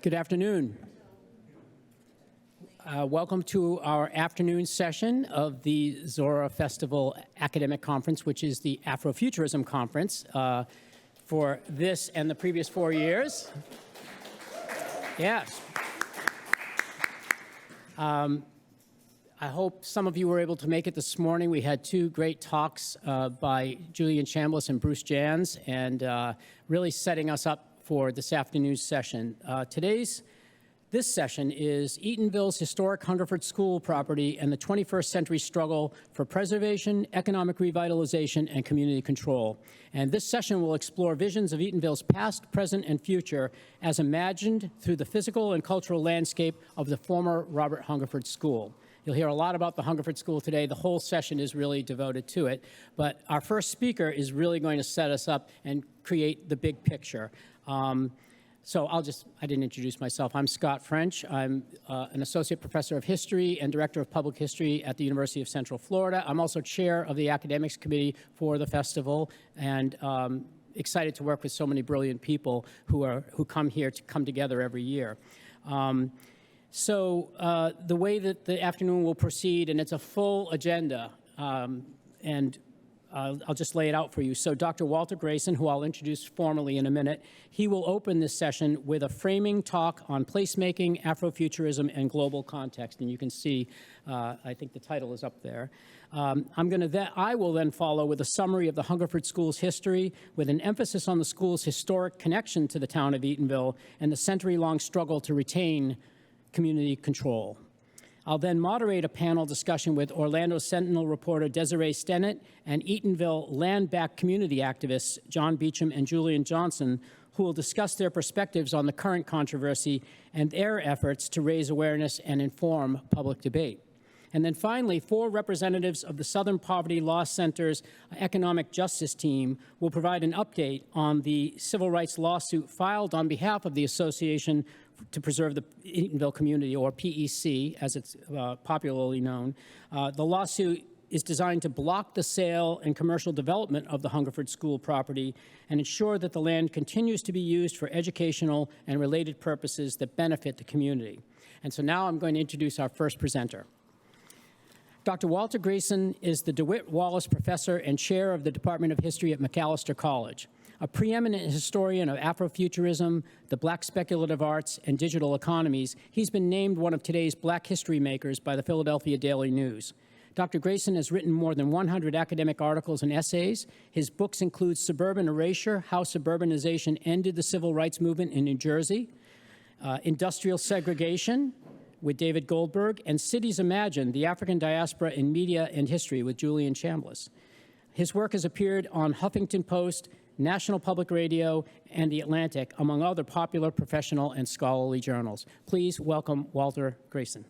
Good afternoon. Welcome to our afternoon session of the Zora Festival Academic Conference, which is the Afrofuturism Conference for this and the previous 4 years. Yes. I hope some of you were able to make it this morning. We had two great talks by Julian and Bruce Jans, and really setting us up for this afternoon's session. This session is Eatonville's historic Hungerford school property and the 21st century struggle for preservation, economic revitalization, and community control. And this session will explore visions of Eatonville's past, present, and future as imagined through the physical and cultural landscape of the former Robert Hungerford School. You'll hear a lot about the Hungerford School today. The whole session is really devoted to it. But our first speaker is really going to set us up and create the big picture. So I didn't introduce myself. I'm Scot French. I'm an associate professor of history and director of public history at the University of Central Florida. I'm also chair of the academics committee for the festival, and excited to work with so many brilliant people who come here to come together every year. So the way that the afternoon will proceed, and it's a full agenda, and I'll just lay it out for you. So Dr. Walter Greason, who I'll introduce formally in a minute, he will open this session with a framing talk on placemaking, Afrofuturism, and global context. And you can see, I think the title is up there. I will then follow with a summary of the Hungerford School's history, with an emphasis on the school's historic connection to the town of Eatonville and the century-long struggle to retain community control. I'll then moderate a panel discussion with Orlando Sentinel reporter Desiree Stennett and Eatonville LandBack community activists John Beacham and Julian Johnson, who will discuss their perspectives on the current controversy and their efforts to raise awareness and inform public debate. And then finally, 4 representatives of the Southern Poverty Law Center's Economic Justice Team will provide an update on the civil rights lawsuit filed on behalf of the Association to Preserve the Eatonville Community, or PEC, as it's popularly known. The lawsuit is designed to block the sale and commercial development of the Hungerford School property and ensure that the land continues to be used for educational and related purposes that benefit the community. And so now I'm going to introduce our first presenter. Dr. Walter Greason is the DeWitt Wallace Professor and Chair of the Department of History at Macalester College. A preeminent historian of Afrofuturism, the Black speculative arts, and digital economies, he's been named one of today's Black history makers by the Philadelphia Daily News. Dr. Greason has written more than 100 academic articles and essays. His books include Suburban Erasure, How Suburbanization Ended the Civil Rights Movement in New Jersey, Industrial Segregation, with David Goldberg, and Cities Imagined, the African Diaspora in Media and History with Julian Chambliss. His work has appeared on Huffington Post, National Public Radio, and The Atlantic, among other popular professional and scholarly journals. Please welcome Walter Greason.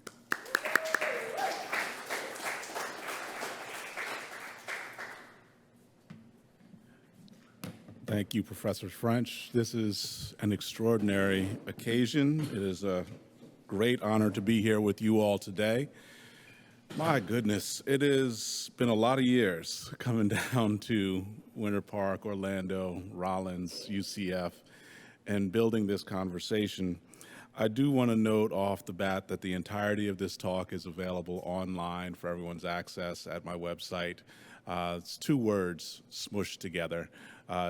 Thank you, Professor French. This is an extraordinary occasion. It is a great honor to be here with you all today. My goodness, it has been a lot of years coming down to Winter Park, Orlando, Rollins, UCF, and building this conversation. I do want to note off the bat that the entirety of this talk is available online for everyone's access at my website. It's 2 words smushed together.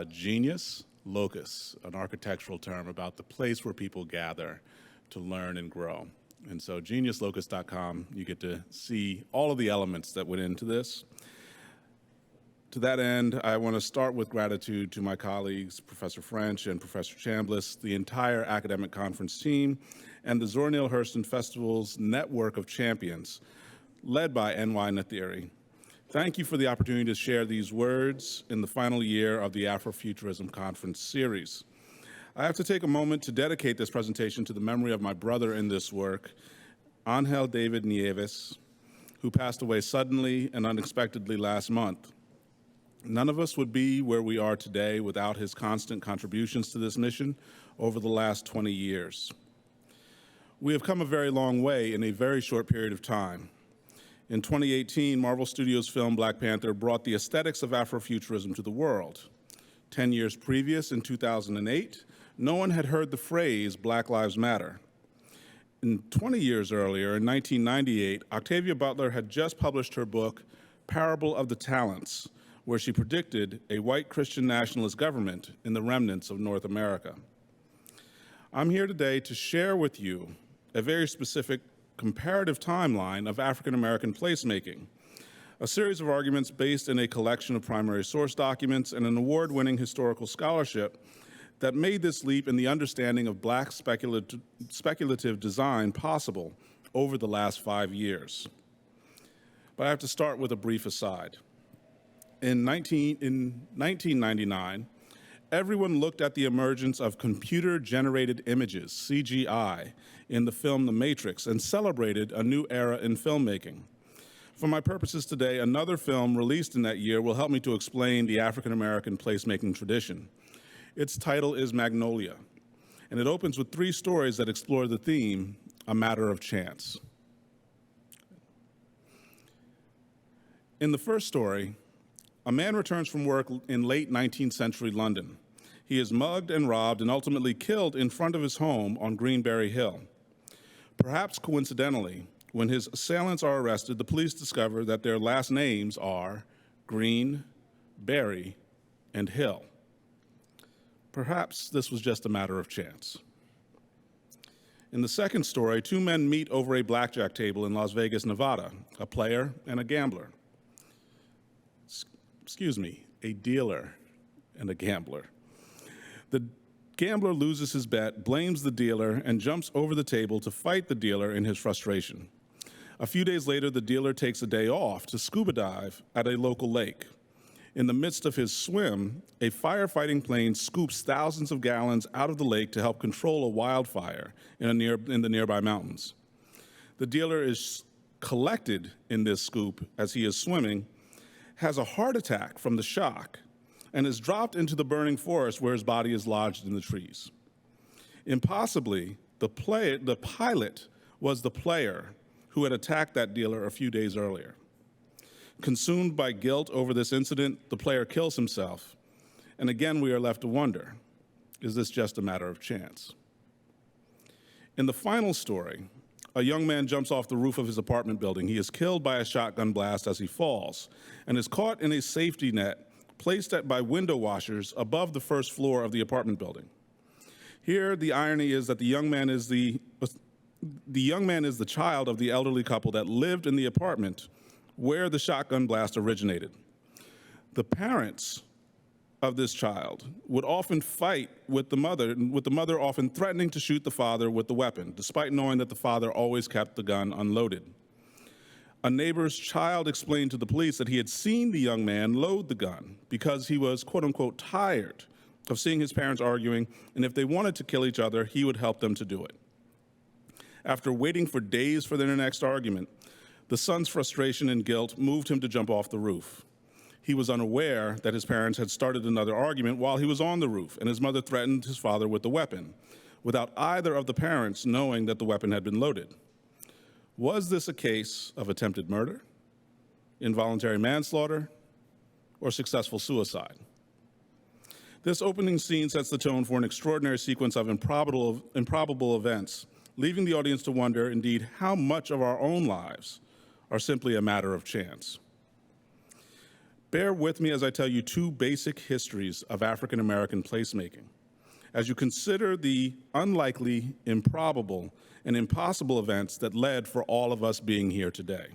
Genius, locus, an architectural term about the place where people gather to learn and grow. And so geniuslocus.com, you get to see all of the elements that went into this. To that end, I want to start with gratitude to my colleagues, Professor French and Professor Chambliss, the entire academic conference team, and the Zora Neale Hurston Festival's network of champions, led by NY Nathiri. Thank you for the opportunity to share these words in the final year of the Afrofuturism Conference series. I have to take a moment to dedicate this presentation to the memory of my brother in this work, Angel David Nieves, who passed away suddenly and unexpectedly last month. None of us would be where we are today without his constant contributions to this mission over the last 20 years. We have come a very long way in a very short period of time. In 2018, Marvel Studios' film Black Panther brought the aesthetics of Afrofuturism to the world. 10 years previous, in 2008, no one had heard the phrase Black Lives Matter. And 20 years earlier, in 1998, Octavia Butler had just published her book, Parable of the Talents, where she predicted a white Christian nationalist government in the remnants of North America. I'm here today to share with you a very specific comparative timeline of African American placemaking, a series of arguments based in a collection of primary source documents and an award-winning historical scholarship that made this leap in the understanding of Black speculative design possible over the last 5 years. But I have to start with a brief aside. In 1999, everyone looked at the emergence of computer-generated images, CGI, in the film The Matrix and celebrated a new era in filmmaking. For my purposes today, another film released in that year will help me to explain the African-American placemaking tradition. Its title is Magnolia, and it opens with 3 stories that explore the theme, A Matter of Chance. In the first story, a man returns from work in late 19th century London. He is mugged and robbed and ultimately killed in front of his home on Greenberry Hill. Perhaps coincidentally, when his assailants are arrested, the police discover that their last names are Green, Berry, and Hill. Perhaps this was just a matter of chance. In the second story, 2 men meet over a blackjack table in Las Vegas, Nevada, a player and a gambler. Excuse me, a dealer and a gambler. The gambler loses his bet, blames the dealer, and jumps over the table to fight the dealer in his frustration. A few days later, the dealer takes a day off to scuba dive at a local lake. In the midst of his swim, a firefighting plane scoops thousands of gallons out of the lake to help control a wildfire in the nearby mountains. The dealer is collected in this scoop as he is swimming, has a heart attack from the shock, and is dropped into the burning forest where his body is lodged in the trees. Impossibly, the pilot was the player who had attacked that dealer a few days earlier. Consumed by guilt over this incident, the player kills himself. And again, we are left to wonder, is this just a matter of chance? In the final story, a young man jumps off the roof of his apartment building. He is killed by a shotgun blast as he falls and is caught in a safety net placed by window washers above the first floor of the apartment building. Here, the irony is that the young man is the child of the elderly couple that lived in the apartment where the shotgun blast originated. The parents of this child would often fight with the mother often threatening to shoot the father with the weapon, despite knowing that the father always kept the gun unloaded. A neighbor's child explained to the police that he had seen the young man load the gun because he was, quote unquote, tired of seeing his parents arguing, and if they wanted to kill each other, he would help them to do it. After waiting for days for their next argument, the son's frustration and guilt moved him to jump off the roof. He was unaware that his parents had started another argument while he was on the roof, and his mother threatened his father with the weapon, without either of the parents knowing that the weapon had been loaded. Was this a case of attempted murder, involuntary manslaughter, or successful suicide? This opening scene sets the tone for an extraordinary sequence of improbable events, leaving the audience to wonder, indeed, how much of our own lives are simply a matter of chance. Bear with me as I tell you 2 basic histories of African American placemaking, as you consider the unlikely, improbable, and impossible events that led for all of us being here today.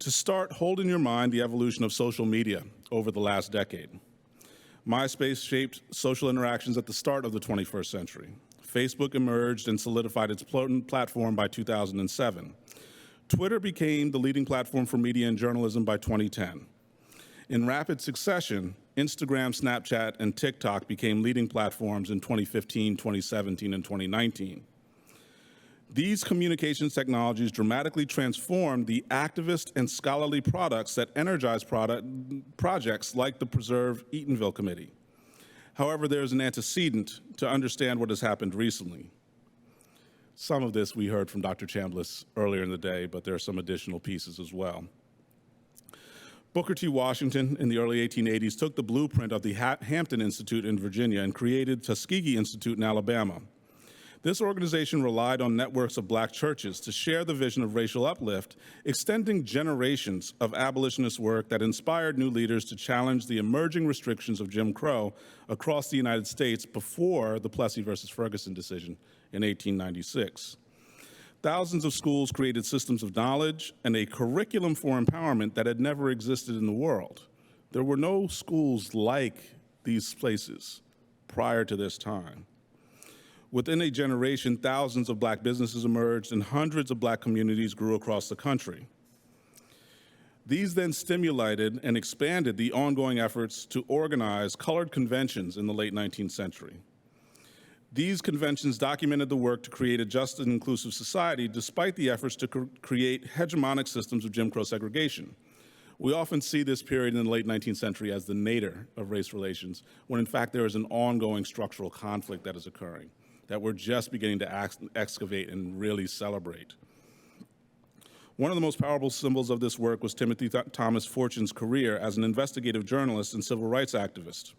To start, hold in your mind the evolution of social media over the last decade. MySpace shaped social interactions at the start of the 21st century. Facebook emerged and solidified its platform by 2007. Twitter became the leading platform for media and journalism by 2010. In rapid succession, Instagram, Snapchat, and TikTok became leading platforms in 2015, 2017, and 2019. These communications technologies dramatically transformed the activist and scholarly products that energize projects like the Preserve Eatonville Committee. However, there's an antecedent to understand what has happened recently. Some of this we heard from Dr. Chambliss earlier in the day, but there are some additional pieces as well. Booker T. Washington in the early 1880s took the blueprint of the Hampton Institute in Virginia and created Tuskegee Institute in Alabama. This organization relied on networks of black churches to share the vision of racial uplift, extending generations of abolitionist work that inspired new leaders to challenge the emerging restrictions of Jim Crow across the United States before the Plessy versus Ferguson decision in 1896. Thousands of schools created systems of knowledge and a curriculum for empowerment that had never existed in the world. There were no schools like these places prior to this time. Within a generation, thousands of black businesses emerged and hundreds of black communities grew across the country. These then stimulated and expanded the ongoing efforts to organize colored conventions in the late 19th century. These conventions documented the work to create a just and inclusive society despite the efforts to create hegemonic systems of Jim Crow segregation. We often see this period in the late 19th century as the nadir of race relations, when in fact there is an ongoing structural conflict that is occurring, that we're just beginning to excavate and really celebrate. One of the most powerful symbols of this work was Timothy Thomas Fortune's career as an investigative journalist and civil rights activist.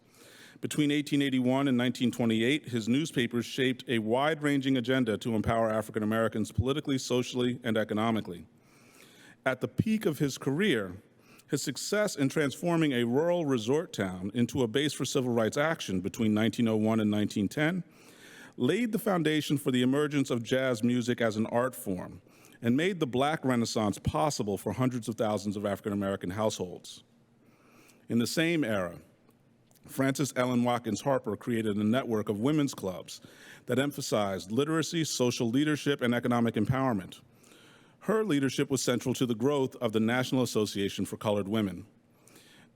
Between 1881 and 1928, his newspapers shaped a wide-ranging agenda to empower African Americans politically, socially, and economically. At the peak of his career, his success in transforming a rural resort town into a base for civil rights action between 1901 and 1910 laid the foundation for the emergence of jazz music as an art form and made the Black Renaissance possible for hundreds of thousands of African American households. In the same era, Frances Ellen Watkins Harper created a network of women's clubs that emphasized literacy, social leadership, and economic empowerment. Her leadership was central to the growth of the National Association for Colored Women.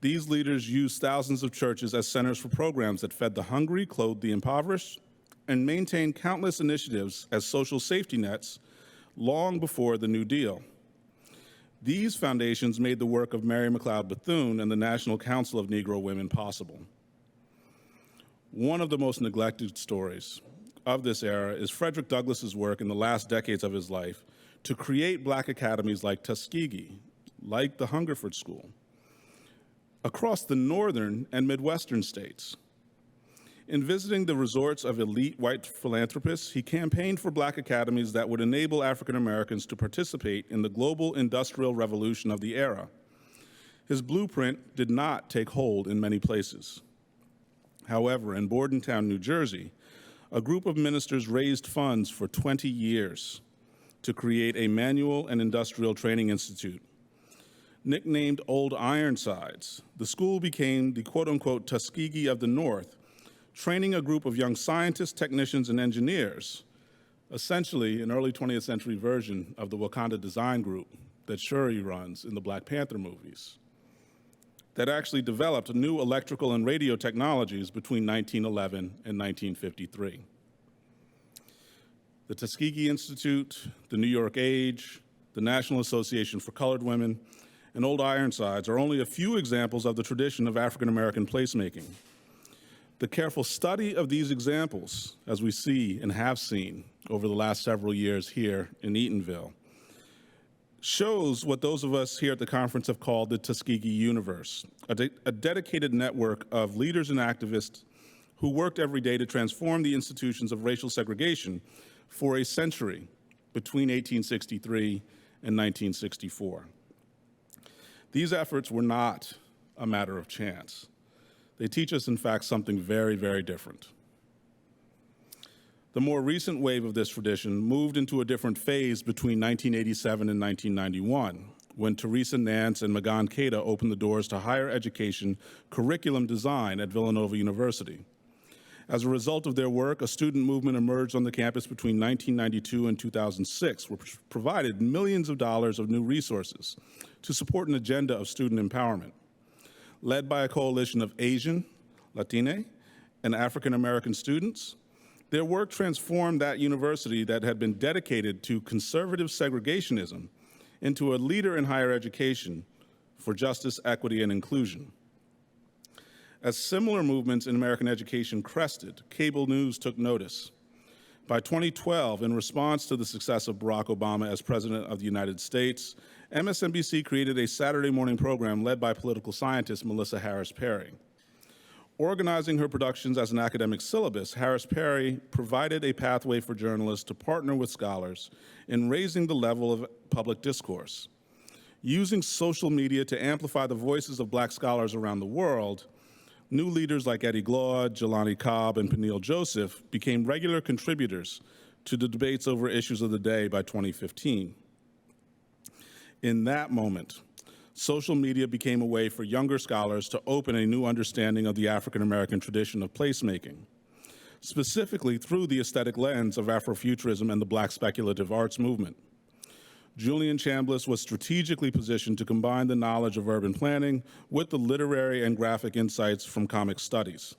These leaders used thousands of churches as centers for programs that fed the hungry, clothed the impoverished, and maintained countless initiatives as social safety nets long before the New Deal. These foundations made the work of Mary McLeod Bethune and the National Council of Negro Women possible. One of the most neglected stories of this era is Frederick Douglass's work in the last decades of his life to create black academies like Tuskegee, like the Hungerford School, across the northern and midwestern states. In visiting the resorts of elite white philanthropists, he campaigned for black academies that would enable African Americans to participate in the global industrial revolution of the era. His blueprint did not take hold in many places. However, in Bordentown, New Jersey, a group of ministers raised funds for 20 years to create a manual and industrial training institute. Nicknamed Old Ironsides, the school became the quote-unquote Tuskegee of the North, training a group of young scientists, technicians, and engineers, essentially an early 20th century version of the Wakanda Design Group that Shuri runs in the Black Panther movies, that actually developed new electrical and radio technologies between 1911 and 1953. The Tuskegee Institute, the New York Age, the National Association for Colored Women, and Old Ironsides are only a few examples of the tradition of African American placemaking. The careful study of these examples, as we see and have seen over the last several years here in Eatonville, shows what those of us here at the conference have called the Tuskegee Universe, a dedicated network of leaders and activists who worked every day to transform the institutions of racial segregation for a century between 1863 and 1964. These efforts were not a matter of chance. They teach us, in fact, something very, very different. The more recent wave of this tradition moved into a different phase between 1987 and 1991, when Teresa Nance and Magan Keita opened the doors to higher education curriculum design at Villanova University. As a result of their work, a student movement emerged on the campus between 1992 and 2006, which provided millions of dollars of new resources to support an agenda of student empowerment. Led by a coalition of Asian, Latine, and African American students, their work transformed that university that had been dedicated to conservative segregationism into a leader in higher education for justice, equity, and inclusion. As similar movements in American education crested, cable news took notice. By 2012, in response to the success of Barack Obama as President of the United States, MSNBC created a Saturday morning program led by political scientist Melissa Harris Perry. Organizing her productions as an academic syllabus, Harris Perry provided a pathway for journalists to partner with scholars in raising the level of public discourse. Using social media to amplify the voices of Black scholars around the world, new leaders like Eddie Glaude, Jelani Cobb, and Peniel Joseph became regular contributors to the debates over issues of the day by 2015. In that moment, social media became a way for younger scholars to open a new understanding of the African American tradition of placemaking, specifically through the aesthetic lens of Afrofuturism and the Black speculative arts movement. Julian Chambliss was strategically positioned to combine the knowledge of urban planning with the literary and graphic insights from comic studies.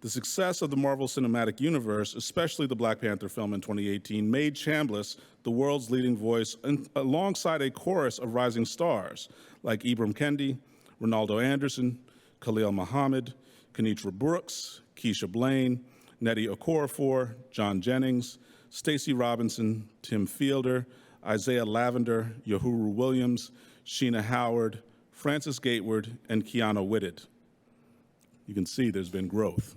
The success of the Marvel Cinematic Universe, especially the Black Panther film in 2018, made Chambliss the world's leading voice alongside a chorus of rising stars like Ibram Kendi, Ronaldo Anderson, Khalil Muhammad, Kenitra Brooks, Keisha Blaine, Nnedi Okorafor, John Jennings, Stacey Robinson, Tim Fielder, Isaiah Lavender, Yahuru Williams, Sheena Howard, Francis Gateward, and Kiana Whitted. You can see there's been growth.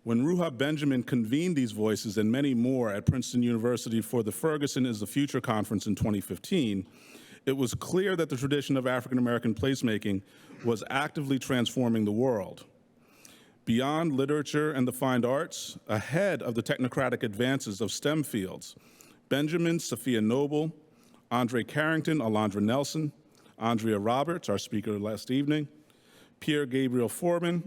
When Ruha Benjamin convened these voices and many more at Princeton University for the Ferguson is the Future conference in 2015, it was clear that the tradition of African-American placemaking was actively transforming the world. Beyond literature and the fine arts, ahead of the technocratic advances of STEM fields, Benjamin, Sophia Noble, Andre Carrington, Alondra Nelson, Andrea Roberts, our speaker last evening, Pierre Gabriel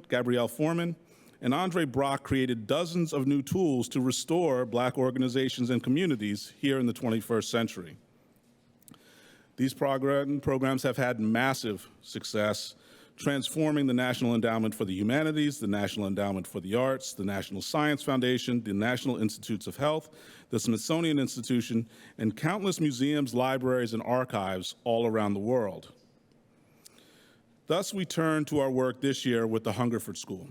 Gabrielle Foreman, and Andre Brock created dozens of new tools to restore Black organizations and communities here in the 21st century. These programs have had massive success, transforming the National Endowment for the Humanities, the National Endowment for the Arts, the National Science Foundation, the National Institutes of Health, the Smithsonian Institution, and countless museums, libraries, and archives all around the world. Thus, we turn to our work this year with the Hungerford School.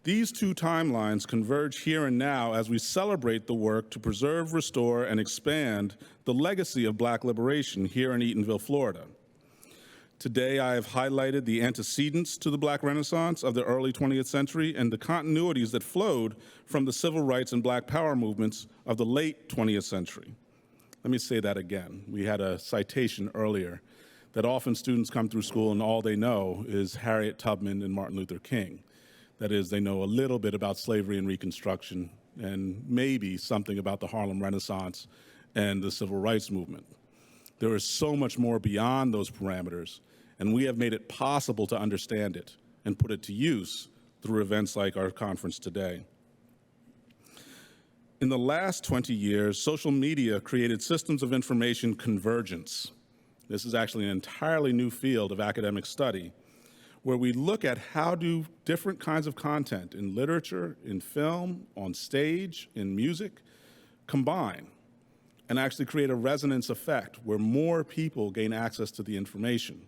These two timelines converge here and now as we celebrate the work to preserve, restore, and expand the legacy of Black liberation here in Eatonville, Florida. Today, I have highlighted the antecedents to the Black Renaissance of the early 20th century and the continuities that flowed from the civil rights and Black power movements of the late 20th century. Let me say that again. We had a citation earlier that often students come through school and all they know is Harriet Tubman and Martin Luther King. That is, they know a little bit about slavery and Reconstruction and maybe something about the Harlem Renaissance and the Civil Rights Movement. There is so much more beyond those parameters, and we have made it possible to understand it and put it to use through events like our conference today. In the last 20 years, social media created systems of information convergence. This is actually an entirely new field of academic study, where we look at how do different kinds of content in literature, in film, on stage, in music, combine and actually create a resonance effect where more people gain access to the information.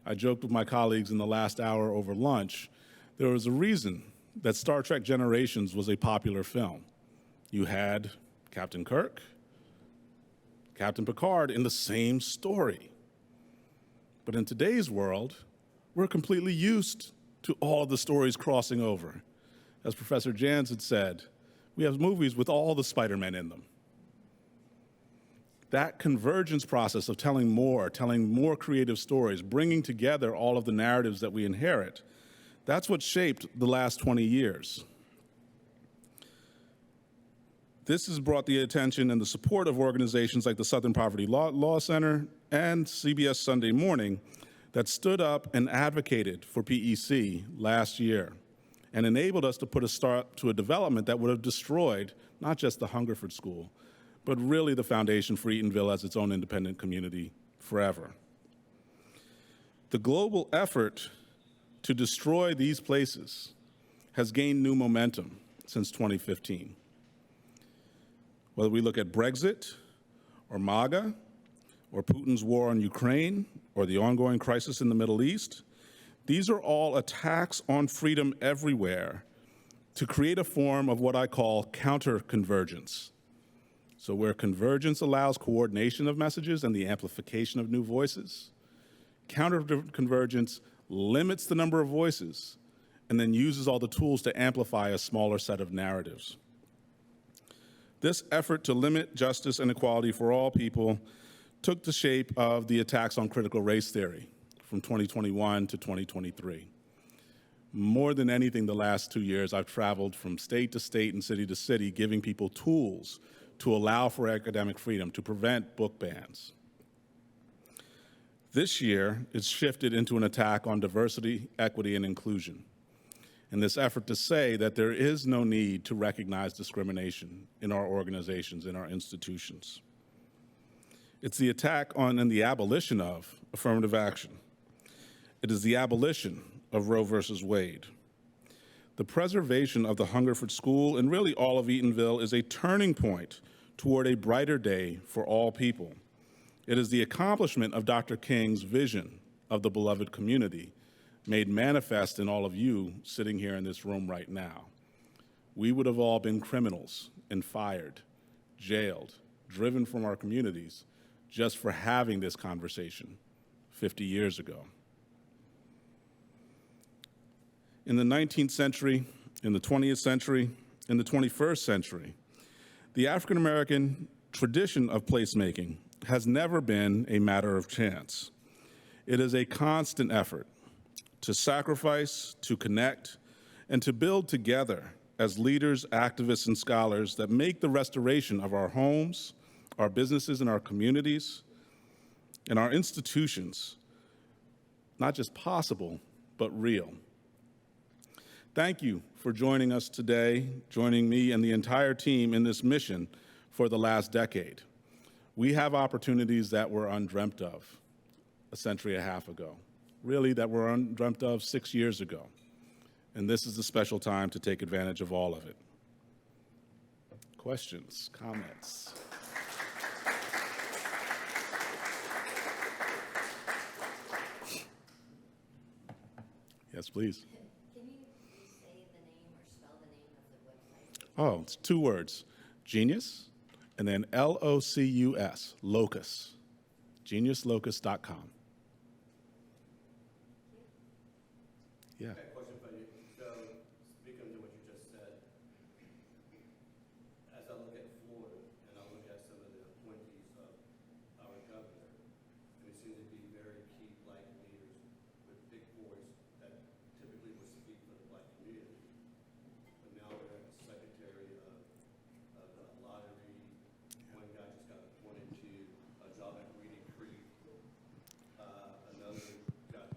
I joked with my colleagues in the last hour over lunch, there was a reason that Star Trek Generations was a popular film. You had Captain Kirk, Captain Picard in the same story. But in today's world, we're completely used to all the stories crossing over. As Professor Jans had said, we have movies with all the Spider-Men in them. That convergence process of telling more creative stories, bringing together all of the narratives that we inherit, that's what shaped the last 20 years. This has brought the attention and the support of organizations like the Southern Poverty Law Center and CBS Sunday Morning that stood up and advocated for PEC last year and enabled us to put a start to a development that would have destroyed not just the Hungerford School, but really the foundation for Eatonville as its own independent community forever. The global effort to destroy these places has gained new momentum since 2015. Whether we look at Brexit or MAGA or Putin's war on Ukraine or the ongoing crisis in the Middle East, these are all attacks on freedom everywhere to create a form of what I call counter-convergence. So where convergence allows coordination of messages and the amplification of new voices, counter-convergence limits the number of voices and then uses all the tools to amplify a smaller set of narratives. This effort to limit justice and equality for all people took the shape of the attacks on critical race theory from 2021 to 2023. More than anything, the last 2 years, I've traveled from state to state and city to city, giving people tools to allow for academic freedom, to prevent book bans. This year, it's shifted into an attack on diversity, equity, and inclusion, in this effort to say that there is no need to recognize discrimination in our organizations, in our institutions. It's the attack on and the abolition of affirmative action. It is the abolition of Roe versus Wade. The preservation of the Hungerford School and really all of Eatonville is a turning point toward a brighter day for all people. It is the accomplishment of Dr. King's vision of the beloved community made manifest in all of you sitting here in this room right now. We would have all been criminals and fired, jailed, driven from our communities just for having this conversation 50 years ago. In the 19th century, in the 20th century, in the 21st century, the African American tradition of placemaking has never been a matter of chance. It is a constant effort to sacrifice, to connect, and to build together as leaders, activists, and scholars that make the restoration of our homes, our businesses, and our communities, and our institutions not just possible, but real. Thank you for joining us today, joining me and the entire team in this mission for the last decade. We have opportunities that were undreamt of a century and a half ago, really that were undreamt of 6 years ago. And this is a special time to take advantage of all of it. Questions, comments? Yes, please. Can you say the name or spell the name of the website? Oh, it's 2 words, Genius, and then L-O-C-U-S, Locus, geniuslocus.com. Yeah. A question for you. So, speaking to what you just said, as I look at Florida and I look at some of the appointees of our governor, and it seems to be very key black leaders with big voice that typically would speak for the black community. But now we're at the secretary of the lottery. One guy just got appointed to a job at Reading Creek. Another got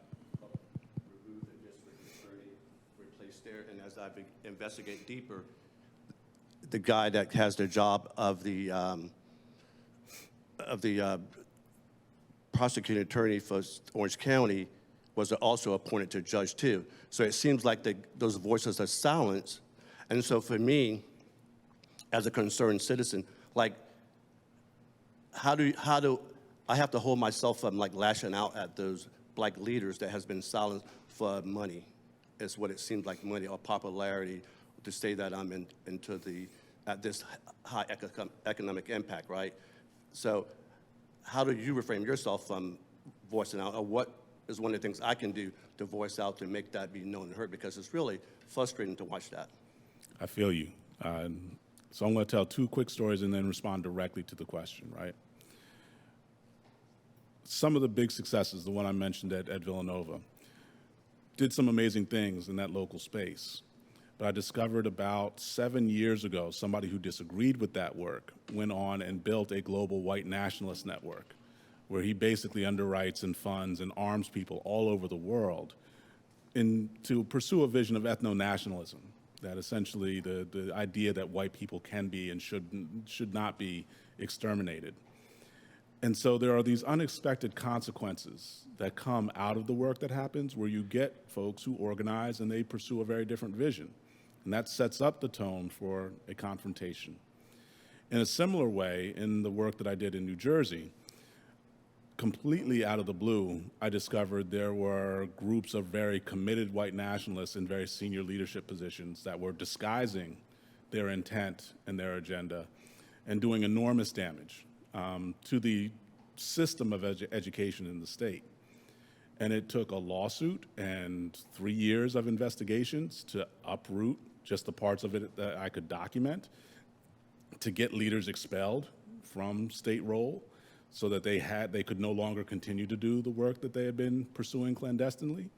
removed the district attorney, replaced there. And as I investigate deeper, the guy that has the job of the prosecuting attorney for Orange County was also appointed to judge too. So it seems like those voices are silenced. And so for me, as a concerned citizen, like, how do I have to hold myself from like lashing out at those black leaders that has been silenced for money? Is what it seems like, money or popularity, to say that I'm at this high economic impact, right? So how do you refrain yourself from voicing out, or what is one of the things I can do to voice out to make that be known and heard? Because it's really frustrating to watch that. I feel you. So I'm going to tell 2 quick stories and then respond directly to the question, right? Some of the big successes, the one I mentioned at Villanova, did some amazing things in that local space. But I discovered about 7 years ago, somebody who disagreed with that work went on and built a global white nationalist network where he basically underwrites and funds and arms people all over the world to pursue a vision of ethno-nationalism, that essentially the idea that white people can be and should not be exterminated. And so there are these unexpected consequences that come out of the work that happens, where you get folks who organize and they pursue a very different vision. And that sets up the tone for a confrontation. In a similar way, in the work that I did in New Jersey, completely out of the blue, I discovered there were groups of very committed white nationalists in very senior leadership positions that were disguising their intent and their agenda and doing enormous damage to the system of education in the state. And it took a lawsuit and 3 years of investigations to uproot just the parts of it that I could document, to get leaders expelled from state role so that they could no longer continue to do the work that they had been pursuing clandestinely.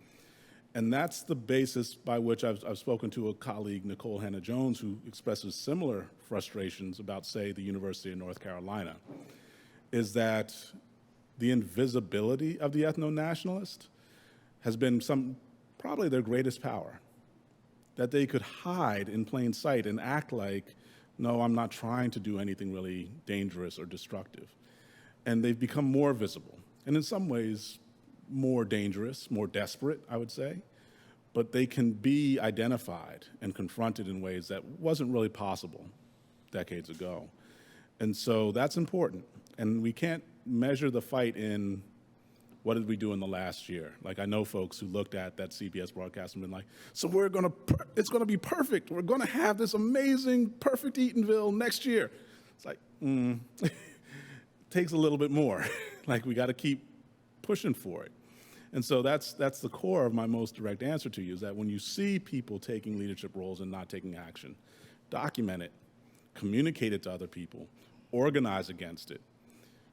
And that's the basis by which I've spoken to a colleague, Nicole Hannah-Jones, who expresses similar frustrations about, say, the University of North Carolina, is that the invisibility of the ethno-nationalist has been probably their greatest power, that they could hide in plain sight and act like, no, I'm not trying to do anything really dangerous or destructive. And they've become more visible, and in some ways more dangerous, more desperate, I would say. But they can be identified and confronted in ways that wasn't really possible decades ago. And so that's important. And we can't measure the fight in what did we do in the last year. Like, I know folks who looked at that CBS broadcast and been like, so it's gonna be perfect. We're gonna have this amazing, perfect Eatonville next year. It's like, takes a little bit more. Like, we gotta keep pushing for it. And so that's the core of my most direct answer to you, is that when you see people taking leadership roles and not taking action, document it, communicate it to other people, organize against it,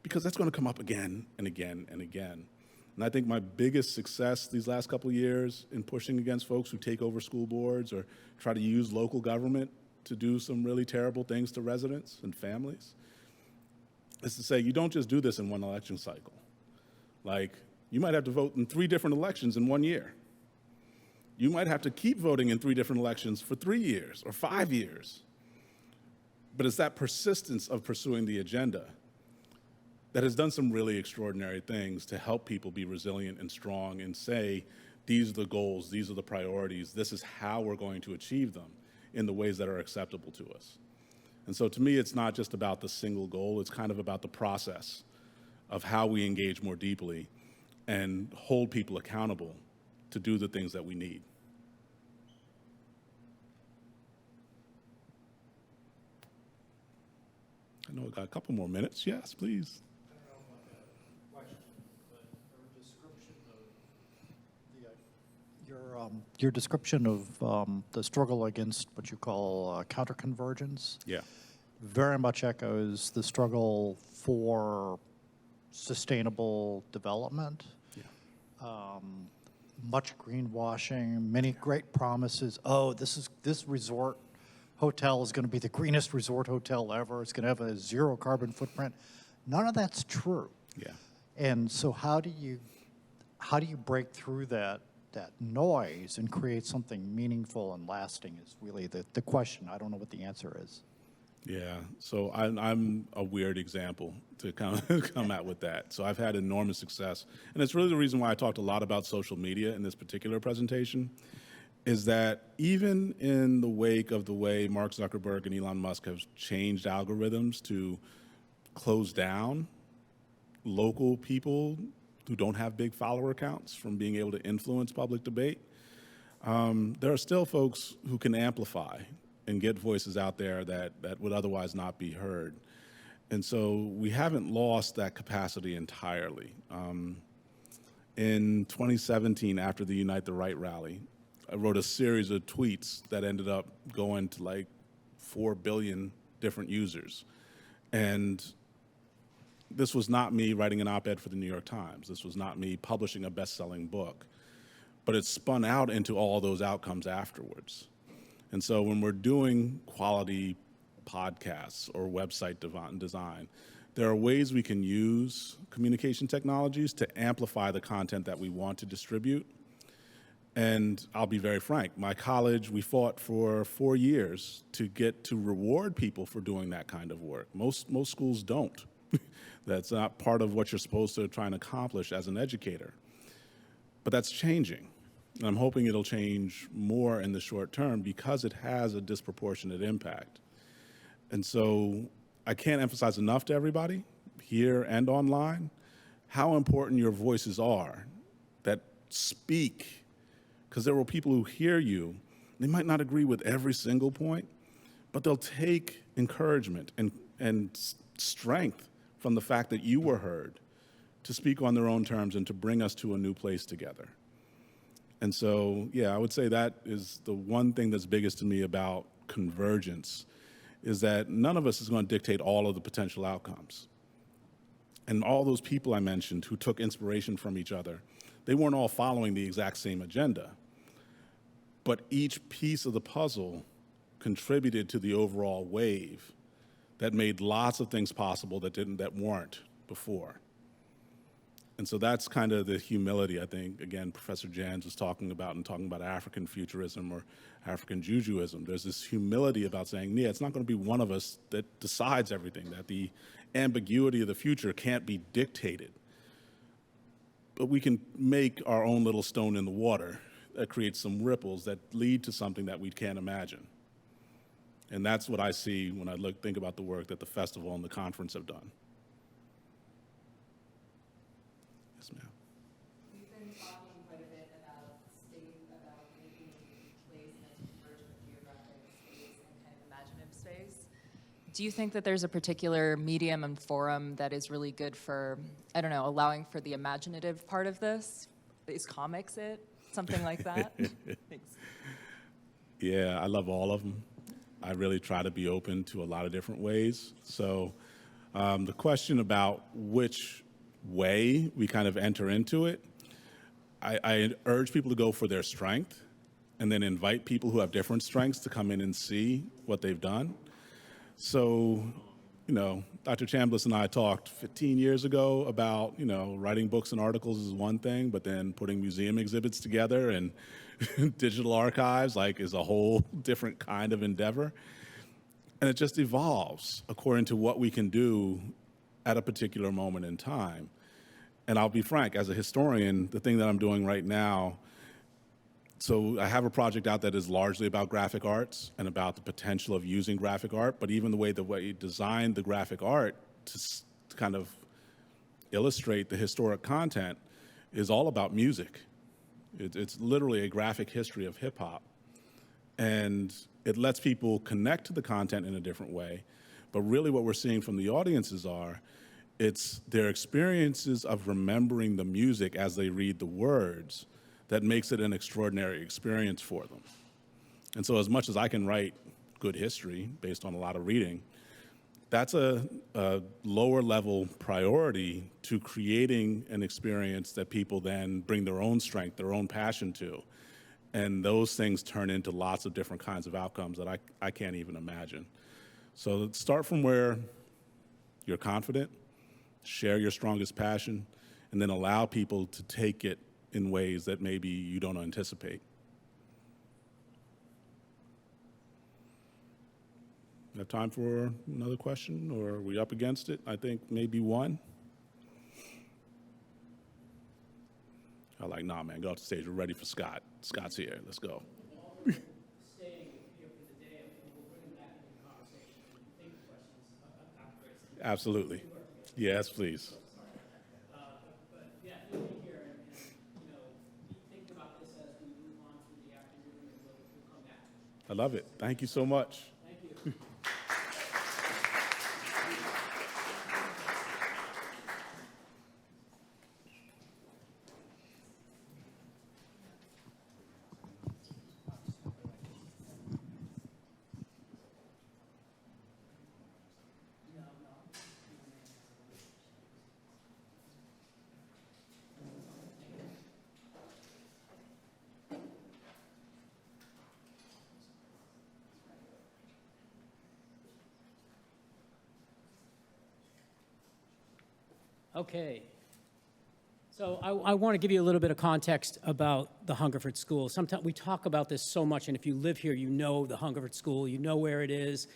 because that's gonna come up again and again and again. And I think my biggest success these last couple of years in pushing against folks who take over school boards or try to use local government to do some really terrible things to residents and families is to say, you don't just do this in one election cycle. Like, you might have to vote in 3 different elections in 1 year. You might have to keep voting in 3 different elections for 3 years or 5 years. But it's that persistence of pursuing the agenda that has done some really extraordinary things to help people be resilient and strong and say, these are the goals, these are the priorities, this is how we're going to achieve them in the ways that are acceptable to us. And so to me, it's not just about the single goal, it's kind of about the process of how we engage more deeply and hold people accountable to do the things that we need. I know I got a couple more minutes. Yes, please. Your description of the struggle against what you call counterconvergence, Yeah. very much echoes the struggle for sustainable development. Yeah. Much greenwashing, many great promises. Oh, this resort hotel is going to be the greenest resort hotel ever. It's going to have a 0 carbon footprint. None of that's true. Yeah. And so how do you break through that noise and create something meaningful and lasting is really the question. I don't know what the answer is. Yeah, so I'm a weird example to come out with that. So I've had enormous success. And it's really the reason why I talked a lot about social media in this particular presentation, is that even in the wake of the way Mark Zuckerberg and Elon Musk have changed algorithms to close down local people who don't have big follower counts from being able to influence public debate, there are still folks who can amplify and get voices out there that would otherwise not be heard. And so we haven't lost that capacity entirely. In 2017, after the Unite the Right rally, I wrote a series of tweets that ended up going to like 4 billion different users. And this was not me writing an op-ed for the New York Times. This was not me publishing a best-selling book. But it spun out into all those outcomes afterwards. And so when we're doing quality podcasts or website design, there are ways we can use communication technologies to amplify the content that we want to distribute. And I'll be very frank, my college, we fought for 4 years to get to reward people for doing that kind of work. Most schools don't. That's not part of what you're supposed to try and accomplish as an educator. But that's changing. And I'm hoping it'll change more in the short term because it has a disproportionate impact. And so I can't emphasize enough to everybody, here and online, how important your voices are that speak, because there will people who hear you. They might not agree with every single point, but they'll take encouragement and strength from the fact that you were heard to speak on their own terms and to bring us to a new place together. And so, yeah, I would say that is the one thing that's biggest to me about convergence, is that none of us is going to dictate all of the potential outcomes. And all those people I mentioned who took inspiration from each other, they weren't all following the exact same agenda. But each piece of the puzzle contributed to the overall wave that made lots of things possible that weren't before. And so that's kind of the humility, I think, again, Professor Jans was talking about African futurism or African Jujuism. There's this humility about saying, yeah, it's not going to be one of us that decides everything, that the ambiguity of the future can't be dictated. But we can make our own little stone in the water that creates some ripples that lead to something that we can't imagine. And that's what I see when I think about the work that the festival and the conference have done. Yes, ma'am. We've been talking quite a bit about making place in a convergent geographic space and kind of imaginative space. Do you think that there's a particular medium and forum that is really good for, I don't know, allowing for the imaginative part of this? Is comics it? Something like that? Thanks. Yeah, I love all of them. I really try to be open to a lot of different ways. So the question about which way we kind of enter into it, I urge people to go for their strength and then invite people who have different strengths to come in and see what they've done. So, Dr. Chambliss and I talked 15 years ago about, writing books and articles is one thing, but then putting museum exhibits together and digital archives is a whole different kind of endeavor. And it just evolves according to what we can do at a particular moment in time. And I'll be frank, as a historian, the thing that I'm doing right now, so I have a project out that is largely about graphic arts and about the potential of using graphic art, but even the way you designed the graphic art to kind of illustrate the historic content is all about music. It's literally a graphic history of hip hop. And it lets people connect to the content in a different way. But really what we're seeing from the audiences it's their experiences of remembering the music as they read the words that makes it an extraordinary experience for them. And so as much as I can write good history based on a lot of reading, that's a lower level priority to creating an experience that people then bring their own strength, their own passion to. And those things turn into lots of different kinds of outcomes that I can't even imagine. So start from where you're confident, share your strongest passion, and then allow people to take it in ways that maybe you don't anticipate. You have time for another question, or are we up against it? I think maybe one. I'm like, nah, man, go off the stage. We're ready for Scott. Scott's here. Let's go. Staying here for the day, and we'll bring him back into the conversation and think questions about Greason. Absolutely. Yes, please. But yeah, he'll be here and think about this as we move on through the afternoon, and we'll come back. I love it. Thank you so much. Thank you. Okay. So I want to give you a little bit of context about the Hungerford School. Sometimes we talk about this so much, and if you live here, you know the Hungerford School, you know where it is,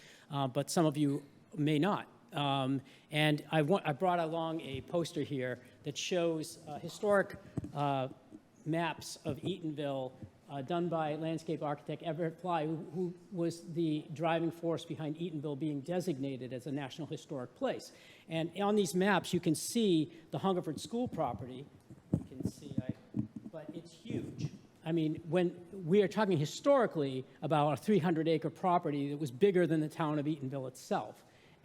but some of you may not. And I brought along a poster here that shows historic maps of Eatonville done by landscape architect Everett Fly, who was the driving force behind Eatonville being designated as a National Historic Place. And on these maps, you can see the Hungerford School property. You can see, but it's huge. I mean, when we are talking historically about a 300-acre property that was bigger than the town of Eatonville itself.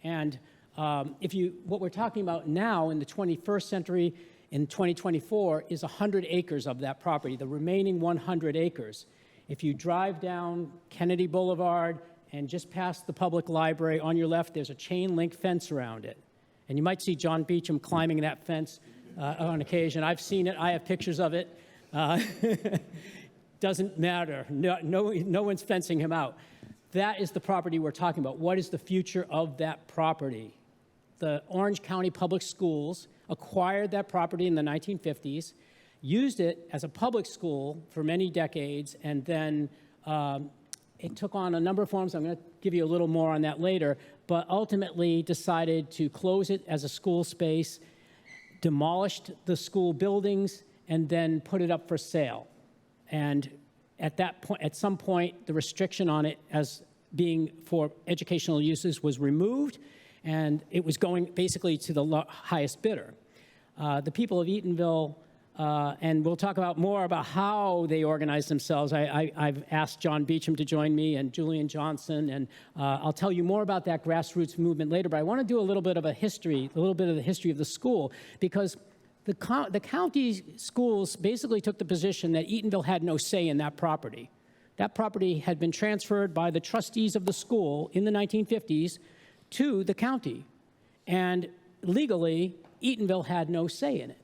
And what we're talking about now in the 21st century, in 2024, is 100 acres of that property, the remaining 100 acres. If you drive down Kennedy Boulevard and just past the public library, on your left, there's a chain link fence around it. And you might see John Beacham climbing that fence on occasion. I've seen it. I have pictures of it. Doesn't matter. No one's fencing him out. That is the property we're talking about. What is the future of that property? The Orange County Public Schools acquired that property in the 1950s, used it as a public school for many decades, and then it took on a number of forms. I'm going to give you a little more on that later, but ultimately decided to close it as a school space, demolished the school buildings, and then put it up for sale. And at that point, at some point, the restriction on it as being for educational uses was removed, and it was going basically to the highest bidder. The people of Eatonville, and we'll talk about more about how they organized themselves. I've asked John Beacham to join me and Julian Johnson, and I'll tell you more about that grassroots movement later, but I want to do a little bit of the history of the school, because the county schools basically took the position that Eatonville had no say in that property. That property had been transferred by the trustees of the school in the 1950s to the county. And legally, Eatonville had no say in it.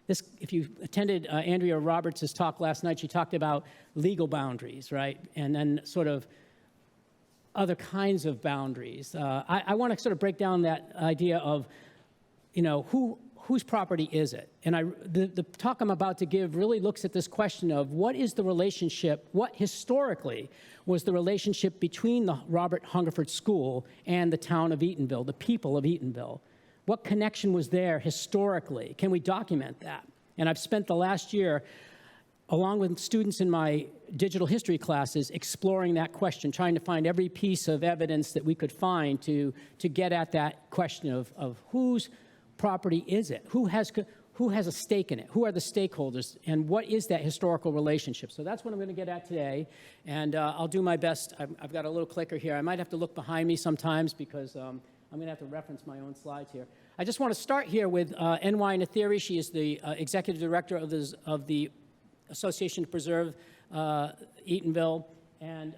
This, if you attended Andrea Roberts' talk last night, she talked about legal boundaries, right? And then sort of other kinds of boundaries. I want to sort of break down that idea of, you know, whose property is it? And the talk I'm about to give really looks at this question of what is the relationship, what historically was the relationship between the Robert Hungerford School and the town of Eatonville, the people of Eatonville? What connection was there historically? Can we document that? And I've spent the last year, along with students in my digital history classes, exploring that question, trying to find every piece of evidence that we could find to get at that question of whose property is it? Who has a stake in it? Who are the stakeholders? And what is that historical relationship? So that's what I'm going to get at today. And I'll do my best. I've got a little clicker here. I might have to look behind me sometimes because I'm going to have to reference my own slides here. I just want to start here with N.Y. Nathiri. She is the executive director of the Association to Preserve Eatonville, and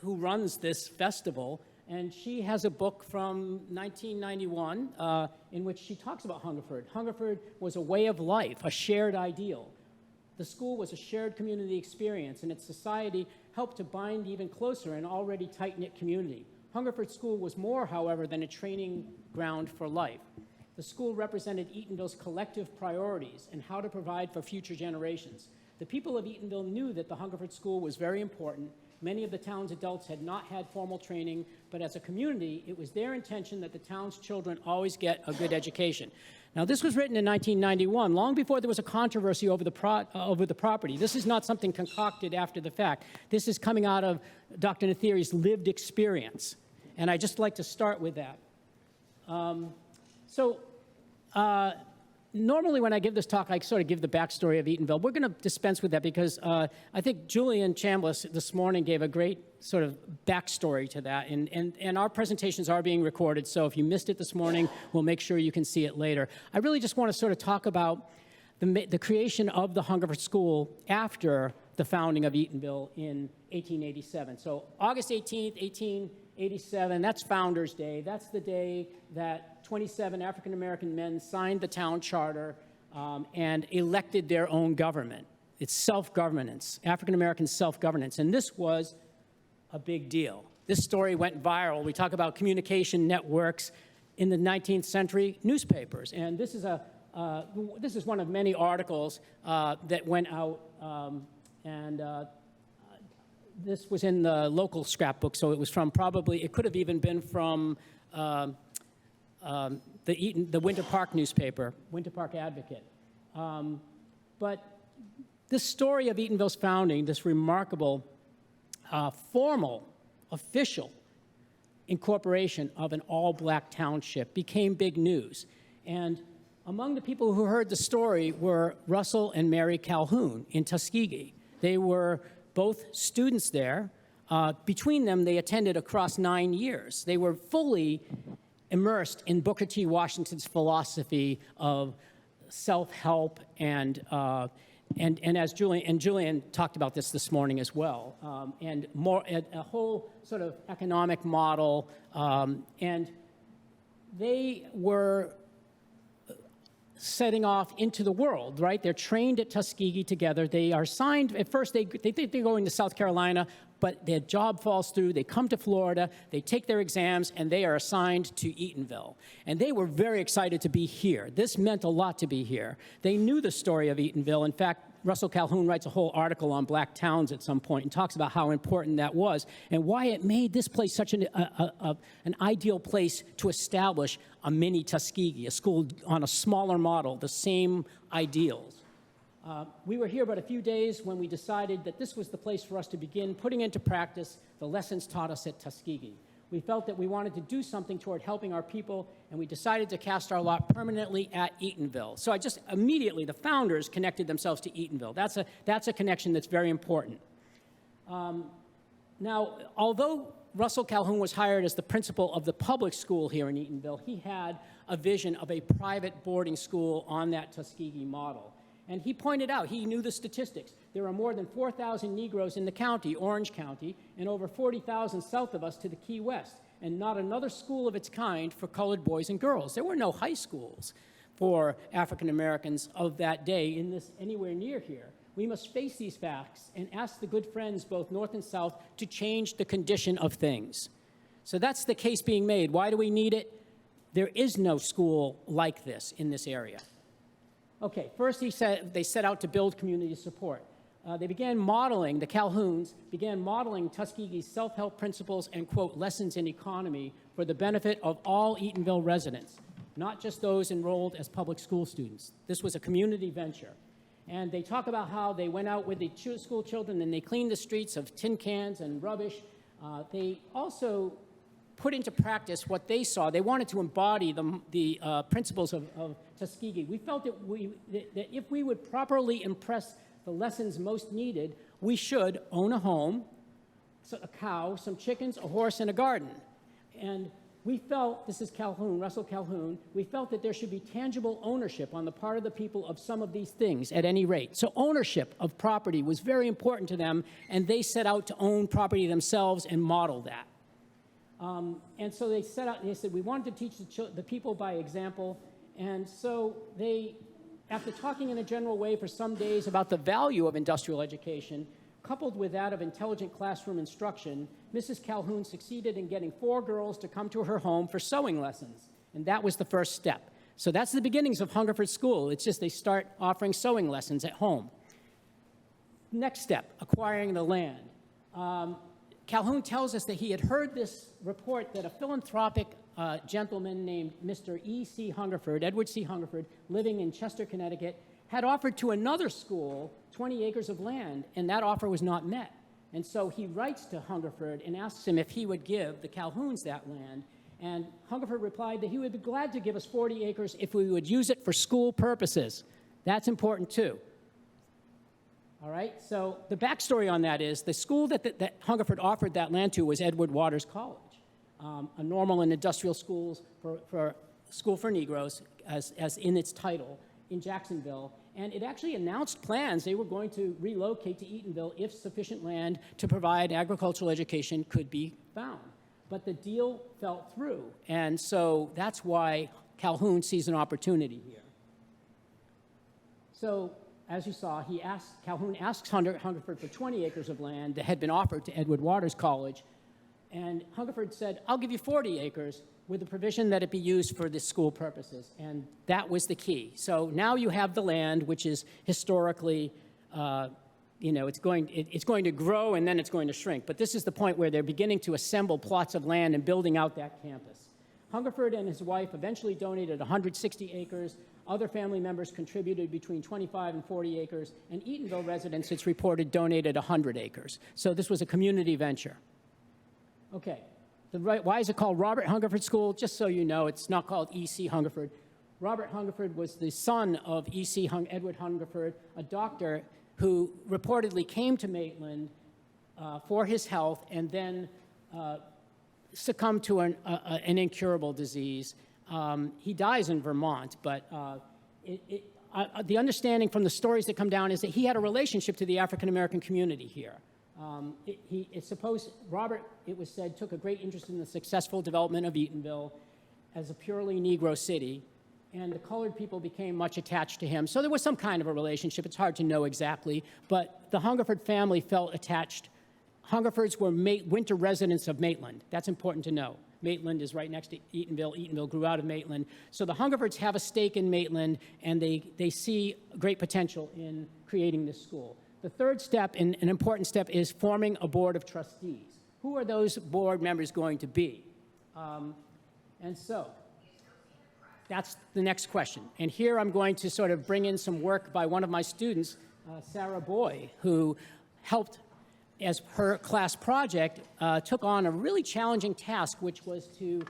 who runs this festival. And she has a book from 1991 in which she talks about Hungerford. Hungerford was a way of life, a shared ideal. The school was a shared community experience, and its society helped to bind even closer an already tight-knit community. Hungerford School was more, however, than a training ground for life. The school represented Eatonville's collective priorities and how to provide for future generations. The people of Eatonville knew that the Hungerford School was very important. Many of the town's adults had not had formal training, but as a community, it was their intention that the town's children always get a good education. Now, this was written in 1991, long before there was a controversy over the property. This is not something concocted after the fact. This is coming out of Dr. Nathiri's lived experience. And I'd just like to start with that. Normally when I give this talk, I sort of give the backstory of Eatonville. We're going to dispense with that because I think Julian Chambliss this morning gave a great sort of backstory to that. And our presentations are being recorded, so if you missed it this morning, we'll make sure you can see it later. I really just want to sort of talk about the creation of the Hungerford School after the founding of Eatonville in 1887. So August 18th, 1887, that's Founders Day. That's the day that 27 African-American men signed the town charter and elected their own government. It's self-governance, African-American self-governance. And this was a big deal. This story went viral. We talk about communication networks in the 19th century newspapers. And this is one of many articles that went out. This was in the local scrapbook, so it was from it could have even been from the Winter Park newspaper, Winter Park Advocate. But this story of Eatonville's founding, this remarkable, formal, official incorporation of an all-black township became big news. And among the people who heard the story were Russell and Mary Calhoun in Tuskegee. They were both students there. Between them, they attended across 9 years. They were fully immersed in Booker T. Washington's philosophy of self-help and as Julian talked about this morning as well, and more a whole sort of economic model, and they were setting off into the world, right? They're trained at Tuskegee together. They are assigned, at first they think they're going to South Carolina, but their job falls through. They come to Florida, they take their exams, and they are assigned to Eatonville. And they were very excited to be here. This meant a lot to be here. They knew the story of Eatonville. In fact, Russell Calhoun writes a whole article on black towns at some point and talks about how important that was and why it made this place such an ideal place to establish a mini Tuskegee, a school on a smaller model, the same ideals. We were here but a few days when we decided that this was the place for us to begin putting into practice the lessons taught us at Tuskegee. We felt that we wanted to do something toward helping our people, and we decided to cast our lot permanently at Eatonville. So I just immediately, the founders connected themselves to Eatonville. That's a connection that's very important. Now, although Russell Calhoun was hired as the principal of the public school here in Eatonville, he had a vision of a private boarding school on that Tuskegee model. And he pointed out, he knew the statistics. There are more than 4,000 Negroes in the county, Orange County, and over 40,000 south of us to the Key West, and not another school of its kind for colored boys and girls. There were no high schools for African Americans of that day in this anywhere near here. We must face these facts and ask the good friends, both north and south, to change the condition of things. So that's the case being made. Why do we need it? There is no school like this in this area. Okay, first they set out to build community support. They began modeling, the Calhouns began modeling Tuskegee's self-help principles and, quote, lessons in economy for the benefit of all Eatonville residents, not just those enrolled as public school students. This was a community venture. And they talk about how they went out with the school children and they cleaned the streets of tin cans and rubbish. They also put into practice what they saw. They wanted to embody the principles of Tuskegee. We felt that if we would properly impress the lessons most needed, we should own a home, a cow, some chickens, a horse, and a garden. And we felt, this is Calhoun, Russell Calhoun, we felt that there should be tangible ownership on the part of the people of some of these things at any rate. So ownership of property was very important to them, and they set out to own property themselves and model that. And so they set out, they said, we wanted to teach the people by example. And so they, after talking in a general way for some days about the value of industrial education, coupled with that of intelligent classroom instruction, Mrs. Calhoun succeeded in getting 4 girls to come to her home for sewing lessons. And that was the first step. So that's the beginnings of Hungerford School. It's just they start offering sewing lessons at home. Next step, acquiring the land. Calhoun tells us that he had heard this report that a philanthropic gentleman named Mr. E.C. Hungerford, Edward C. Hungerford, living in Chester, Connecticut, had offered to another school 20 acres of land, and that offer was not met. And so he writes to Hungerford and asks him if he would give the Calhouns that land. And Hungerford replied that he would be glad to give us 40 acres if we would use it for school purposes. That's important too. All right, so the backstory on that is the school that Hungerford offered that land to was Edward Waters College, a normal and industrial school for Negroes, as in its title, in Jacksonville. And it actually announced plans they were going to relocate to Eatonville if sufficient land to provide agricultural education could be found. But the deal fell through, and so that's why Calhoun sees an opportunity here. So, as you saw, Calhoun asks Hungerford for 20 acres of land that had been offered to Edward Waters College, and Hungerford said, I'll give you 40 acres with the provision that it be used for the school purposes, and that was the key. So now you have the land, which is historically, it's going to grow and then it's going to shrink, but this is the point where they're beginning to assemble plots of land and building out that campus. Hungerford and his wife eventually donated 160 acres. Other family members contributed between 25 and 40 acres. And Eatonville residents, it's reported, donated 100 acres. So this was a community venture. Okay. Why is it called Robert Hungerford School? Just so you know, it's not called E.C. Hungerford. Robert Hungerford was the son of E.C. Edward Hungerford, a doctor who reportedly came to Maitland for his health and then succumbed to an incurable disease. He dies in Vermont, but the understanding from the stories that come down is that he had a relationship to the African-American community here. It's supposed, Robert, it was said, took a great interest in the successful development of Eatonville as a purely Negro city, and the colored people became much attached to him. So there was some kind of a relationship. It's hard to know exactly, but the Hungerford family felt attached. Hungerfords were winter residents of Maitland. That's important to know. Maitland is right next to Eatonville. Eatonville grew out of Maitland. So the Hungerfords have a stake in Maitland, and they see great potential in creating this school. The third step, and an important step, is forming a board of trustees. Who are those board members going to be? And so that's the next question. And here I'm going to sort of bring in some work by one of my students, Sarah Boy, who helped, as her class project, took on a really challenging task, which was to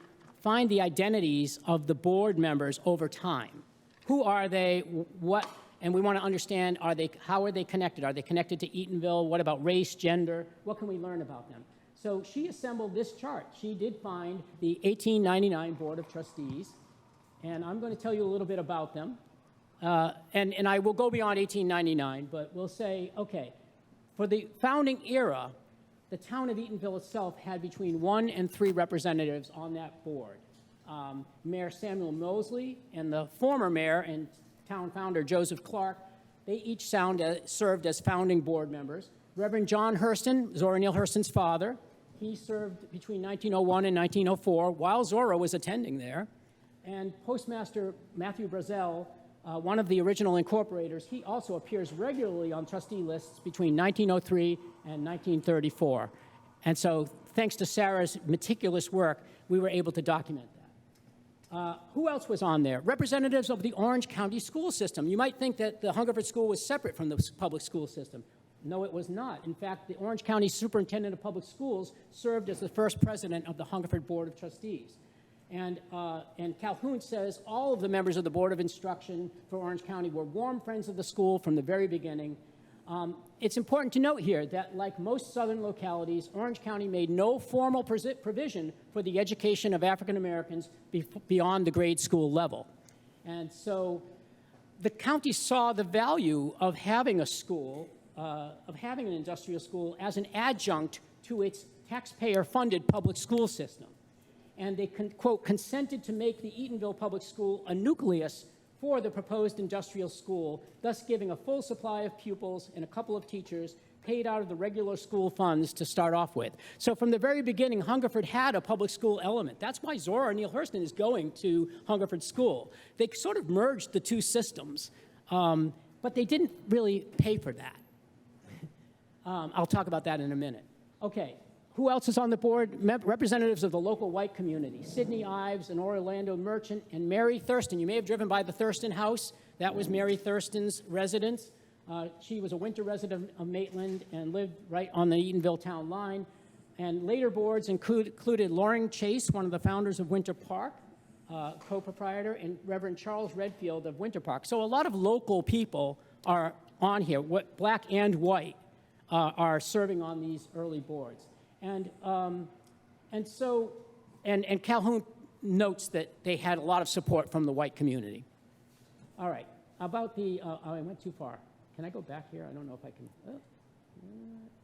find the identities of the board members over time. Who are they? What? And we want to understand, how are they connected? Are they connected to Eatonville? What about race, gender? What can we learn about them? So she assembled this chart. She did find the 1899 Board of Trustees, and I'm going to tell you a little bit about them. And I will go beyond 1899, but we'll say, okay, for the founding era, the town of Eatonville itself had between 1 and 3 representatives on that board. Mayor Samuel Mosley and the former mayor and town founder Joseph Clark, they each served as founding board members. Reverend John Hurston, Zora Neale Hurston's father, he served between 1901 and 1904 while Zora was attending there. And Postmaster Matthew Brazel, one of the original incorporators, he also appears regularly on trustee lists between 1903 and 1934. And so thanks to Sarah's meticulous work, we were able to document that. Who else was on there? Representatives of the Orange County school system. You might think that the Hungerford School was separate from the public school system. No, it was not. In fact, the Orange County Superintendent of Public Schools served as the first president of the Hungerford Board of Trustees. And Calhoun says all of the members of the Board of Instruction for Orange County were warm friends of the school from the very beginning. It's important to note here that, like most southern localities, Orange County made no formal provision for the education of African Americans beyond the grade school level. And so the county saw the value of having a school, of having an industrial school as an adjunct to its taxpayer-funded public school system. And they, quote, consented to make the Eatonville Public School a nucleus for the proposed industrial school, thus giving a full supply of pupils and a couple of teachers paid out of the regular school funds to start off with. So from the very beginning, Hungerford had a public school element. That's why Zora Neale Hurston is going to Hungerford School. They sort of merged the two systems, but they didn't really pay for that. I'll talk about that in a minute. Okay. Who else is on the board? Representatives of the local white community, Sidney Ives, an Orlando merchant, and Mary Thurston. You may have driven by the Thurston house. That was Mary Thurston's residence. She was a winter resident of Maitland and lived right on the Eatonville town line. And later boards included Loring Chase, one of the founders of Winter Park, co-proprietor, and Reverend Charles Redfield of Winter Park. So a lot of local people are on here, black and white, are serving on these early boards. And Calhoun notes that they had a lot of support from the white community. All right, about the, oh, I went too far. Can I go back here? I don't know if I can.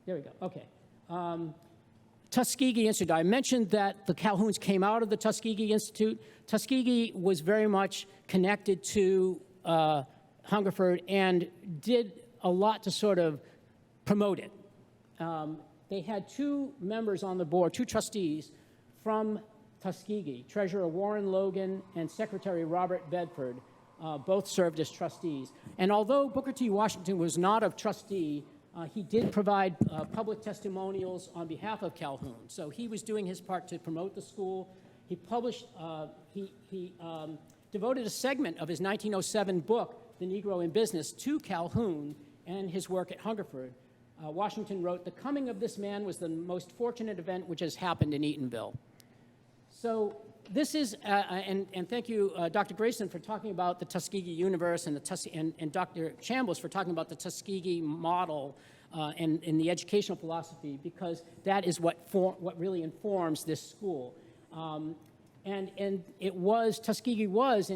There we go, okay. Tuskegee Institute, I mentioned that the Calhouns came out of the Tuskegee Institute. Tuskegee was very much connected to Hungerford and did a lot to sort of promote it. They had 2 members on the board, 2 trustees from Tuskegee, Treasurer Warren Logan and Secretary Robert Bedford, both served as trustees. And although Booker T. Washington was not a trustee, he did provide public testimonials on behalf of Calhoun. So he was doing his part to promote the school, He devoted a segment of his 1907 book, The Negro in Business, to Calhoun and his work at Hungerford. Washington wrote, "The coming of this man was the most fortunate event which has happened in Eatonville." So this is, and thank you, Dr. Greason, for talking about the Tuskegee universe, and Dr. Chambliss for talking about the Tuskegee model and the educational philosophy, because that is what really informs this school. And Tuskegee was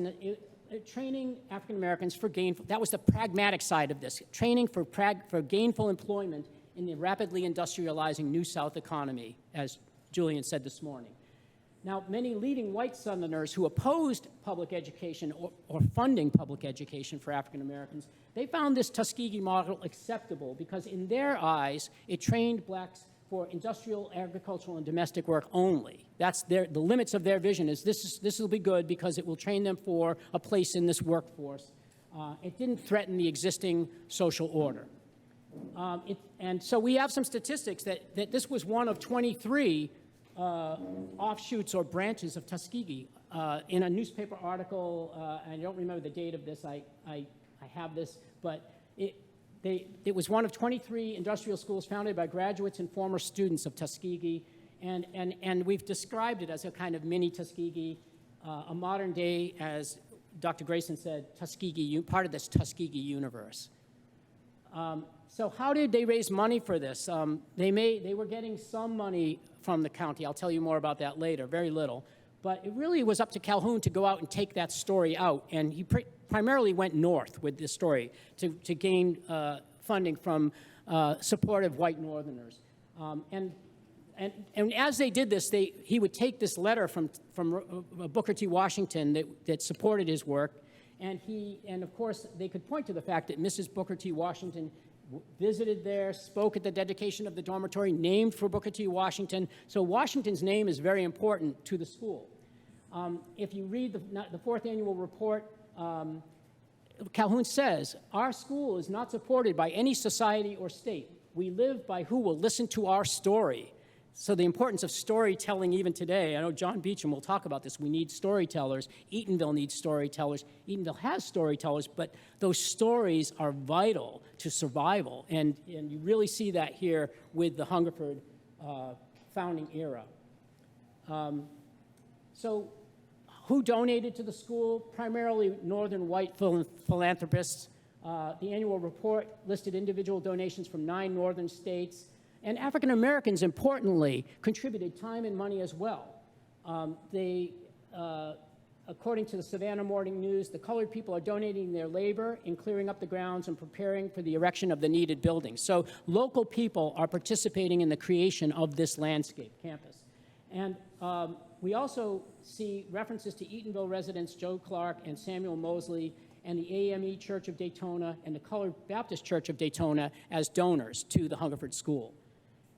training African Americans for gainful. That was the pragmatic side of this, training for gainful employment in the rapidly industrializing New South economy, as Julian said this morning. Now, many leading white Southerners who opposed public education or funding public education for African Americans, they found this Tuskegee model acceptable because in their eyes, it trained blacks for industrial, agricultural, and domestic work only. That's the limits of their vision is this will be good because it will train them for a place in this workforce. It didn't threaten the existing social order. And so we have some statistics that this was one of 23 offshoots or branches of Tuskegee. In a newspaper article, and I don't remember the date of this, I have this, but it was one of 23 industrial schools founded by graduates and former students of Tuskegee, and we've described it as a kind of mini Tuskegee, a modern day, as Dr. Greason said, part of this Tuskegee universe. So how did they raise money for this? They were getting some money from the county. I'll tell you more about that later, very little. But it really was up to Calhoun to go out and take that story out, and he primarily went north with this story to gain funding from supportive white Northerners. And as they did this, he would take this letter from Booker T. Washington that supported his work, and of course they could point to the fact that Mrs. Booker T. Washington visited there, spoke at the dedication of the dormitory, named for Booker T. Washington. So Washington's name is very important to the school. If you read the fourth annual report, Calhoun says, "Our school is not supported by any society or state. We live by who will listen to our story." So the importance of storytelling even today, I know John Beacham will talk about this, we need storytellers. Eatonville needs storytellers. Eatonville has storytellers, but those stories are vital to survival, and you really see that here with the Hungerford founding era. So who donated to the school? Primarily northern white philanthropists. The annual report listed individual donations from 9 northern states. And African Americans, importantly, contributed time and money as well. According to the Savannah Morning News, the colored people are donating their labor in clearing up the grounds and preparing for the erection of the needed buildings. So local people are participating in the creation of this landscape campus. And we also see references to Eatonville residents Joe Clark and Samuel Mosley and the AME Church of Daytona and the Colored Baptist Church of Daytona as donors to the Hungerford School.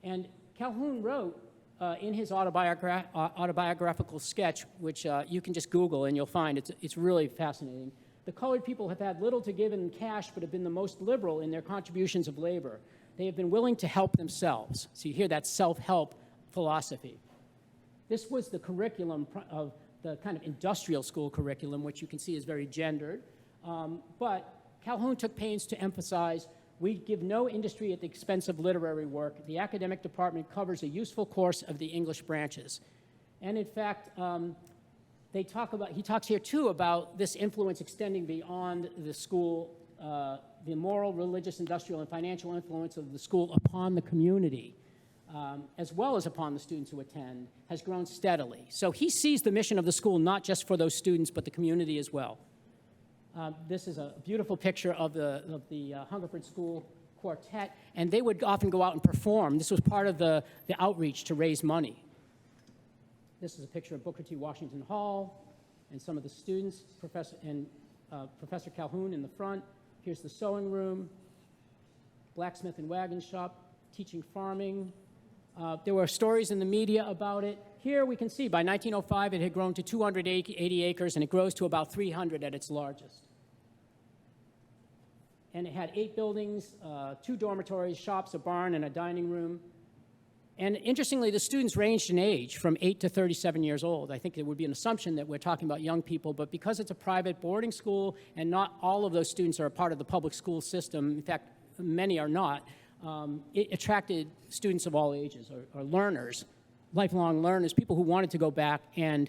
And Calhoun wrote in his autobiographical sketch, which you can just Google and you'll find it's really fascinating. The colored people have had little to give in cash, but have been the most liberal in their contributions of labor. They have been willing to help themselves. So you hear that self-help philosophy. This was the curriculum of the kind of industrial school curriculum, which you can see is very gendered. But Calhoun took pains to emphasize, we give no industry at the expense of literary work. The academic department covers a useful course of the English branches. And in fact, he talks here too about this influence extending beyond the school, the moral, religious, industrial, and financial influence of the school upon the community, as well as upon the students who attend, has grown steadily. So he sees the mission of the school not just for those students, but the community as well. This is a beautiful picture of the Hungerford School Quartet, and they would often go out and perform. This was part of the outreach to raise money. This is a picture of Booker T. Washington Hall and some of the students, Professor Calhoun in the front. Here's the sewing room, blacksmith and wagon shop, teaching farming. There were stories in the media about it. Here we can see by 1905 it had grown to 280 acres, and it grows to about 300 at its largest. And it had 8 buildings, 2 dormitories, shops, a barn, and a dining room. And interestingly, the students ranged in age from 8 to 37 years old. I think it would be an assumption that we're talking about young people, but because it's a private boarding school and not all of those students are a part of the public school system, in fact, many are not, it attracted students of all ages, or learners, lifelong learners, people who wanted to go back and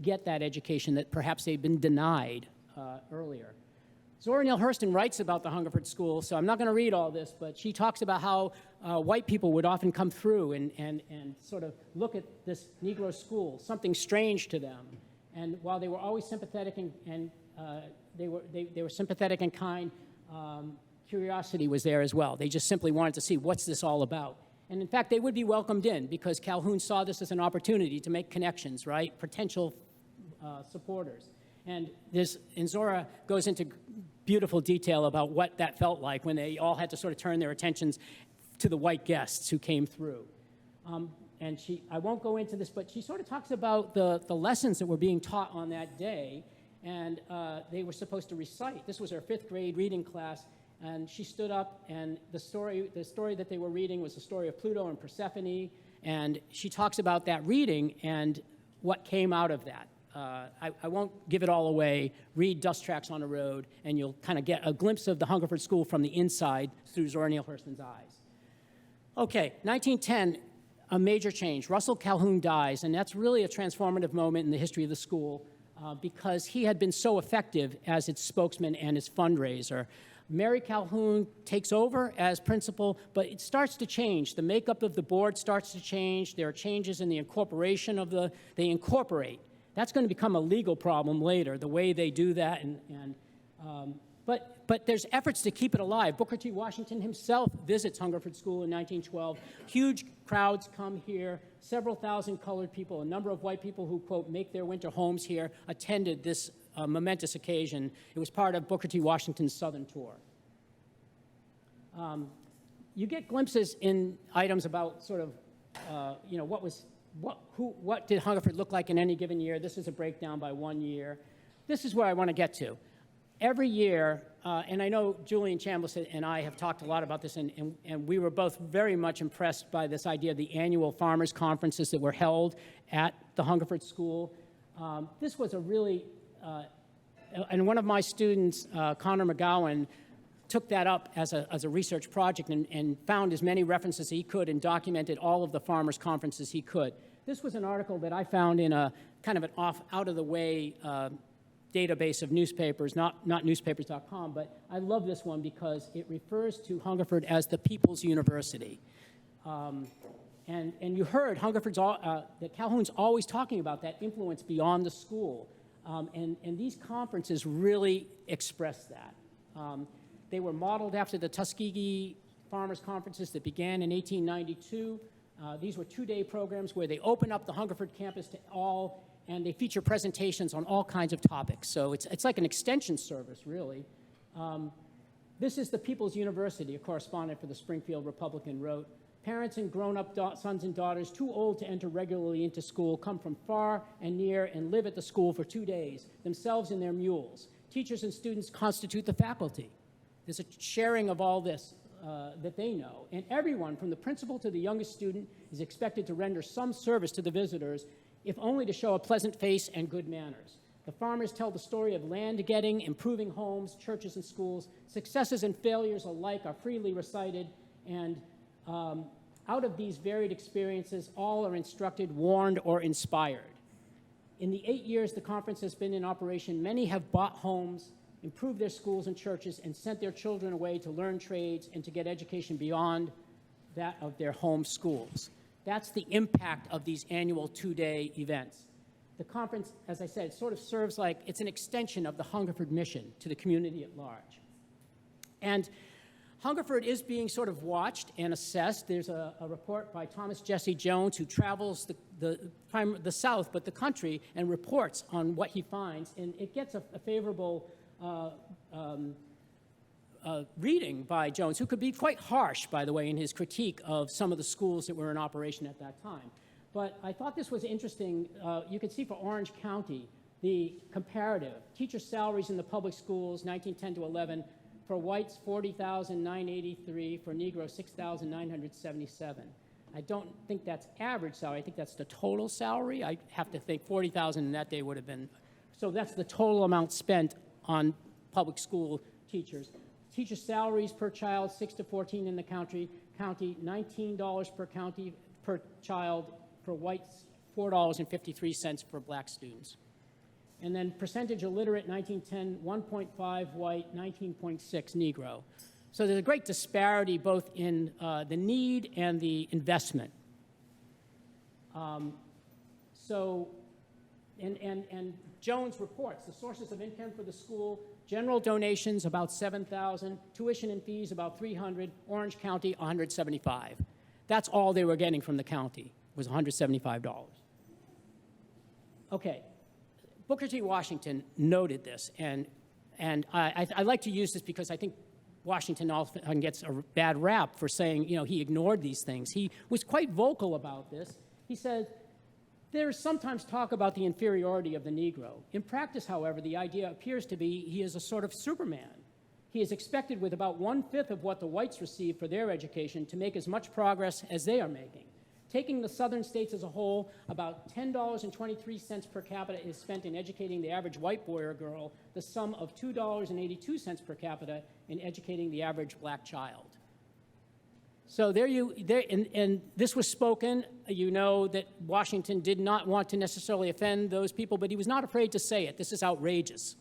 get that education that perhaps they'd been denied earlier. Zora Neale Hurston writes about the Hungerford School, so I'm not going to read all this, but she talks about how white people would often come through and sort of look at this Negro school, something strange to them. And while they were always sympathetic and they were sympathetic and kind, curiosity was there as well. They just simply wanted to see what's this all about. And in fact, they would be welcomed in because Calhoun saw this as an opportunity to make connections, right? Potential supporters. And Zora goes into beautiful detail about what that felt like when they all had to sort of turn their attentions to the white guests who came through. And I won't go into this, but she sort of talks about the lessons that were being taught on that day, and they were supposed to recite. This was her 5th grade reading class, and she stood up, and the story that they were reading was the story of Pluto and Persephone, and she talks about that reading and what came out of that. I won't give it all away. Read Dust Tracks on a Road, and you'll kind of get a glimpse of the Hungerford School from the inside through Zora Neale Hurston's eyes. Okay, 1910, a major change. Russell Calhoun dies, and that's really a transformative moment in the history of the school because he had been so effective as its spokesman and its fundraiser. Mary Calhoun takes over as principal, but it starts to change. The makeup of the board starts to change. There are changes in the incorporation of they incorporate. That's going to become a legal problem later, the way they do that. But there's efforts to keep it alive. Booker T. Washington himself visits Hungerford School in 1912. Huge crowds come here. Several thousand colored people, a number of white people who, quote, make their winter homes here, attended this momentous occasion. It was part of Booker T. Washington's Southern tour. You get glimpses in items about sort of, what did Hungerford look like in any given year? This is a breakdown by 1 year. This is where I want to get to. Every year, and I know Julian Chambliss and I have talked a lot about this, and we were both very much impressed by this idea of the annual farmers' conferences that were held at the Hungerford School. This was a really, and one of my students, Connor McGowan, took that up as a research project and found as many references as he could and documented all of the farmers' conferences he could. This was an article that I found in a kind of an out-of-the-way database of newspapers, not newspapers.com, but I love this one because it refers to Hungerford as the People's University. And you heard that Calhoun's always talking about that influence beyond the school. And these conferences really express that. They were modeled after the Tuskegee Farmers Conferences that began in 1892. These were 2-day programs where they open up the Hungerford campus to all, and they feature presentations on all kinds of topics. So it's like an extension service, really. This is the People's University, a correspondent for the Springfield Republican wrote. Parents and grown-up sons and daughters too old to enter regularly into school come from far and near and live at the school for 2 days, themselves and their mules. Teachers and students constitute the faculty. There's a sharing of all this that they know. And everyone, from the principal to the youngest student, is expected to render some service to the visitors, if only to show a pleasant face and good manners. The farmers tell the story of land getting, improving homes, churches, and schools. Successes and failures alike are freely recited, and out of these varied experiences, all are instructed, warned, or inspired. In the 8 years the conference has been in operation, many have bought homes, improved their schools and churches, and sent their children away to learn trades and to get education beyond that of their home schools. That's the impact of these annual 2-day events. The conference, as I said, sort of serves like it's an extension of the Hungerford mission to the community at large. And Hungerford is being sort of watched and assessed. There's a report by Thomas Jesse Jones who travels the South, but the country, and reports on what he finds, and it gets a favorable reading by Jones, who could be quite harsh, by the way, in his critique of some of the schools that were in operation at that time. But I thought this was interesting. You can see for Orange County, the comparative. Teacher salaries in the public schools, 1910 to 11, for whites, $40,983, for Negroes, $6,977. I don't think that's average salary. I think that's the total salary. I have to think 40,000 in that day would have been. So that's the total amount spent on public school teachers. Teacher salaries per child, 6 to 14 in the county, $19 per child for whites, $4.53 for black students. And then percentage illiterate, 1910, 1.5 white, 19.6 Negro. So there's a great disparity both in the need and the investment. And Jones reports the sources of income for the school: general donations about 7,000, tuition and fees about 300, Orange County 175. That's all they were getting from the county, was $175. Okay, Booker T. Washington noted this, and I like to use this because I think Washington often gets a bad rap for saying, he ignored these things. He was quite vocal about this. He said, "There's sometimes talk about the inferiority of the Negro. In practice, however, the idea appears to be he is a sort of Superman. He is expected with about 1/5 of what the whites receive for their education to make as much progress as they are making. Taking the southern states as a whole, about $10.23 per capita is spent in educating the average white boy or girl, the sum of $2.82 per capita in educating the average black child." So and this was spoken. You know that Washington did not want to necessarily offend those people, but he was not afraid to say it. This is outrageous.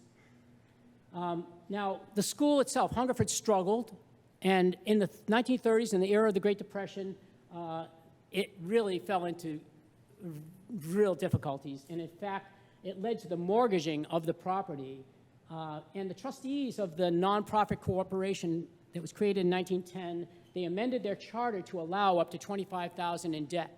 Now, the school itself, Hungerford, struggled, and in the 1930s, in the era of the Great Depression, it really fell into real difficulties. And in fact, it led to the mortgaging of the property. And the trustees of the nonprofit corporation that was created in 1910, they amended their charter to allow up to $25,000 in debt.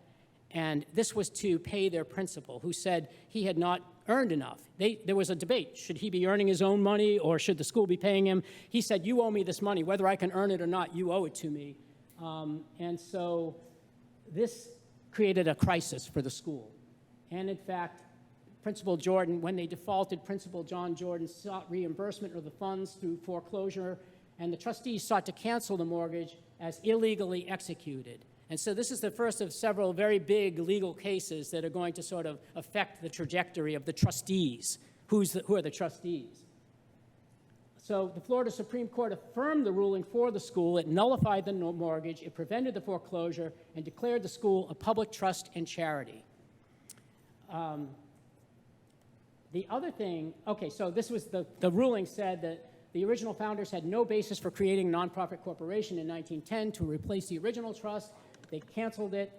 And this was to pay their principal, who said he had not earned enough. There was a debate. Should he be earning his own money or should the school be paying him? He said, "You owe me this money. Whether I can earn it or not, you owe it to me." And so this created a crisis for the school. And in fact, Principal Jordan, when they defaulted, Principal John Jordan sought reimbursement of the funds through foreclosure, and the trustees sought to cancel the mortgage as illegally executed. And so this is the first of several very big legal cases that are going to sort of affect the trajectory of the trustees. Who are the trustees? So the Florida Supreme Court affirmed the ruling for the school. It nullified the mortgage, it prevented the foreclosure, and declared the school a public trust and charity. The other thing, okay, so this was the ruling said that the original founders had no basis for creating a nonprofit corporation in 1910 to replace the original trust. They canceled it.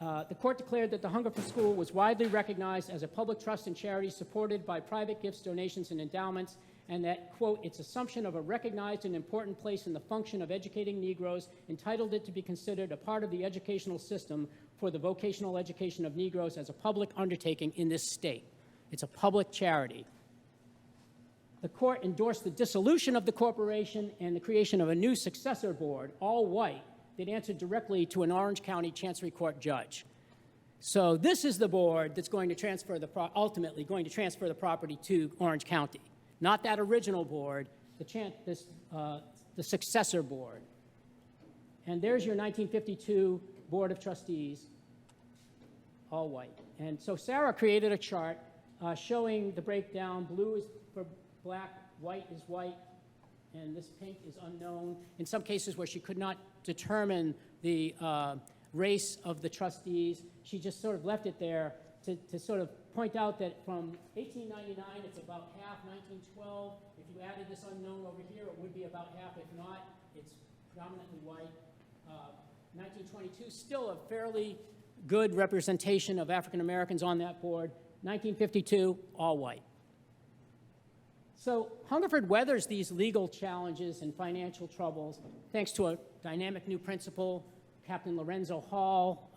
The court declared that the Hungerford School was widely recognized as a public trust and charity supported by private gifts, donations, and endowments, and that, quote, its assumption of a recognized and important place in the function of educating Negroes entitled it to be considered a part of the educational system for the vocational education of Negroes as a public undertaking in this state. It's a public charity. The court endorsed the dissolution of the corporation and the creation of a new successor board, all white, that answered directly to an Orange County Chancery Court judge. So this is the board that's going to transfer ultimately going to transfer the property to Orange County. Not that original board, the successor board. And there's your 1952 Board of Trustees, all white. And so Sarah created a chart showing the breakdown. Blue is for black, white is white, and this pink is unknown. In some cases where she could not determine the race of the trustees, she just sort of left it there to sort of point out that from 1899, it's about half. 1912, if you added this unknown over here, it would be about half. If not, it's predominantly white. 1922, still a fairly good representation of African Americans on that board. 1952, all white. So Hungerford weathers these legal challenges and financial troubles thanks to a dynamic new principal, Captain Lorenzo Hall.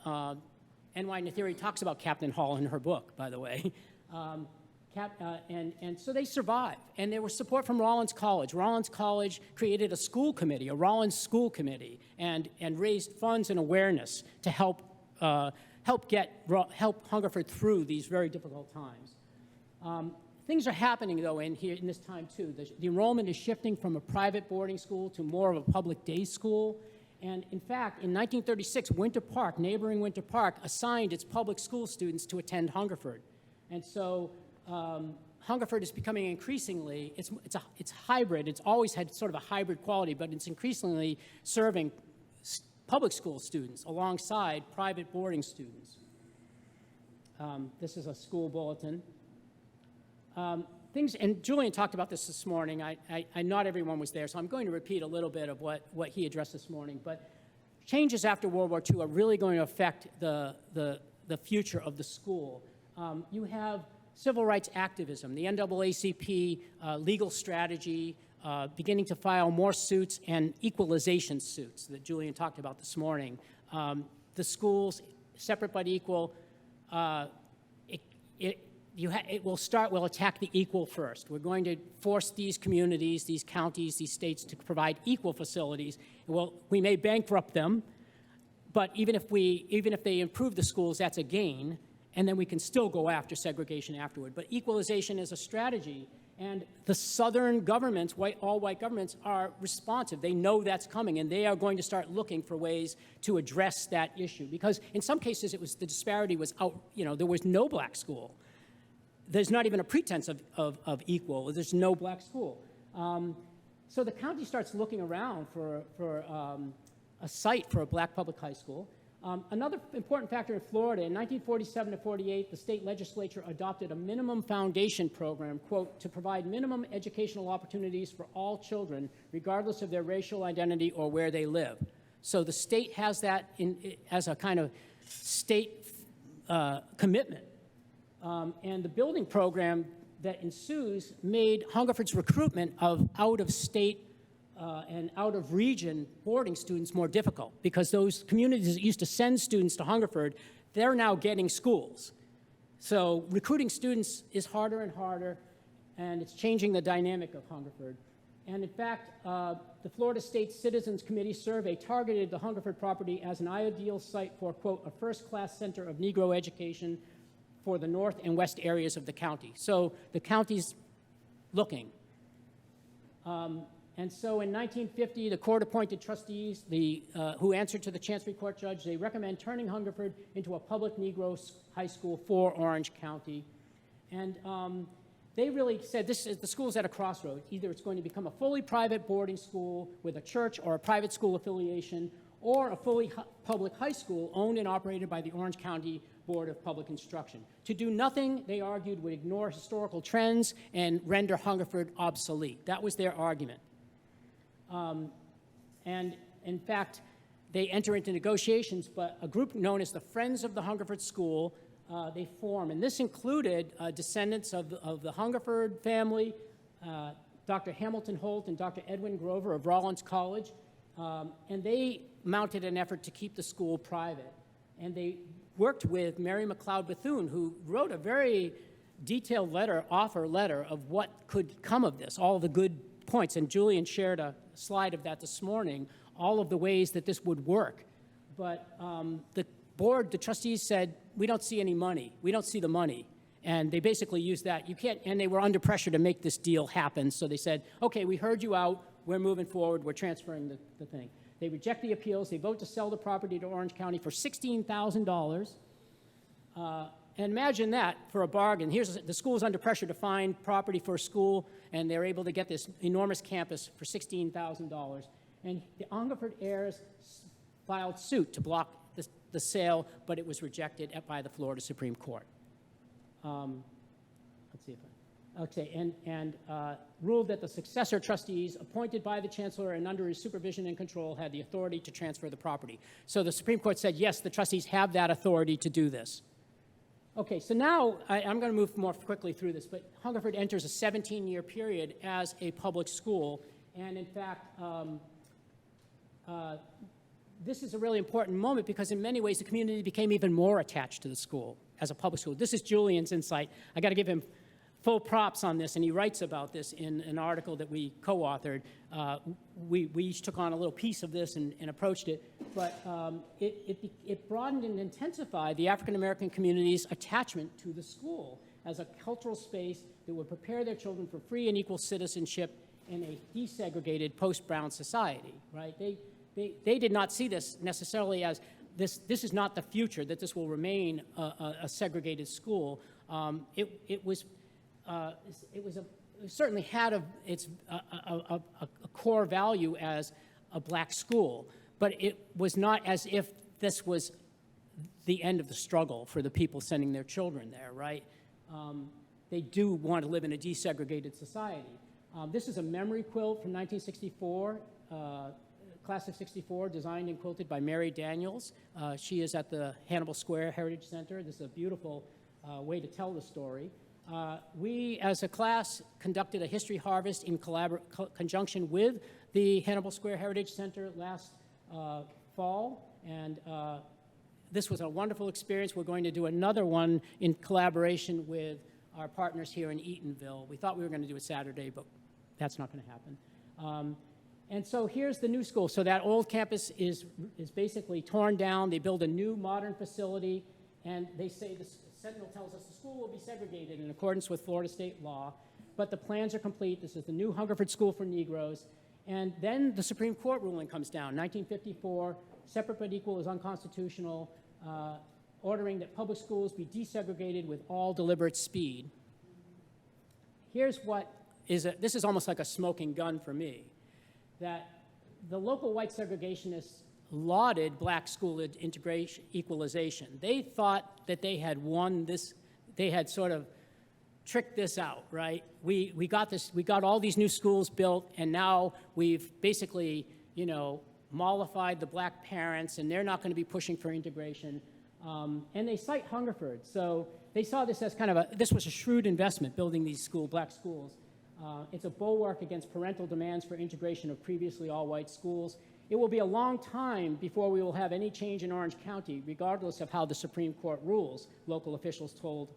N.Y. Nathiri talks about Captain Hall in her book, by the way. And so they survived. And there was support from Rollins College. Rollins College created a school committee, a Rollins School Committee, and raised funds and awareness to help Hungerford through these very difficult times. Things are happening, though, in this time, too. The enrollment is shifting from a private boarding school to more of a public day school. And in fact, in 1936, Winter Park, neighboring Winter Park, assigned its public school students to attend Hungerford. And so Hungerford is becoming increasingly, it's hybrid. It's always had sort of a hybrid quality, but it's increasingly serving public school students alongside private boarding students. This is a school bulletin. And Julian talked about this morning. Not everyone was there, so I'm going to repeat a little bit of what he addressed this morning. But changes after World War II are really going to affect the future of the school. You have civil rights activism, the NAACP legal strategy, beginning to file more suits and equalization suits that Julian talked about this morning. The schools, separate but equal, will attack the equal first. We're going to force these communities, these counties, these states to provide equal facilities. Well, we may bankrupt them, but even if they improve the schools, that's a gain, and then we can still go after segregation afterward. But equalization is a strategy, and the southern governments, all white governments, are responsive. They know that's coming, and they are going to start looking for ways to address that issue. Because in some cases, the disparity was out. There was no black school. There's not even a pretense of equal. There's no black school. So the county starts looking around for a site for a black public high school. Another important factor in Florida, in 1947 to 48, the state legislature adopted a minimum foundation program, quote, to provide minimum educational opportunities for all children, regardless of their racial identity or where they live. So the state has that as a kind of state commitment. And the building program that ensues made Hungerford's recruitment of out-of-state and out-of-region boarding students more difficult, because those communities that used to send students to Hungerford, they're now getting schools. So recruiting students is harder and harder, and it's changing the dynamic of Hungerford. And in fact, the Florida State Citizens Committee survey targeted the Hungerford property as an ideal site for, quote, a first-class center of Negro education for the north and west areas of the county. So the county's looking. And so in 1950, the court-appointed trustees, who answered to the Chancery Court judge, they recommend turning Hungerford into a public Negro high school for Orange County. And they really said the school's at a crossroad. Either it's going to become a fully private boarding school with a church or a private school affiliation, or a fully public high school owned and operated by the Orange County Board of Public Instruction. To do nothing, they argued, would ignore historical trends and render Hungerford obsolete. That was their argument. And in fact, they enter into negotiations, but a group known as the Friends of the Hungerford School, they form. And this included descendants of the Hungerford family, Dr. Hamilton Holt and Dr. Edwin Grover of Rollins College. And they mounted an effort to keep the school private. And they worked with Mary McLeod Bethune, who wrote a very detailed offer letter of what could come of this, all the good points. And Julian shared a slide of that this morning, all of the ways that this would work. But the trustees said, we don't see any money. We don't see the money. And they basically used that. And they were under pressure to make this deal happen. So they said, okay, we heard you out. We're moving forward. We're transferring the thing. They reject the appeals. They vote to sell the property to Orange County for $16,000. And imagine that for a bargain. The school's under pressure to find property for a school, and they're able to get this enormous campus for $16,000. And the Hungerford heirs filed suit to block the sale, but it was rejected by the Florida Supreme Court. Let's see if ruled that the successor trustees appointed by the chancellor and under his supervision and control had the authority to transfer the property. So the Supreme Court said, yes, the trustees have that authority to do this. Okay, so now I'm going to move more quickly through this, but Hungerford enters a 17-year period as a public school. And in fact, this is a really important moment because in many ways the community became even more attached to the school as a public school. This is Julian's insight. I got to give him full props on this, and he writes about this in an article that we co-authored. We each took on a little piece of this and approached it, but it broadened and intensified the African-American community's attachment to the school as a cultural space that would prepare their children for free and equal citizenship in a desegregated post-Brown society, right? they did not see this necessarily as this is not the future, that this will remain a segregated school. It certainly had a core value as a black school, but it was not as if this was the end of the struggle for the people sending their children there, right? They do want to live in a desegregated society. This is a memory quilt from 1964, class of 64, designed and quilted by Mary Daniels. She is at the Hannibal Square Heritage Center. This is a beautiful way to tell the story. We, as a class, conducted a history harvest in conjunction with the Hannibal Square Heritage Center last fall, and this was a wonderful experience. We're going to do another one in collaboration with our partners here in Eatonville. We thought we were going to do it Saturday, but that's not going to happen. And so here's the new school. So that old campus is basically torn down. They build a new modern facility, and they say, the Sentinel tells us the school will be segregated in accordance with Florida state law, but the plans are complete. This is the new Hungerford School for Negroes. And then the Supreme Court ruling comes down, 1954, separate but equal is unconstitutional, ordering that public schools be desegregated with all deliberate speed. Here's what this is almost like a smoking gun for me, that the local white segregationists lauded black school integration, equalization. They thought that they had won this, they had sort of tricked this out, right? We got all these new schools built, and now we've basically, mollified the black parents, and they're not going to be pushing for integration. And they cite Hungerford. So they saw this as this was a shrewd investment, building these black schools. It's a bulwark against parental demands for integration of previously all-white schools. It will be a long time before we will have any change in Orange County, regardless of how the Supreme Court rules, local officials told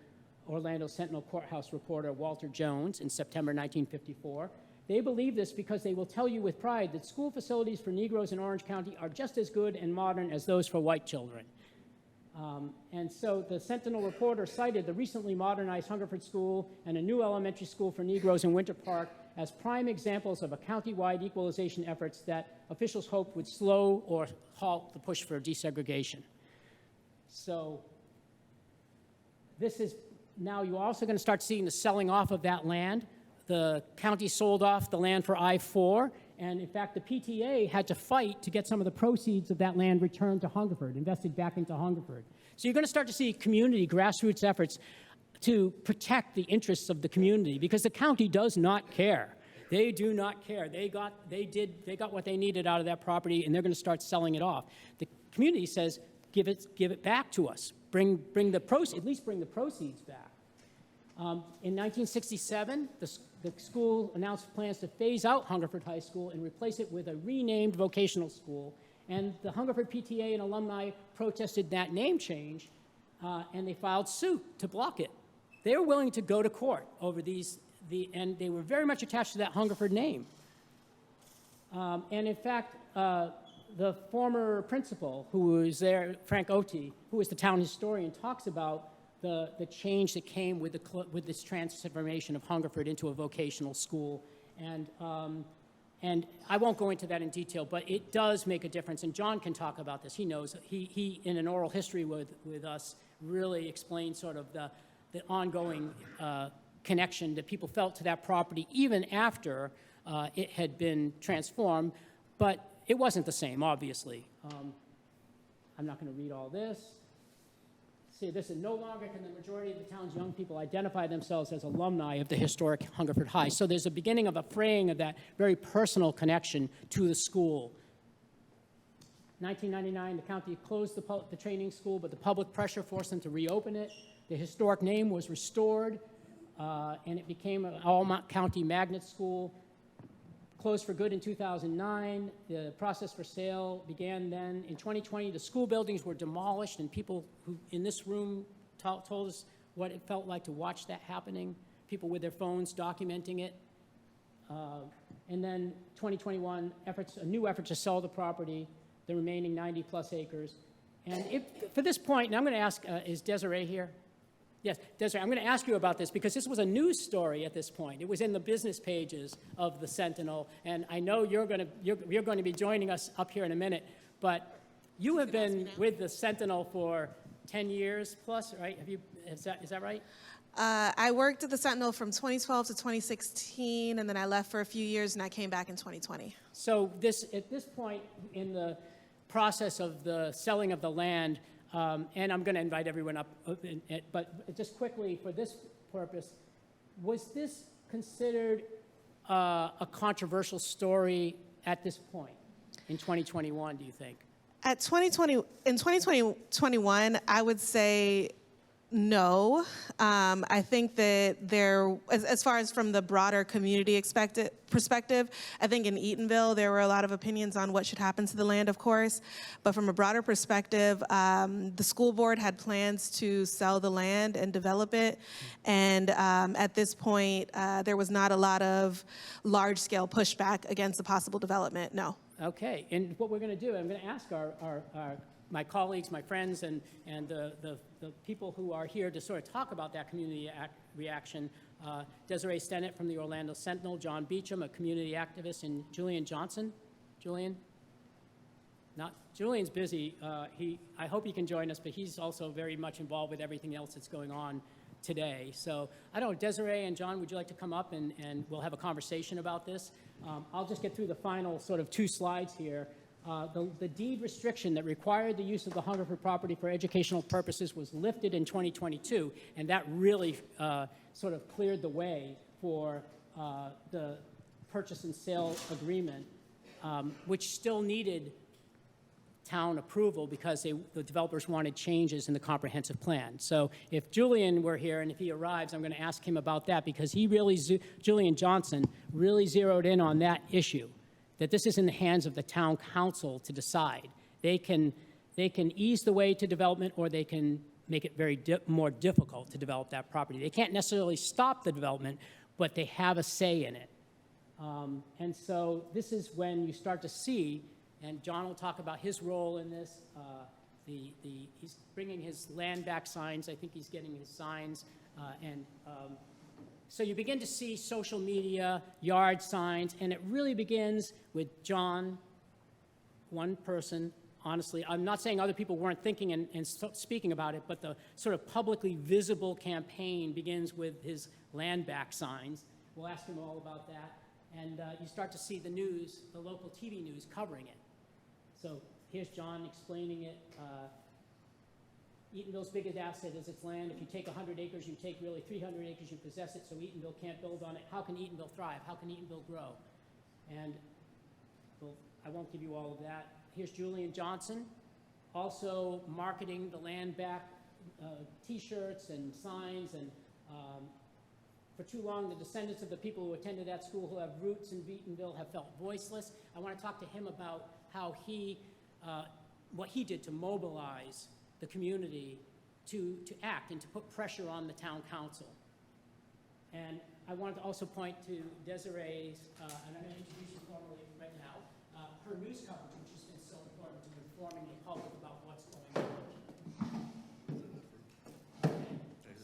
Orlando Sentinel courthouse reporter Walter Jones in September 1954. They believe this because they will tell you with pride that school facilities for Negroes in Orange County are just as good and modern as those for white children. And so the Sentinel reporter cited the recently modernized Hungerford School and a new elementary school for Negroes in Winter Park as prime examples of a county-wide equalization efforts that officials hoped would slow or halt the push for desegregation. So this is, now you're also going to start seeing the selling off of that land. The county sold off the land for I-4, and in fact, the PTA had to fight to get some of the proceeds of that land returned to Hungerford, invested back into Hungerford. So you're going to start to see community, grassroots efforts to protect the interests of the community, because the county does not care. They do not care. They got what they needed out of that property, and they're going to start selling it off. The community says, give it back to us. Bring the proceeds, at least bring the proceeds back. In 1967, the school announced plans to phase out Hungerford High School and replace it with a renamed vocational school. And the Hungerford PTA and alumni protested that name change, and they filed suit to block it. They were willing to go to court over and they were very much attached to that Hungerford name. And in fact, the former principal who was there, Frank Oti, who was the town historian, talks about the change that came with this transformation of Hungerford into a vocational school. And I won't go into that in detail, but it does make a difference. And John can talk about this. He knows. He in an oral history with us, really explained sort of the ongoing connection that people felt to that property even after it had been transformed. But it wasn't the same, obviously. I'm not going to read all this. See, this is no longer can the majority of the town's young people identify themselves as alumni of the historic Hungerford High. So there's a beginning of a fraying of that very personal connection to the school. 1999, the county closed the training school, but the public pressure forced them to reopen it. The historic name was restored, and it became an all-county magnet school. Closed for good in 2009. The process for sale began then. In 2020, the school buildings were demolished, and people who in this room told us what it felt like to watch that happening, people with their phones documenting it. And then 2021, a new effort to sell the property, the remaining 90-plus acres. And for this point, and I'm going to ask, is Desiree here? Yes, Desiree, I'm going to ask you about this because this was a news story at this point. It was in the business pages of the Sentinel, and I know you're going to be joining us up here in a minute, but you have been with the Sentinel for 10 years plus, right? Is that right? I worked at the Sentinel from 2012 to 2016, and then I left for a few years, and I came back in 2020. So at this point in the process of the selling of the land, and I'm going to invite everyone up, but just quickly for this purpose, was this considered a controversial story at this point in 2021, do you think? In 2021, I would say no. I think that as far as from the broader community perspective, I think in Eatonville, there were a lot of opinions on what should happen to the land, of course. But from a broader perspective, the school board had plans to sell the land and develop it. And at this point, there was not a lot of large-scale pushback against the possible development, no. Okay, and what we're going to do, I'm going to ask my colleagues, my friends, and the people who are here to sort of talk about that community reaction. Desiree Stennett from the Orlando Sentinel, John Beacham, a community activist, and Julian Johnson. Julian? Julian's busy. I hope he can join us, but he's also very much involved with everything else that's going on today. So I don't know, Desiree and John, would you like to come up and we'll have a conversation about this? I'll just get through the final sort of 2 slides here. The deed restriction that required the use of the Hungerford property for educational purposes was lifted in 2022, and that really sort of cleared the way for the purchase and sale agreement, which still needed town approval because the developers wanted changes in the comprehensive plan. So if Julian were here and if he arrives, I'm going to ask him about that because Julian Johnson really zeroed in on that issue, that this is in the hands of the town council to decide. They can ease the way to development or they can make it very more difficult to develop that property. They can't necessarily stop the development, but they have a say in it. And so this is when you start to see, and John will talk about his role in this. He's bringing his LandBack signs. I think he's getting his signs. So you begin to see social media, yard signs, and it really begins with John, one person. Honestly, I'm not saying other people weren't thinking and speaking about it, but the sort of publicly visible campaign begins with his LandBack signs. We'll ask him all about that. And you start to see the news, the local TV news covering it. So here's John explaining it. Eatonville's biggest asset is its land. If you take 100 acres, you take really 300 acres, you possess it, so Eatonville can't build on it. How can Eatonville thrive? How can Eatonville grow? And well, I won't give you all of that. Here's Julian Johnson, also marketing the LandBack T-shirts and signs. And for too long, the descendants of the people who attended that school who have roots in Eatonville have felt voiceless. I want to talk to him about how what he did to mobilize the community to act and to put pressure on the town council. And I wanted to also point to Desiree's, and I'm going to introduce you formally right now, her news coverage, which has been so important to informing the public about what's going on.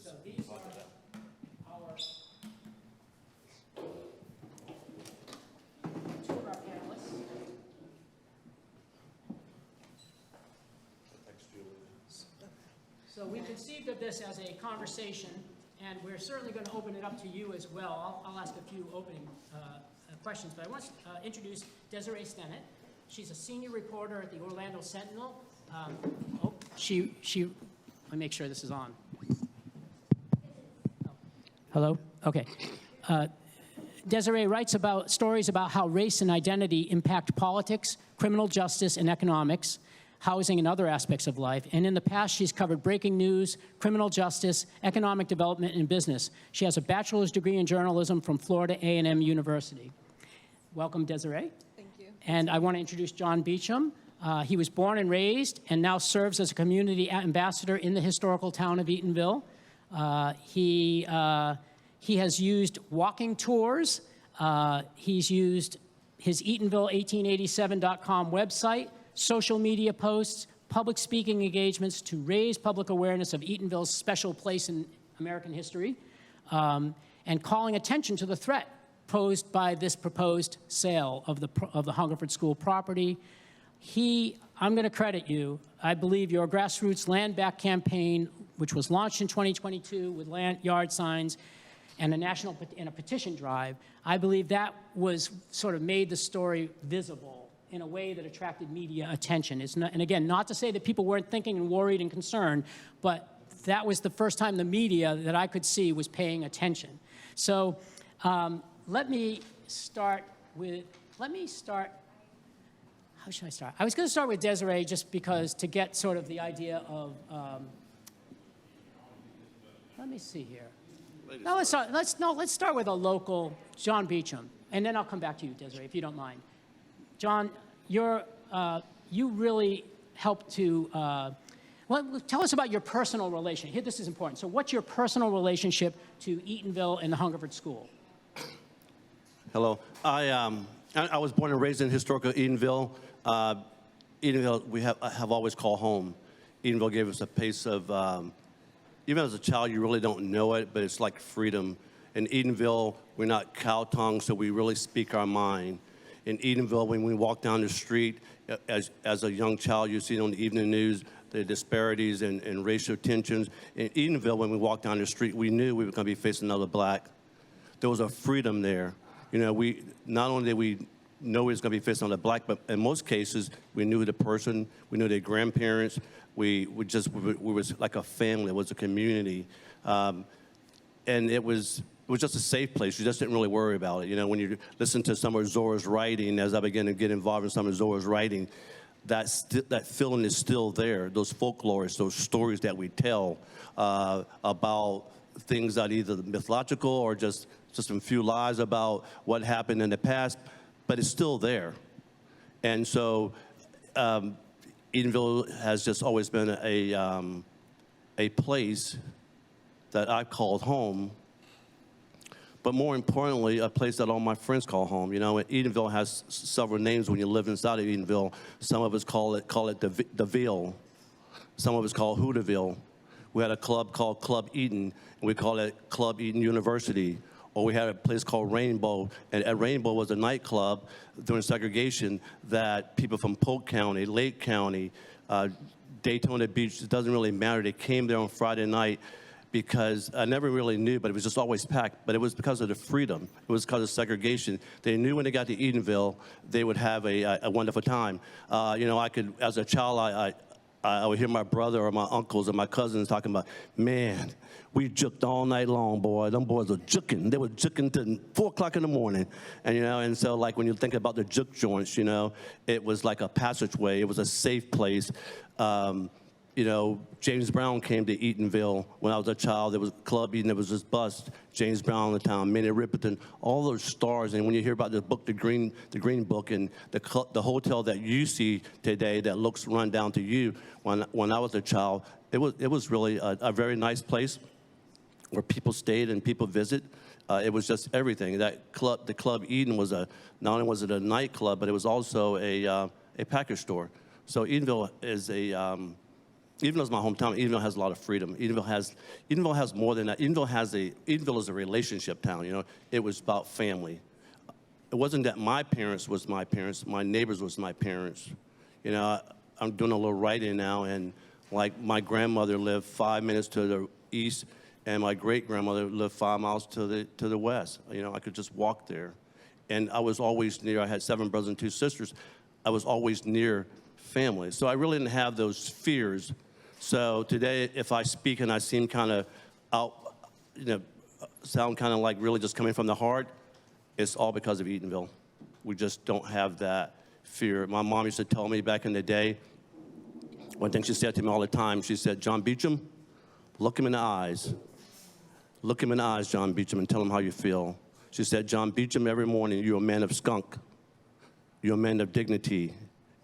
So these are our two of our panelists. So we conceived of this as a conversation, and we're certainly going to open it up to you as well. I'll ask a few opening questions, but I want to introduce Desiree Stennett. She's a senior reporter at the Orlando Sentinel. Let me make sure this is on. Hello? Okay. Desiree writes about stories about how race and identity impact politics, criminal justice, and economics, housing, and other aspects of life. And in the past, she's covered breaking news, criminal justice, economic development, and business. She has a bachelor's degree in journalism from Florida A&M University. Welcome, Desiree. Thank you. And I want to introduce John Beacham. He was born and raised and now serves as a community ambassador in the historical town of Eatonville. He has used walking tours. He's used his Eatonville1887.com website, social media posts, public speaking engagements to raise public awareness of Eatonville's special place in American history, and calling attention to the threat posed by this proposed sale of the Hungerford School property. I'm going to credit you. I believe your grassroots LandBack campaign, which was launched in 2022 with land yard signs and a petition drive, I believe that was sort of made the story visible in a way that attracted media attention. And again, not to say that people weren't thinking and worried and concerned, but that was the first time the media that I could see was paying attention. So let me start, how should I start? I was going to start with Desiree just because to get sort of the idea of, let me see here. No, let's start with a local, John Beacham, and then I'll come back to you, Desiree, if you don't mind. John, you really helped to, well, tell us about your personal relation. Here, this is important. So what's your personal relationship to Eatonville and the Hungerford School? Hello. I was born and raised in historical Eatonville. Eatonville, we have always called home. Eatonville gave us a pace of, even as a child, you really don't know it, but it's like freedom. In Eatonville, we're not cow tongue, so we really speak our mind. In Eatonville, when we walk down the street, as a young child, you see it on the evening news, the disparities and racial tensions. In Eatonville, when we walked down the street, we knew we were going to be facing another black. There was a freedom there. You know, not only did we know we was going to be facing another black, but in most cases, we knew the person, we knew their grandparents. We was like a family. It was a community, and it was just a safe place. You just didn't really worry about it. You know, when you listen to some of Zora's writing, as I began to get involved in some of Zora's writing, that feeling is still there. Those folklores, those stories that we tell about things that either mythological or just some few lies about what happened in the past, but it's still there. And so Eatonville has just always been a place that I called home, but more importantly, a place that all my friends call home. You know, Eatonville has several names when you live inside of Eatonville. Some of us call it the Ville. Some of us call Hooterville. We had a club called Club Eaton, and we call it Club Eaton University. Or we had a place called Rainbow, and at Rainbow was a nightclub during segregation that people from Polk County, Lake County, Daytona Beach, it doesn't really matter. They came there on Friday night because I never really knew, but it was just always packed. But it was because of the freedom. It was because of segregation. They knew when they got to Eatonville, they would have a wonderful time. You know, I could, as a child, I would hear my brother or my uncles or my cousins talking about, man, we juked all night long, boy. Them boys were juking. They were juking till 4 o'clock in the morning. And, you know, and so, like, when you think about the juke joints, you know, it was like a passageway. It was a safe place. You know, James Brown came to Eatonville when I was a child. There was Club Eaton. There was this bust, James Brown in the town, Minnie Riperton, all those stars. And when you hear about the book, the Green Book, and the hotel that you see today that looks run down to you, when I was a child, it was really a very nice place where people stayed and people visit. It was just everything. The Club Eden was not only was it a nightclub, but it was also a package store. So Eatonville is Eatonville is my hometown. Eatonville has a lot of freedom. Eatonville has more than that. Eatonville is a relationship town. You know, it was about family. It wasn't that my parents was my parents. My neighbors was my parents. You know, I'm doing a little writing now, and like my grandmother lived 5 minutes to the east, and my great-grandmother lived 5 miles to the west. You know, I could just walk there. And I was always near. I had 7 brothers and 2 sisters. I was always near family. So I really didn't have those fears. So today, if I speak and I seem kind of out, you know, sound kind of like really just coming from the heart, it's all because of Eatonville. We just don't have that fear. My mom used to tell me back in the day, one thing she said to me all the time, she said, John Beacham, look him in the eyes. Look him in the eyes, John Beacham, and tell him how you feel. She said, John Beacham, every morning you're a man of skunk. You're a man of dignity.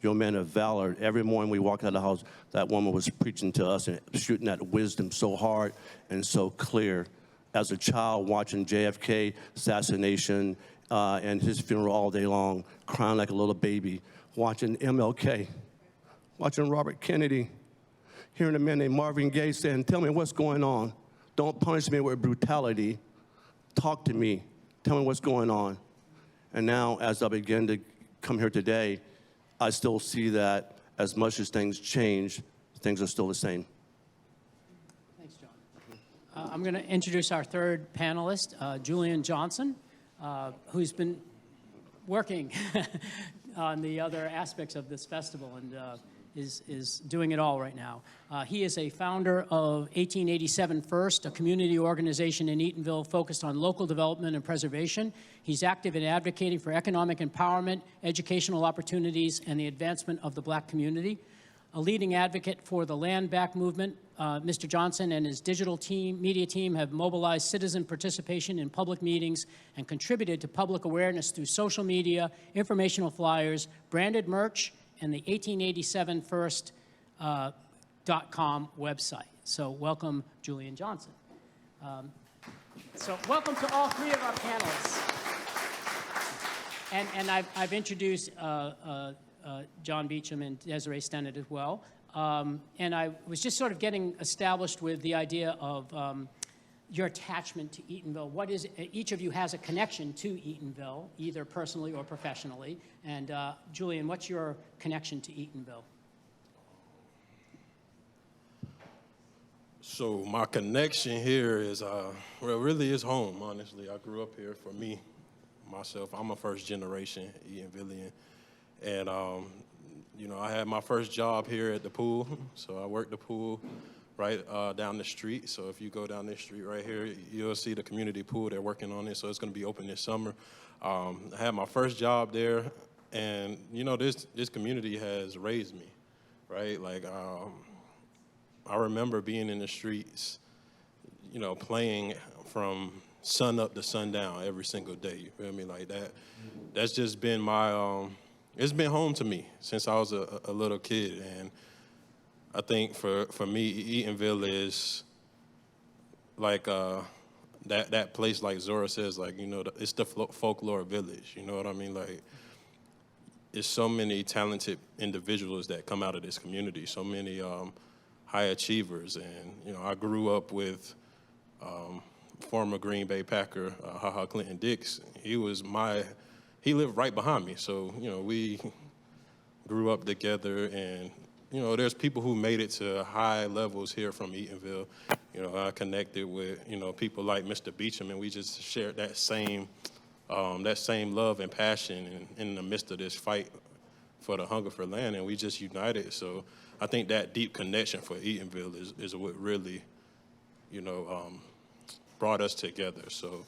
You're a man of valor. Every morning we walk out of the house, that woman was preaching to us and shooting that wisdom so hard and so clear. As a child, watching JFK assassination and his funeral all day long, crying like a little baby, watching MLK, watching Robert Kennedy, hearing a man named Marvin Gaye saying, tell me what's going on. Don't punish me with brutality. Talk to me. Tell me what's going on. And now, as I begin to come here today, I still see that as much as things change, things are still the same. Thanks, John. I'm going to introduce our third panelist, Julian Johnson, who's been working on the other aspects of this festival and is doing it all right now. He is a founder of 1887 First, a community organization in Eatonville focused on local development and preservation. He's active in advocating for economic empowerment, educational opportunities, and the advancement of the Black community. A leading advocate for the LandBack movement, Mr. Johnson and his digital team, media team have mobilized citizen participation in public meetings and contributed to public awareness through social media, informational flyers, branded merch, and the 1887first.com website. So welcome, Julian Johnson. So welcome to all three of our panelists. And I've introduced John Beacham and Desiree Stennett as well. And I was just sort of getting established with the idea of your attachment to Eatonville. What is each of you has a connection to Eatonville, either personally or professionally. And Julian, what's your connection to Eatonville? So my connection here is, well, really is home, honestly. I grew up here. For me, myself, I'm a first generation Eatonvillian. And, you know, I had my first job here at the pool. So I worked the pool right down the street. So if you go down this street right here, you'll see the community pool. They're working on it, so it's going to be open this summer. I had my first job there, and, you know, this community has raised me, right? Like, I remember being in the streets, you know, playing from sun up to sundown every single day, you feel me? Like that, that's just been my, it's been home to me since I was a little kid. And I think for me, Eatonville is like that place, like Zora says, like, you know, it's the folklore village, you know what I mean? Like, it's so many talented individuals that come out of this community, so many high achievers. And, you know, I grew up with former Green Bay Packer, Clinton Dix. He lived right behind me. So, you know, we grew up together, and, you know, there's people who made it to high levels here from Eatonville. You know, I connected with, you know, people like Mr. Beacham, and we just shared that same love and passion in the midst of this fight for the Hungerford land, and we just united. So I think that deep connection for Eatonville is what really, you know, brought us together. So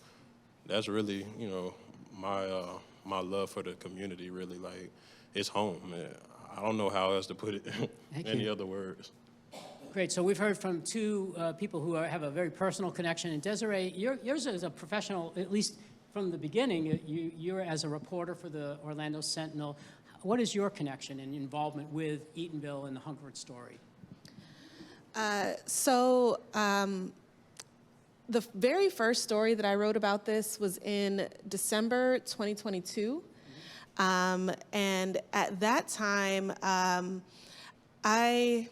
that's really, you know, my love for the community, really, like, it's home. I don't know how else to put it in any other words. Great. So we've heard from two people who have a very personal connection. And Desiree, yours is a professional, at least from the beginning. You're as a reporter for the Orlando Sentinel. What is your connection and involvement with Eatonville and the Hungerford story? The very first story that I wrote about this was in December 2022. And at that time, I'd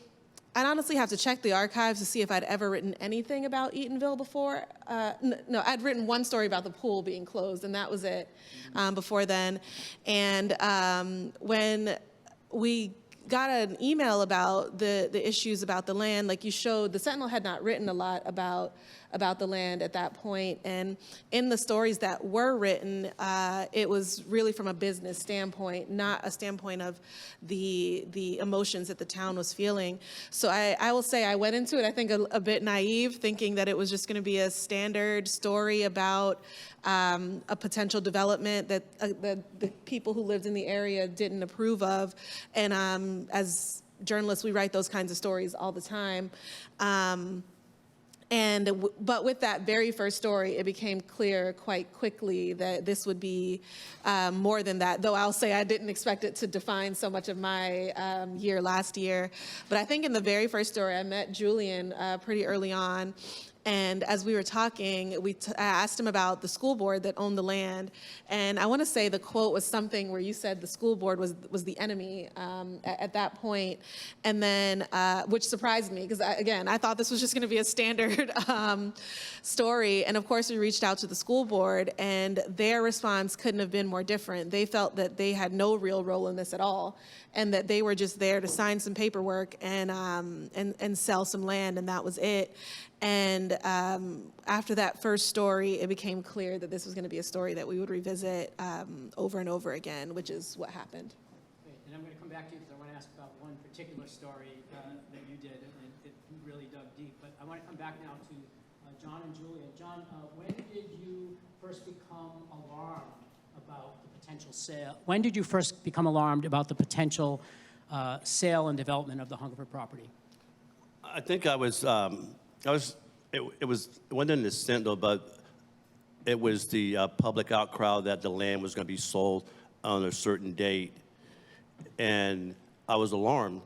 honestly have to check the archives to see if I'd ever written anything about Eatonville before. No, I'd written one story about the pool being closed, and that was it before then. And when we got an email about the issues about the land, like you showed, the Sentinel had not written a lot about the land at that point. And in the stories that were written, it was really from a business standpoint, not a standpoint of the emotions that the town was feeling. So I will say I went into it, I think, a bit naive, thinking that it was just going to be a standard story about a potential development that the people who lived in the area didn't approve of. And as journalists, we write those kinds of stories all the time. But with that very first story, it became clear quite quickly that this would be more than that, though I'll say I didn't expect it to define so much of my year last year. But I think in the very first story, I met Julian pretty early on, And as we were talking, I asked him about the school board that owned the land. And I want to say the quote was something where you said the school board was the enemy at that point. And then, which surprised me, because again, I thought this was just going to be a standard story. And of course, we reached out to the school board, and their response couldn't have been more different. They felt that they had no real role in this at all, and that they were just there to sign some paperwork and sell some land, and that was it. And after that first story, it became clear that this was going to be a story that we would revisit over and over again, which is what happened. Great. And I'm going to come back to you because I want to ask about one particular story that you did, and it really dug deep. But I want to come back now to John and Julian. John, when did you first become alarmed about the potential sale? When did you first become alarmed about the potential sale and development of the Hungerford property? I think it wasn't in the Sentinel, but it was the public outcry that the land was going to be sold on a certain date. And I was alarmed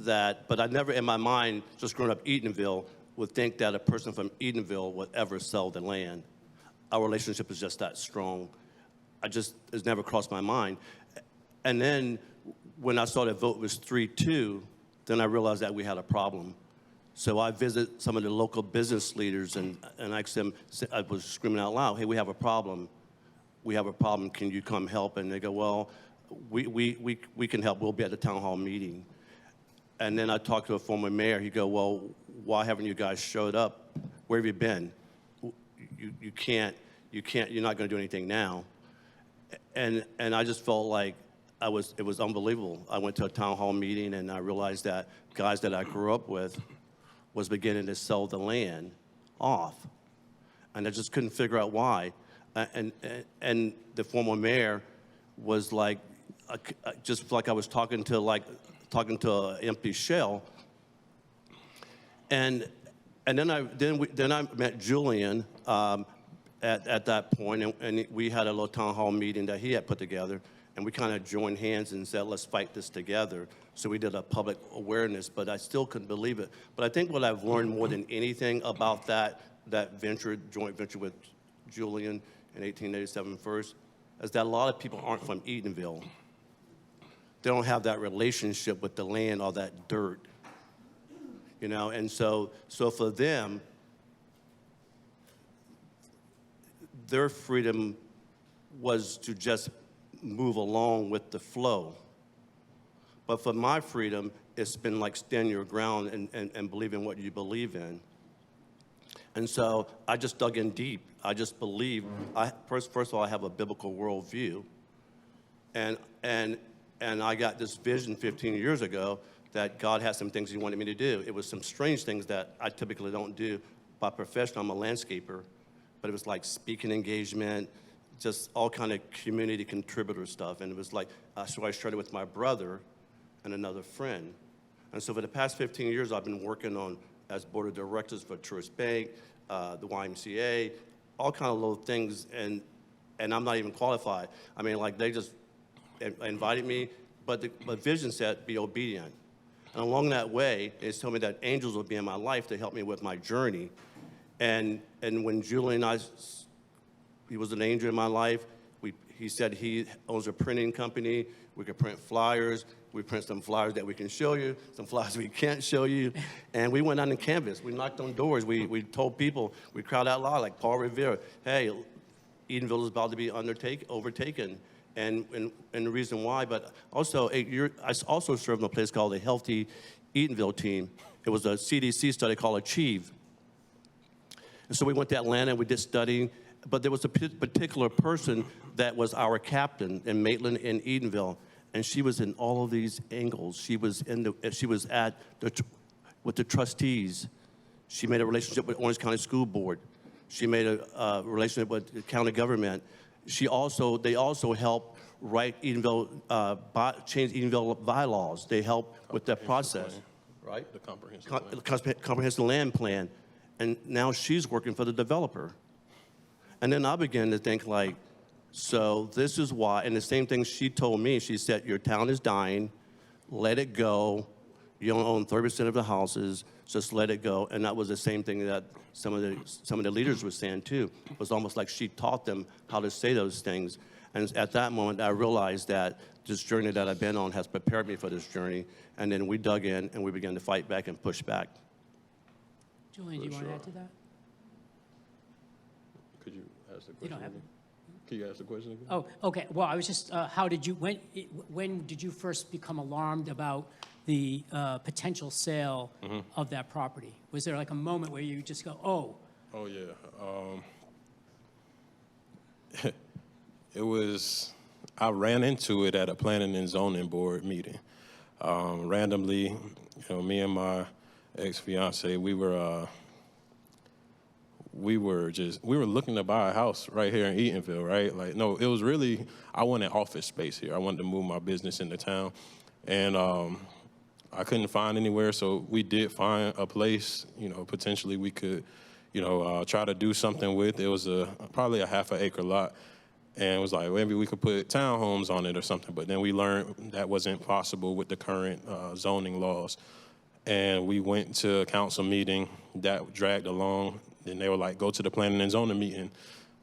but I never in my mind, just growing up Eatonville, would think that a person from Eatonville would ever sell the land. Our relationship is just that strong. It's never crossed my mind. And then when I saw the vote was 3-2, then I realized that we had a problem. So I visited some of the local business leaders and asked them, I was screaming out loud, hey, we have a problem. We have a problem, can you come help? And they go, well, we can help, we'll be at the town hall meeting. And then I talked to a former mayor, he go, well, why haven't you guys showed up? Where have you been? You can't, you're not gonna do anything now. And I just felt like it was unbelievable. I went to a town hall meeting and I realized that guys that I grew up with was beginning to sell the land off. And I just couldn't figure out why. And the former mayor was like, just like I was talking to an empty shell. And then I met Julian at that point, and we had a little town hall meeting that he had put together, and we kind of joined hands and said, let's fight this together. So we did a public awareness, but I still couldn't believe it. But I think what I've learned more than anything about that joint venture with Julian in 1887 first, is that a lot of people aren't from Eatonville. They don't have that relationship with the land or that dirt, you know? And so for them, their freedom was to just move along with the flow. But for my freedom, it's been like stand your ground and believe in what you believe in. And so I just dug in deep. I just believe, first of all, I have a biblical worldview. And I got this vision 15 years ago that God had some things he wanted me to do. It was some strange things that I typically don't do. By profession, I'm a landscaper, but it was like speaking engagement, just all kind of community contributor stuff. And it was like, so I started with my brother and another friend. And so for the past 15 years, I've been working on as board of directors for Tourist Bank, the YMCA, all kind of little things, and I'm not even qualified. I mean, like, they just invited me, but vision said, be obedient. And along that way, it's told me that angels will be in my life to help me with my journey. And when Julian and he was an angel in my life, he said he owns a printing company. We could print flyers. We print some flyers that we can show you, some flyers we can't show you. And we went on the canvas. We knocked on doors. We told people, we cried out loud like Paul Revere, hey, Eatonville is about to be overtaken. And the reason why, but also I also served in a place called the Healthy Eatonville Team. It was a CDC study called Achieve. And so we went to Atlanta and we did studying, but there was a particular person that was our captain in Maitland and Eatonville, and she was in all of these angles. She was with the trustees. She made a relationship with Orange County School Board. She made a relationship with the county government. They also helped write Eatonville, change Eatonville bylaws. They helped with that process, right? The comprehensive comprehensive land plan. And now she's working for the developer. And then I began to think like, so this is why, and the same thing she told me, she said, your town is dying, let it go, You don't own 30% of the houses, just let it go. And that was the same thing that some of the leaders were saying too. It was almost like she taught them how to say those things. And at that moment, I realized that this journey that I've been on has prepared me for this journey. And then we dug in and we began to fight back and push back. Julian, do you want to add to that? Could you ask the question? You don't have again? it. Can you ask the question again? Oh, okay. Well, I was just, when did you first become alarmed about the potential sale of that property? Was there like a moment where you just go, oh? Oh, yeah. It was, I ran into it at a planning and zoning board meeting. Randomly, me and my ex-fiance, we were looking to buy a house right here in Eatonville, right? Like, no, it was really, I wanted office space here. I wanted to move my business into town. And I couldn't find anywhere, so we did find a place, potentially we could, try to do something with. It was probably a half an acre lot. And it was like, maybe we could put townhomes on it or something. But then we learned that wasn't possible with the current zoning laws. And we went to a council meeting that dragged along. Then they were like, go to the planning and zoning meeting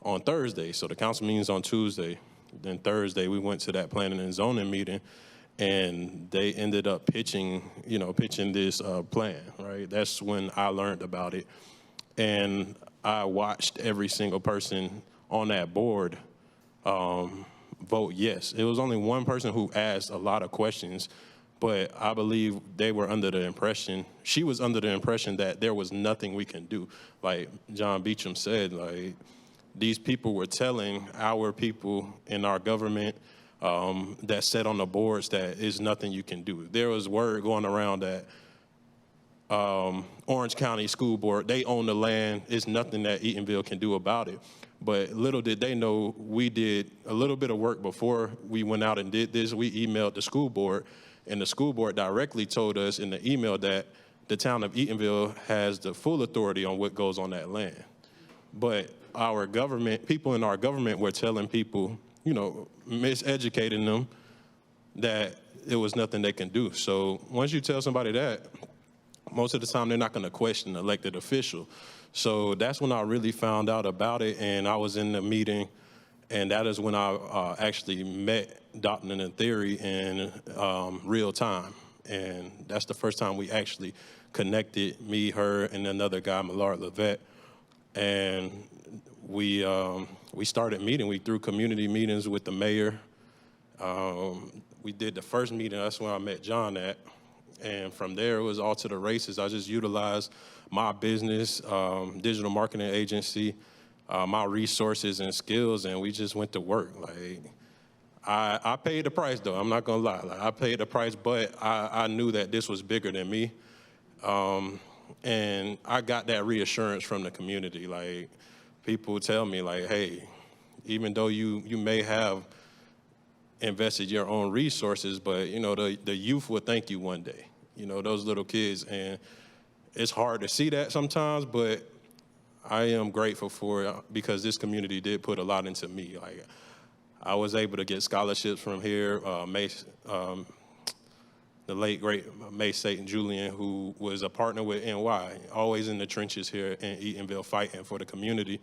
on Thursday. So the council meeting's on Tuesday. Then Thursday, we went to that planning and zoning meeting, and they ended up pitching this plan, right? That's when I learned about it. And I watched every single person on that board vote yes. It was only one person who asked a lot of questions, but I believe they were under the impression, she was under the impression that there was nothing we can do. Like John Beacham said, like, these people were telling our people in our government that sat on the boards that is nothing you can do. There was word going around that Orange County School Board, they own the land, it's nothing that Eatonville can do about it. But little did they know, we did a little bit of work before we went out and did this. We emailed the school board, and the school board directly told us in the email that the town of Eatonville has the full authority on what goes on that land. But our government, people in our government were telling people, miseducating them that it was nothing they can do. So once you tell somebody that, most of the time they're not going to question the elected official. So that's when I really found out about it, and I was in the meeting, and that is when I actually met Dr. Nathiri in real time. And that's the first time we actually connected, me, her, and another guy, Millard Levette. And we started meeting. We threw community meetings with the mayor. We did the first meeting, that's when I met John at. And from there, it was all to the races. I just utilized my business, digital marketing agency, my resources and skills, and we just went to work. Like, I paid the price, though. I'm not gonna lie. Like, I paid the price, but I knew that this was bigger than me. And I got that reassurance from the community. Like, people tell me, like, hey, even though you may have invested your own resources, but the youth will thank you one day, those little kids. And it's hard to see that sometimes, but I am grateful for it because this community did put a lot into me. Like, I was able to get scholarships from here. The late great May Satan Julian, who was a partner with NY, always in the trenches here in Eatonville fighting for the community.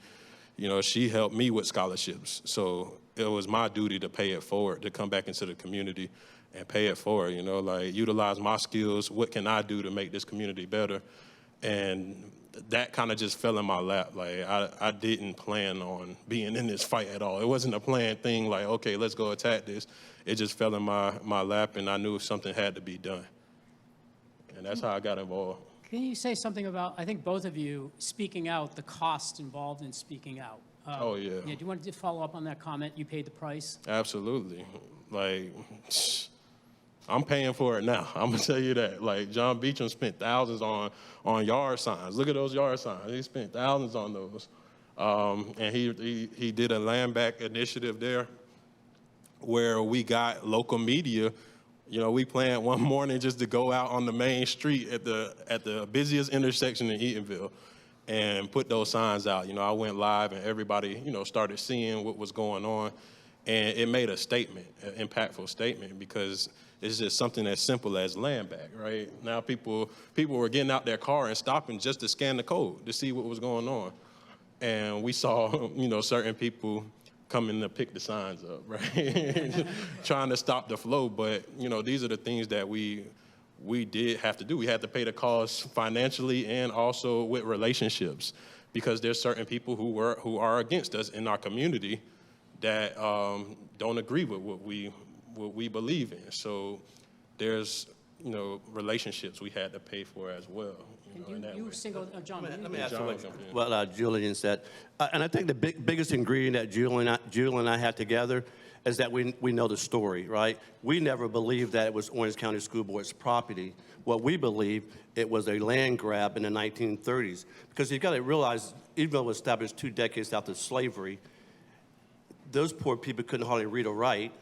She helped me with scholarships. So it was my duty to pay it forward, to come back into the community and pay it forward, like utilize my skills. What can I do to make this community better? And that kind of just fell in my lap. Like, I didn't plan on being in this fight at all. It wasn't a planned thing like, okay, let's go attack this. It just fell in my lap, and I knew something had to be done. And that's how I got involved. Can you say something about, I think both of you, speaking out, the cost involved in speaking out? Oh, yeah. Yeah, do you want to follow up on that comment? You paid the price? Absolutely. Like, I'm paying for it now. I'm going to tell you that. Like, John Beacham spent thousands on yard signs. Look at those yard signs. He spent thousands on those. And he did a LandBack initiative there where we got local media. We planned one morning just to go out on the main street at the busiest intersection in Eatonville and put those signs out. I went live and everybody, started seeing what was going on. And it made a statement, an impactful statement, because it's just something as simple as LandBack, right? Now people were getting out their car and stopping just to scan the code to see what was going on. And we saw, certain people coming to pick the signs up, right? Trying to stop the flow. But, these are the things that we did have to do. We had to pay the cost financially and also with relationships, because there's certain people who are against us in our community that don't agree with what we believe in. So there's, relationships we had to pay for as well. You singled, John. Let me ask you John, what Julian said. And I think the biggest ingredient that Julian and I had together is that we know the story, right? We never believed that it was Orange County School Board's property. What we believe, it was a land grab in the 1930s. Because you've got to realize, Eatonville was established 2 decades after slavery. Those poor people couldn't hardly read or write.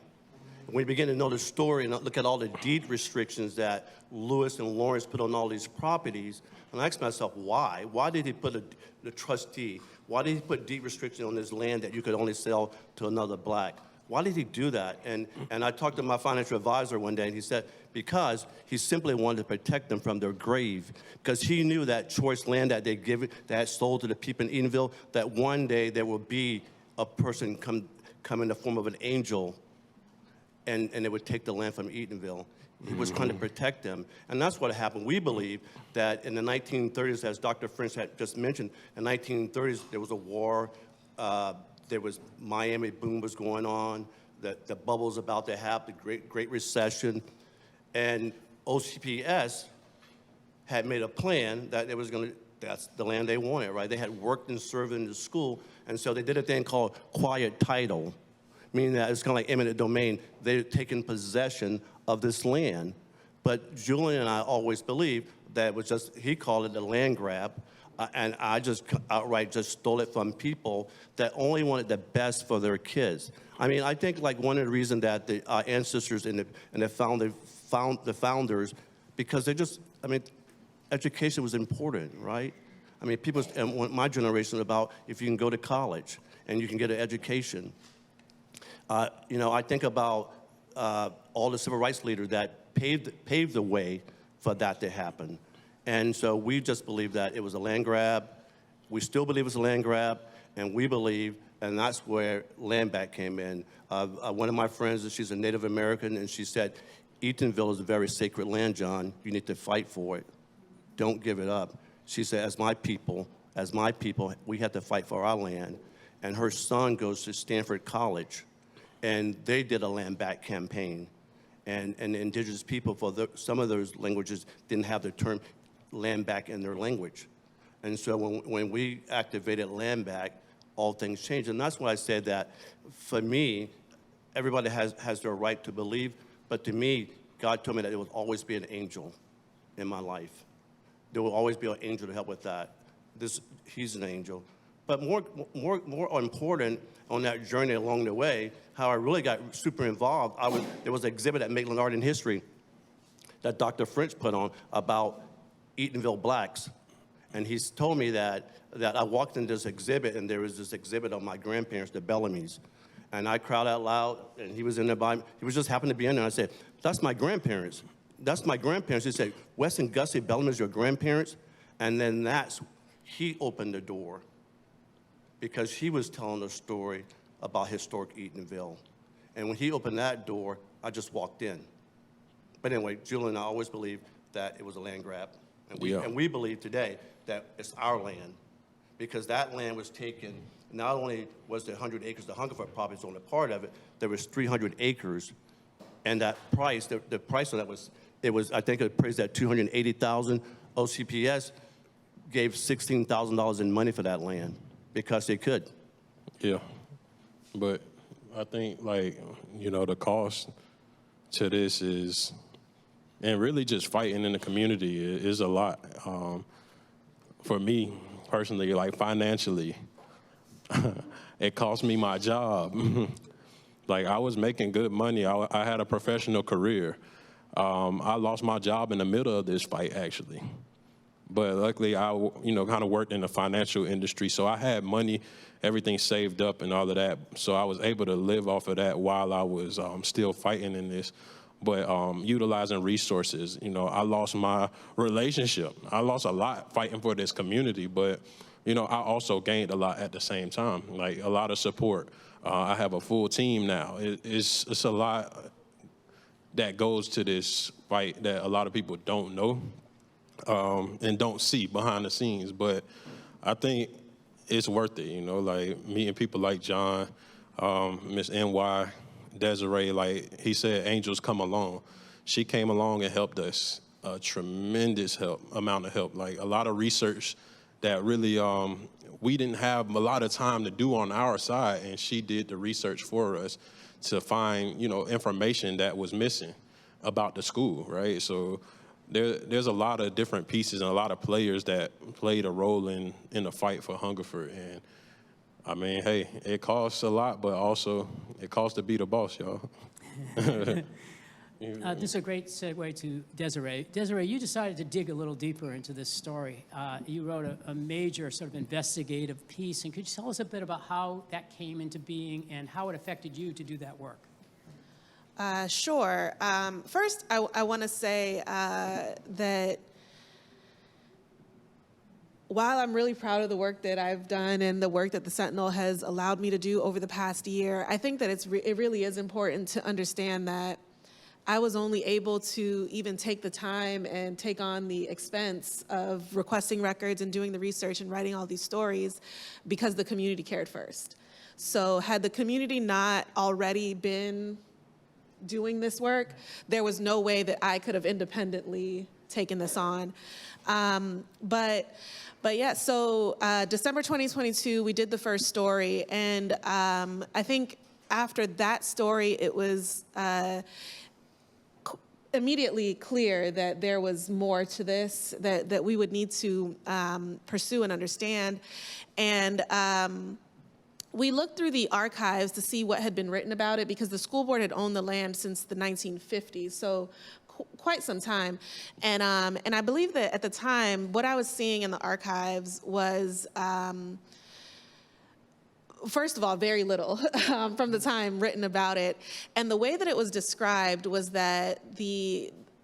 When you begin to know the story and look at all the deed restrictions that Lewis and Lawrence put on all these properties, and I asked myself, why? Why did he put the trustee? Why did he put deed restrictions on this land that you could only sell to another black? Why did he do that? And I talked to my financial advisor one day, and he said, because he simply wanted to protect them from their grave. Because he knew that choice land that they that sold to the people in Eatonville, that one day there will be a person come in the form of an angel, and they would take the land from Eatonville. He was trying to protect them. And that's what happened. We believe that in the 1930s, as Dr. French had just mentioned, in the 1930s, there was a war. There was Miami boom was going on. The bubble was about to happen, the Great Recession. And OCPS had made a plan that it was going to, that's the land they wanted, right? They had worked and served in the school. And so they did a thing called quiet title, meaning that it's kind of like eminent domain. They'd taken possession of this land. But Julian and I always believed that it was just, he called it a land grab, and I just outright just stole it from people that only wanted the best for their kids. I mean, I think like one of the reasons that the ancestors and the founders, because they just, I mean, education was important, right? I mean, people, and my generation, about if you can go to college and you can get an education. I think about all the civil rights leaders that paved the way for that to happen. And so we just believe that it was a land grab. We still believe it's a land grab, and we believe, and that's where LandBack came in. One of my friends, she's a Native American, and she said, Eatonville is a very sacred land, John. You need to fight for it. Don't give it up. She said, as my people, we have to fight for our land. And her son goes to Stanford College, and they did a LandBack campaign. And indigenous people, some of those languages didn't have the term LandBack in their language. And so when we activated LandBack, all things changed. And that's why I said that, for me, everybody has their right to believe, but to me, God told me that there will always be an angel in my life. There will always be an angel to help with that. He's an angel. But more important on that journey along the way, how I really got super involved, there was an exhibit at Maitland Art and History that Dr. French put on about Eatonville blacks. And he's told me that I walked in this exhibit, and there was this exhibit of my grandparents, the Bellamy's. And I cried out loud, and he was in there by me. He was just happened to be in there. I said, that's my grandparents. That's my grandparents. He said, Wes and Gussie Bellamy's your grandparents? And then he opened the door, because he was telling a story about historic Eatonville. And when he opened that door, I just walked in. But anyway, Julian and I always believed that it was a land grab. And we believe today that it's our land, because that land was taken. Not only was there 100 acres, the Hungerford property is only a part of it, there was 300 acres. And that price, the price of that I think it appraised at $280,000. OCPS gave $16,000 in money for that land because they could. Yeah, but I think the cost to this is, and really just fighting in the community is a lot. For me personally, financially, it cost me my job. I was making good money. I had a professional career. I lost my job in the middle of this fight, actually. But luckily, I kind of worked in the financial industry, so I had money, everything saved up and all of that. So I was able to live off of that while I was still fighting in this. But utilizing resources, I lost my relationship. I lost a lot fighting for this community, but I also gained a lot at the same time, like a lot of support. I have a full team now. It's a lot that goes to this fight that a lot of people don't know and don't see behind the scenes. But I think it's worth it, like meeting people like John, Miss NY, Desiree, like he said, angels come along. She came along and helped us a tremendous amount of help, like a lot of research that really we didn't have a lot of time to do on our side, and she did the research for us to find, information that was missing about the school, right? So there's a lot of different pieces and a lot of players that played a role in the fight for Hungerford. And I mean, hey, it costs a lot, but also it costs to be the boss, y'all. This is a great segue to Desiree. Desiree, you decided to dig a little deeper into this story. You wrote a major sort of investigative piece, and could you tell us a bit about how that came into being and how it affected you to do that work? Sure. First, I want to say that while I'm really proud of the work that I've done and the work that the Sentinel has allowed me to do over the past year, I think that it really is important to understand that I was only able to even take the time and take on the expense of requesting records and doing the research and writing all these stories because the community cared first. So had the community not already been doing this work, there was no way that I could have independently taken this on. But yeah, so December 2022, we did the first story, and I think after that story, it was immediately clear that there was more to this that we would need to pursue and understand. And we looked through the archives to see what had been written about it, because the school board had owned the land since the 1950s, so quite some time. And I believe that at the time, what I was seeing in the archives was, first of all, very little from the time written about it. And the way that it was described was that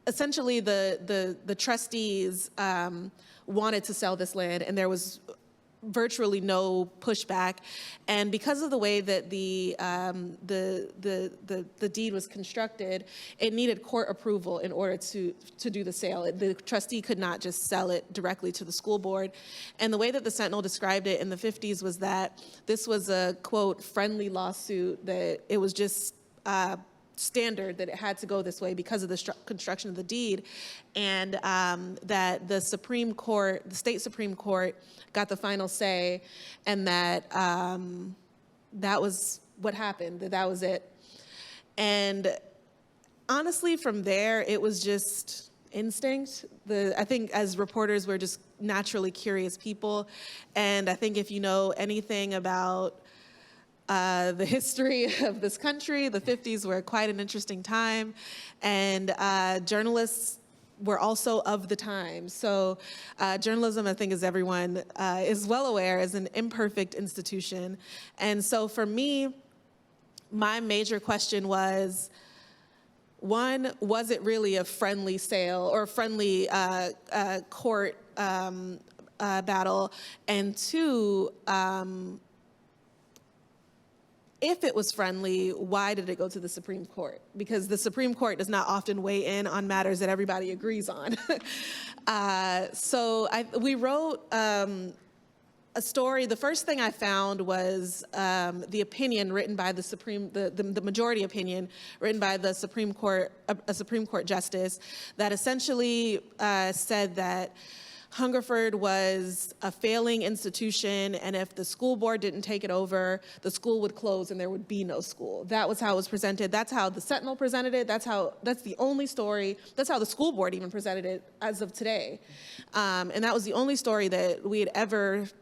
essentially the trustees wanted to sell this land, and there was virtually no pushback. And because of the way that the deed was constructed, it needed court approval in order to do the sale. The trustee could not just sell it directly to the school board. And the way that the Sentinel described it in the 50s was that this was a, quote, friendly lawsuit, that it was just standard that it had to go this way because of the construction of the deed, and that the Supreme Court, the state Supreme Court, got the final say, and that that was what happened, that was it. And honestly, from there, it was just instinct. I think as reporters, we're just naturally curious people, and I think if you know anything about the history of this country, the 50s were quite an interesting time, and journalists were also of the time. So journalism, I think, as everyone is well aware, is an imperfect institution. And so for me, my major question was, one, was it really a friendly sale or a friendly court battle? And two, if it was friendly, why did it go to the Supreme Court? Because the Supreme Court does not often weigh in on matters that everybody agrees on. So we wrote a story. The first thing I found was the opinion written by the majority opinion written by the Supreme Court, a Supreme Court justice, that essentially said that Hungerford was a failing institution, and if the school board didn't take it over, the school would close and there would be no school. That was how it was presented. That's how the Sentinel presented it. That's the only story. That's how the school board even presented it as of today. And that was the only story that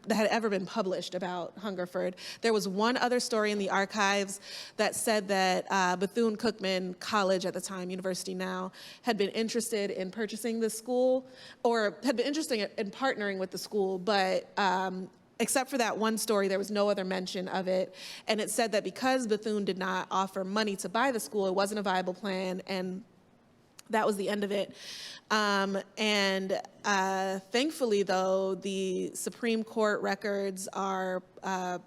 had ever been published about Hungerford. There was one other story in the archives that said that Bethune-Cookman College at the time, university now, had been interested in purchasing the school, or had been interested and partnering with the school, but except for that one story, there was no other mention of it. And it said that because Bethune did not offer money to buy the school, it wasn't a viable plan, and that was the end of it. Thankfully, though, the Supreme Court records are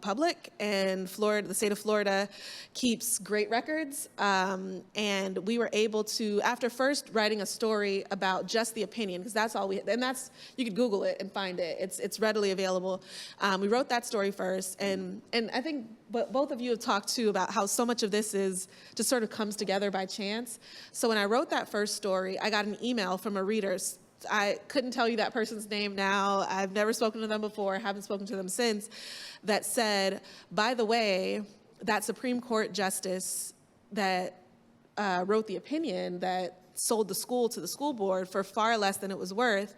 public, and the state of Florida keeps great records. And we were able to, after first writing a story about just the opinion, because that's all we, and that's, you could Google it and find it. It's readily available. We wrote that story first, and I think both of you have talked too about how so much of this just sort of comes together by chance. So when I wrote that first story, I got an email from a reader. I couldn't tell you that person's name now. I've never spoken to them before, haven't spoken to them since, that said, by the way, that Supreme Court justice that wrote the opinion that sold the school to the school board for far less than it was worth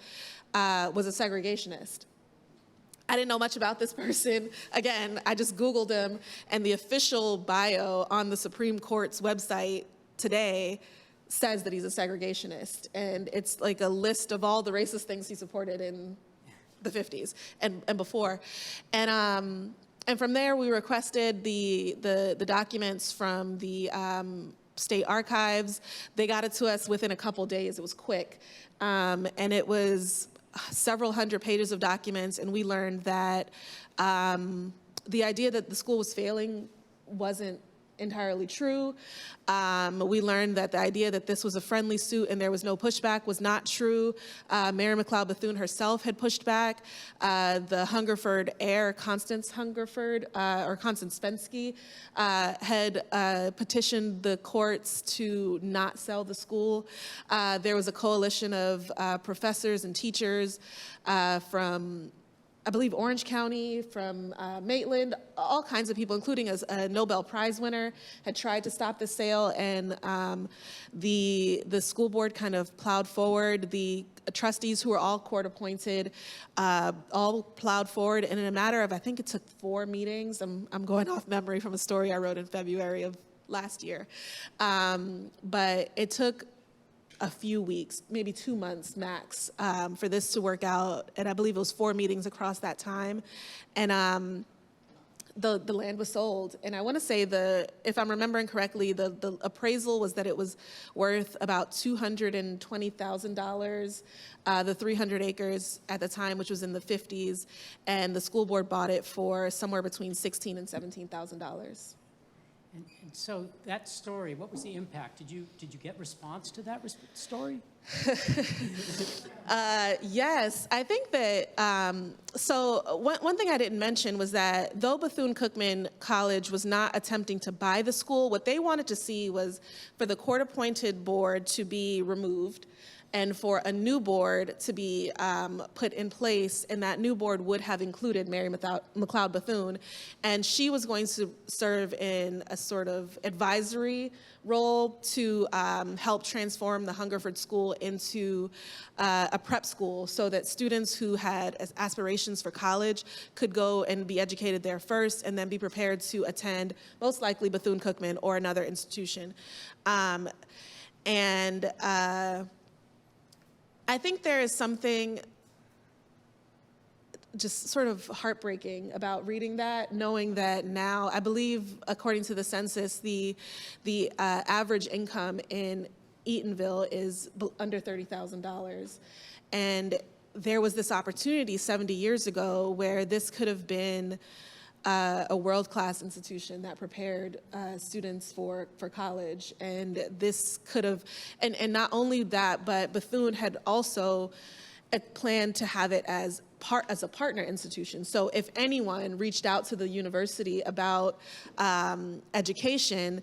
was a segregationist. I didn't know much about this person. Again, I just Googled him, and the official bio on the Supreme Court's website today says that he's a segregationist, and it's like a list of all the racist things he supported in the 50s and before. And from there, we requested the documents from the state archives. They got it to us within a couple days. It was quick. And it was several hundred pages of documents, and we learned that the idea that the school was failing wasn't entirely true. We learned that the idea that this was a friendly suit and there was no pushback was not true. Mary McLeod Bethune herself had pushed back. The Hungerford heir, Constance Hungerford, or Constance Spensky, had petitioned the courts to not sell the school. There was a coalition of professors and teachers from, I believe, Orange County, from Maitland, all kinds of people, including a Nobel Prize winner, had tried to stop the sale, and the school board kind of plowed forward. The trustees, who were all court appointed, all plowed forward, and in a matter of, I think it took 4 meetings. I'm going off memory from a story I wrote in February of last year. But it took a few weeks, maybe 2 months max, for this to work out. And I believe it was 4 meetings across that time. And the land was sold. And I want to say, if I'm remembering correctly, the appraisal was that it was worth about $220,000, the 300 acres at the time, which was in the 50s. And the school board bought it for somewhere between $16,000 and $17,000. And so that story, what was the impact? Did you get response to that story? Yes, I think that, so one thing I didn't mention was that though Bethune-Cookman College was not attempting to buy the school, what they wanted to see was for the court-appointed board to be removed and for a new board to be put in place, and that new board would have included Mary McLeod Bethune, and she was going to serve in a sort of advisory role to help transform the Hungerford School into a prep school so that students who had aspirations for college could go and be educated there first and then be prepared to attend most likely Bethune-Cookman or another institution. I think there is something just sort of heartbreaking about reading that, knowing that now, I believe, according to the census, the average income in Eatonville is under $30,000. And there was this opportunity 70 years ago where this could have been a world-class institution that prepared students for college. And this could have, and not only that, but Bethune had also planned to have it as a partner institution. So if anyone reached out to the university about education,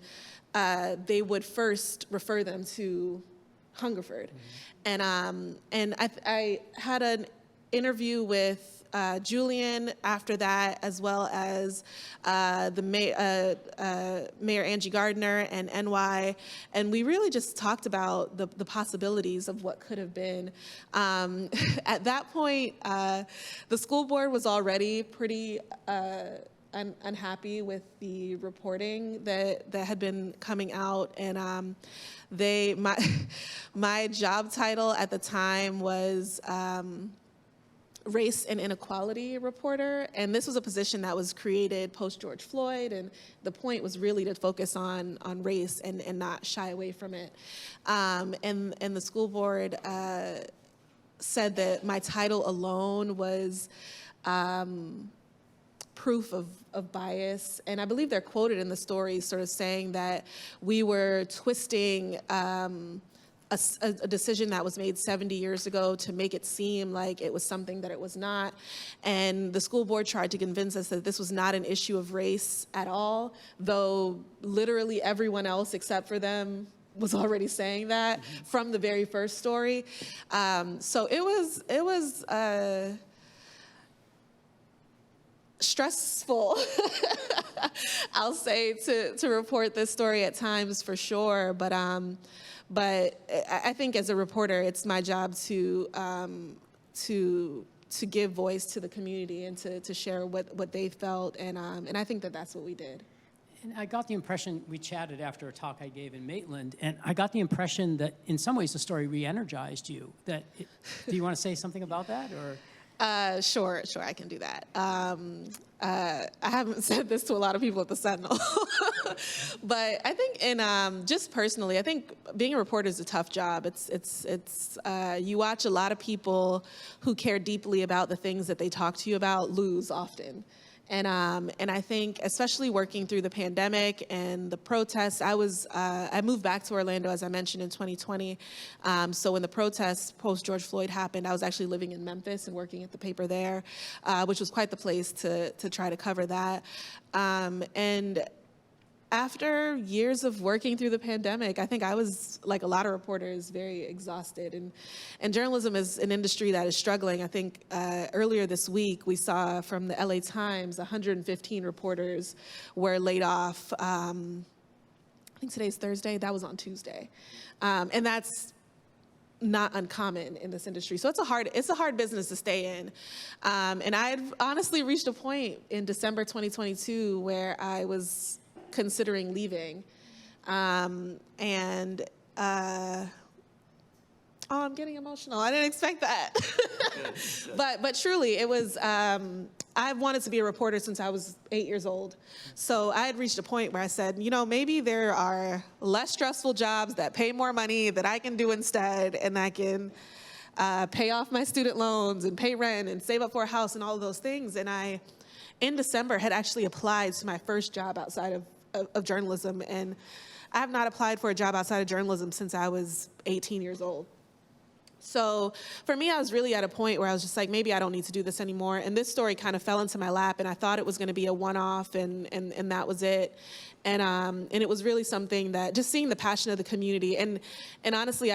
they would first refer them to Hungerford. Mm-hmm. And I had an interview with Julian after that, as well as the Mayor Angie Gardner and NY, and we really just talked about the possibilities of what could have been. At that point, the school board was already pretty unhappy with the reporting that had been coming out, and my job title at the time was race and inequality reporter, and this was a position that was created post George Floyd, and the point was really to focus on race and not shy away from it. And the school board said that my title alone was proof of bias, and I believe they're quoted in the story sort of saying that we were twisting a decision that was made 70 years ago to make it seem like it was something that it was not. And the school board tried to convince us that this was not an issue of race at all, though literally everyone else except for them was already saying that from the very first story. So it was stressful, I'll say, to report this story at times for sure. But I think as a reporter, it's my job to give voice to the community and to share what they felt, and I think that that's what we did. And I got the impression, we chatted after a talk I gave in Maitland, and I got the impression that in some ways the story re-energized you. Do you want to say something about that, or? Sure, I can do that. I haven't said this to a lot of people at the Sentinel, but I think just personally, I think being a reporter is a tough job. It's you watch a lot of people who care deeply about the things that they talk to you about lose often. And I think, especially working through the pandemic and the protests, I moved back to Orlando, as I mentioned, in 2020. So when the protests post George Floyd happened, I was actually living in Memphis and working at the paper there, which was quite the place to try to cover that. And after years of working through the pandemic, I think I was, like a lot of reporters, very exhausted. And journalism is an industry that is struggling. I think earlier this week, we saw from the LA Times, 115 reporters were laid off. I think today's Thursday, that was on Tuesday. And that's not uncommon in this industry. So it's a hard business to stay in. And I had honestly reached a point in December 2022 where I was considering leaving. Oh, I'm getting emotional. I didn't expect that. But truly, it was, I've wanted to be a reporter since I was 8 years old. So I had reached a point where I said, maybe there are less stressful jobs that pay more money that I can do instead, and I can pay off my student loans and pay rent and save up for a house and all of those things. And I, in December, had actually applied to my first job outside of journalism, and I have not applied for a job outside of journalism since I was 18 years old. So for me, I was really at a point where I was just like, maybe I don't need to do this anymore. And this story kind of fell into my lap, and I thought it was going to be a one-off, and that was it. And it was really something that, just seeing the passion of the community, and honestly,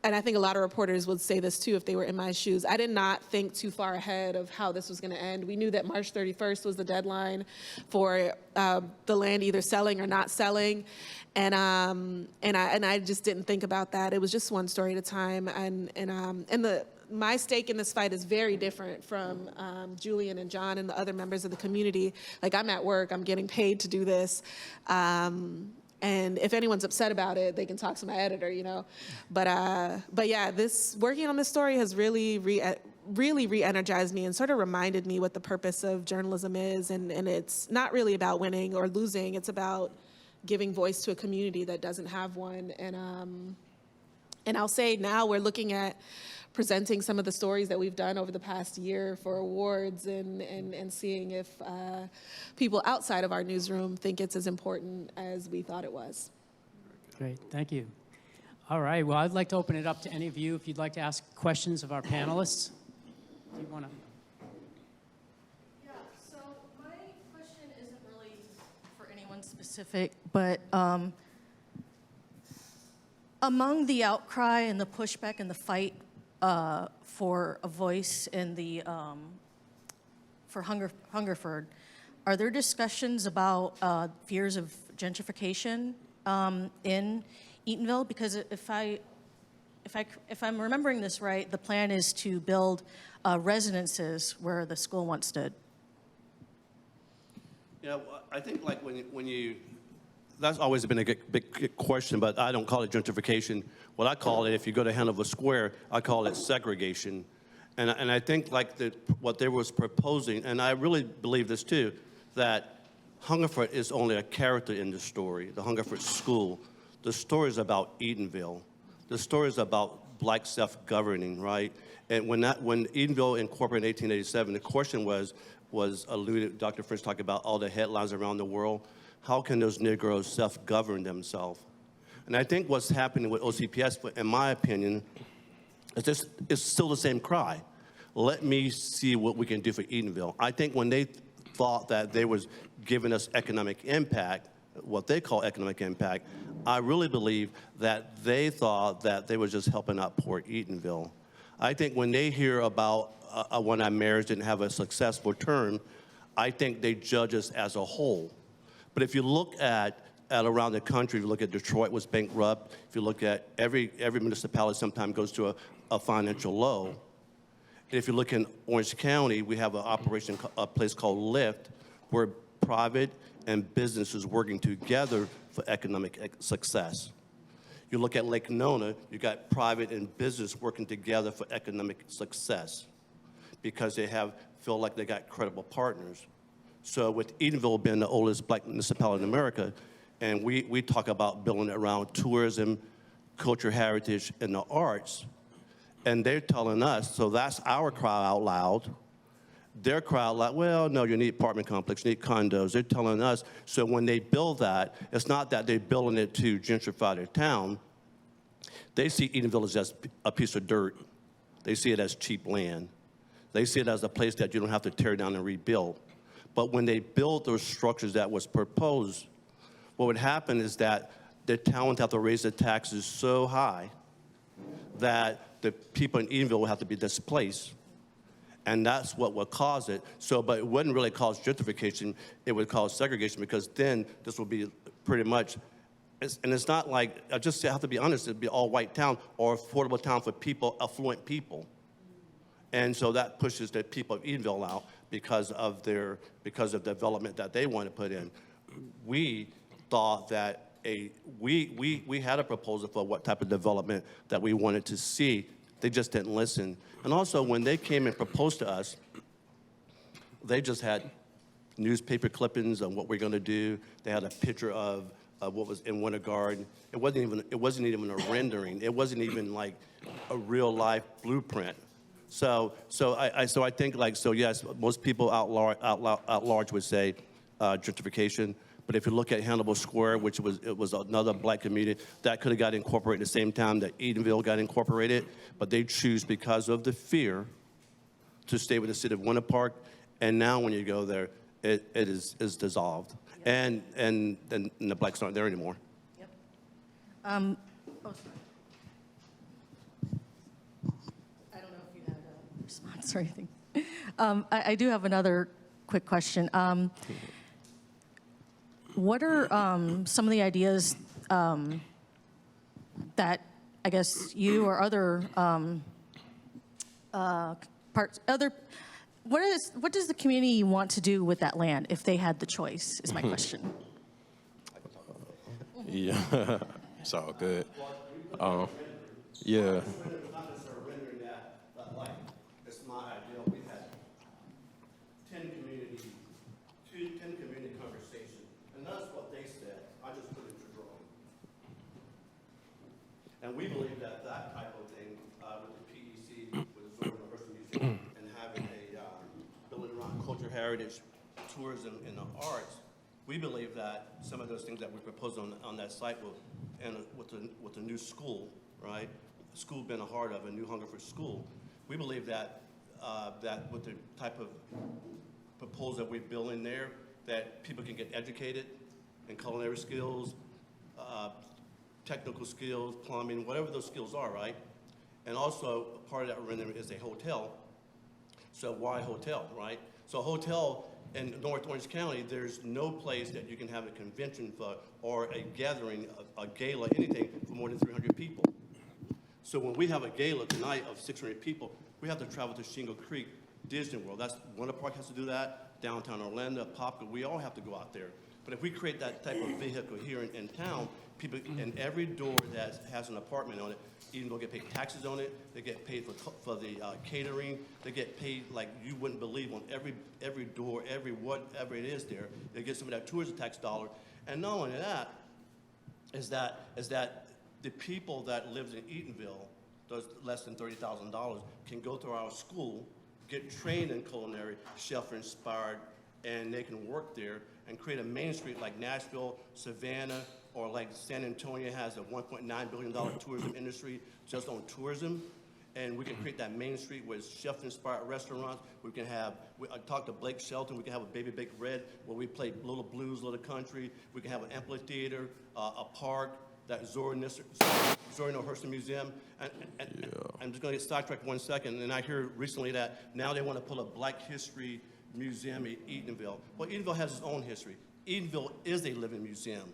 and I think a lot of reporters would say this too if they were in my shoes, I did not think too far ahead of how this was going to end. We knew that March 31st was the deadline for the land either selling or not selling, and I just didn't think about that. It was just one story at a time, and my stake in this fight is very different from Julian and John and the other members of the community. Like, I'm at work, I'm getting paid to do this. And if anyone's upset about it, they can talk to my editor, But yeah, working on this story has really re-energized me and sort of reminded me what the purpose of journalism is. And it's not really about winning or losing. It's about giving voice to a community that doesn't have one. And I'll say now we're looking at presenting some of the stories that we've done over the past year for awards, and seeing if people outside of our newsroom think it's as important as we thought it was. Great, thank you. All right, well, I'd like to open it up to any of you if you'd like to ask questions of our panelists. Do you want to? Yeah, so my question isn't really for anyone specific, but among the outcry and the pushback and the fight for a voice in the for Hungerford, are there discussions about fears of gentrification in Eatonville? Because if I'm remembering this right, the plan is to build residences where the school once stood. Yeah, I think like when you that's always been a big question, but I don't call it gentrification. What I call it, if you go to Hanover Square, I call it segregation. And I think like what they was proposing, and I really believe this too, that Hungerford is only a character in the story, the Hungerford School. The story is about Eatonville. The story is about black self-governing, right? And when Eatonville incorporated in 1887, the question was alluded, Dr. French talked about all the headlines around the world. How can those Negroes self-govern themselves? And I think what's happening with OCPS, in my opinion, it's still the same cry. Let me see what we can do for Eatonville. I think when they thought that they was giving us economic impact, what they call economic impact, I really believe that they thought that they were just helping out poor Eatonville. I think when they hear about when our marriage didn't have a successful term, I think they judge us as a whole. But if you look at around the country, if you look at Detroit was bankrupt, if you look at every municipality sometimes goes to a financial low. And if you look in Orange County, we have a place called Lyft, where private and businesses working together for economic success. You look at Lake Nona, you got private and business working together for economic success because they feel like they got credible partners. So with Eatonville being the oldest black municipality in America, and we talk about building around tourism, culture, heritage, and the arts, and they're telling us, so that's our cry out loud. Their cry out loud, well, no, you need apartment complex, you need condos. They're telling us, so when they build that, it's not that they're building it to gentrify their town. They see Eatonville as just a piece of dirt. They see it as cheap land. They see it as a place that you don't have to tear down and rebuild. But when they build those structures that was proposed, what would happen is that the town would have to raise the taxes so high that the people in Eatonville will have to be displaced. And that's what would cause it. So, but it wouldn't really cause gentrification, it would cause segregation, because then this will be pretty much, and it's not like, I just have to be honest, it'd be all white town or affordable town for people, affluent people. And so that pushes the people of Eatonville out because of the development that they want to put in. We thought that we had a proposal for what type of development that we wanted to see. They just didn't listen. And also, when they came and proposed to us, they just had newspaper clippings on what we're going to do. They had a picture of what was in Winter Garden. It wasn't even a rendering. It wasn't even like a real life blueprint. So I think yes, most people out large would say gentrification. But if you look at Hannibal Square, which was another black community, that could have got incorporated at the same time that Eatonville got incorporated, but they choose because of the fear to stay with the city of Winter Park. And now when you go there, it is dissolved. Yep. And the blacks aren't there anymore. Yep. I don't know if you had a response or anything. I do have another quick question. What are some of the ideas that I guess you or other what does the community want to do with that land if they had the choice, is my question. Yeah, it's all good. Yeah. And we believe that type of thing with the PEC, with the Zora University and having a building around culture, heritage, tourism, and the arts, we believe that some of those things that we proposed on that site will, and with the new school, right? The school being a heart of a new Hungerford school, we believe that that with the type of proposal that we're building there, that people can get educated in culinary skills, technical skills, plumbing, whatever those skills are, right? And also, part of that rendering is a hotel. So why hotel, right? So a hotel in North Orange County, there's no place that you can have a convention for or a gathering, a gala, anything for more than 300 people. So when we have a gala tonight of 600 people, we have to travel to Shingle Creek, Disney World. Winter Park has to do that, downtown Orlando, Poplar, we all have to go out there. But if we create that type of vehicle here in town, people in every door that has an apartment on it, even though get paid taxes on it, they get paid for the catering, they get paid like you wouldn't believe on every door, every whatever it is there. They get some of that tourism tax dollar. And not only that, is that the people that lives in Eatonville, those less than $30,000, can go to our school, get trained in culinary, chef-inspired, and they can work there and create a main street like Nashville, Savannah, or like San Antonio has a $1.9 billion tourism industry just on tourism. And we can create that main street with chef-inspired restaurants. We can have, I talked to Blake Shelton, we can have a Baby Baked Red where we play little blues, little country. We can have an amphitheater, a park, that Zora Hurston Museum. And I'm just gonna get sidetracked 1 second. And I hear recently that now they want to put a Black History Museum in Eatonville. Well, Eatonville has its own history. Eatonville is a living museum.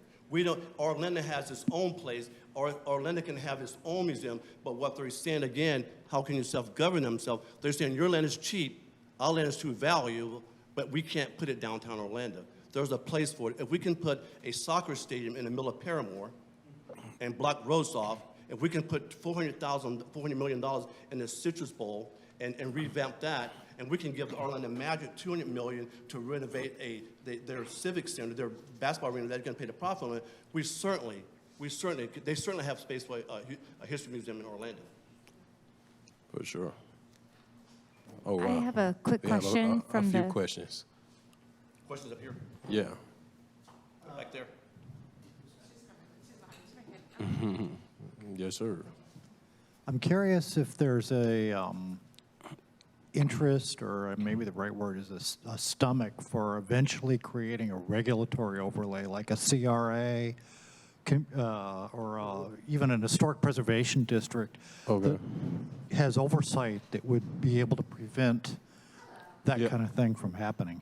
Orlando has its own place. Orlando can have its own museum, but what they're saying again, how can you self-govern themselves? They're saying your land is cheap, our land is too valuable, but we can't put it downtown Orlando. There's a place for it. If we can put a soccer stadium in the middle of Paramore and block roads off, if we can put $400 million in the Citrus Bowl and revamp that, and we can give Orlando Magic $200 million to renovate their civic center, their basketball arena that's going to pay the profit on it, they certainly have space for a history museum in Orlando. For sure. Oh, wow. I have a quick We have question a from few the. questions. Questions up here? Yeah. Back there. Yes, sir. I'm curious if there's a interest, or maybe the right word is a stomach, for eventually creating a regulatory overlay like a CRA or even an historic preservation district Okay. that has oversight that would be able to prevent that Yeah. kind of thing from happening.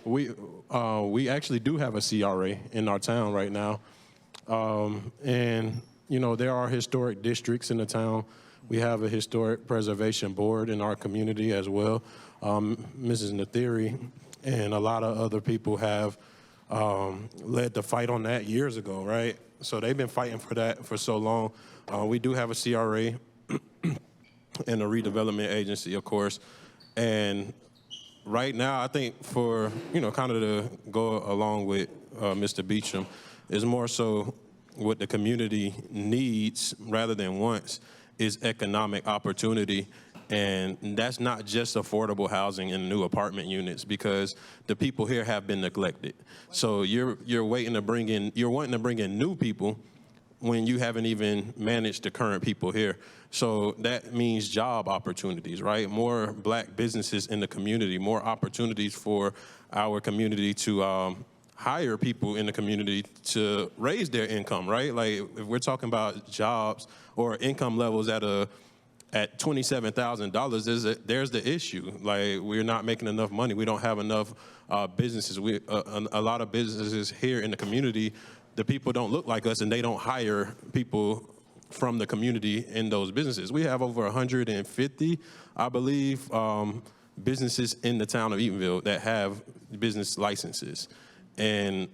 We actually do have a CRA in our town right now. And, you know, there are historic districts in the town. We have a historic preservation board in our community as well. Mrs. Nathiri and a lot of other people have led the fight on that years ago, right? So they've been fighting for that for so long. We do have a CRA and a redevelopment agency, of course. And right now, I think for, you know, kind of to go along with Mr. Beacham, is more so what the community needs rather than wants is economic opportunity. And that's not just affordable housing and new apartment units, because the people here have been neglected. So you're wanting to bring in new people when you haven't even managed the current people here. So that means job opportunities, right? More Black businesses in the community, more opportunities for our community to hire people in the community to raise their income, right? Like if we're talking about jobs or income levels at $27,000, there's the issue. Like we're not making enough money. We don't have enough businesses. A lot of businesses here in the community, the people don't look like us and they don't hire people from the community in those businesses. We have over 150, I believe, businesses in the town of Eatonville that have business licenses. And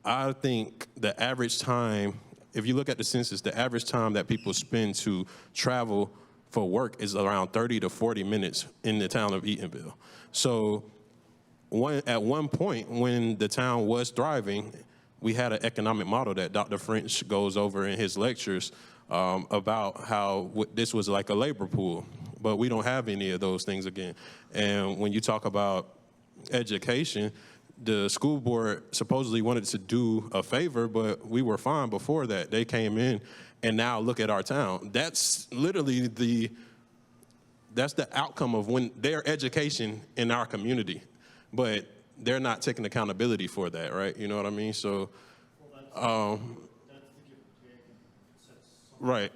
I think the average time, if you look at the census, the average time that people spend to travel for work is around 30 to 40 minutes in the town of Eatonville. So at one point when the town was thriving, we had an economic model that Dr. French goes over in his lectures about how this was like a labor pool, but we don't have any of those things again. And when you talk about education, the school board supposedly wanted to do a favor, but we were fine before that. They came in, and now look at our town. That's literally that's the outcome of when their education in our community, but they're not taking accountability for that, right? You know what I mean? So, that's the give and take, and it sets some right.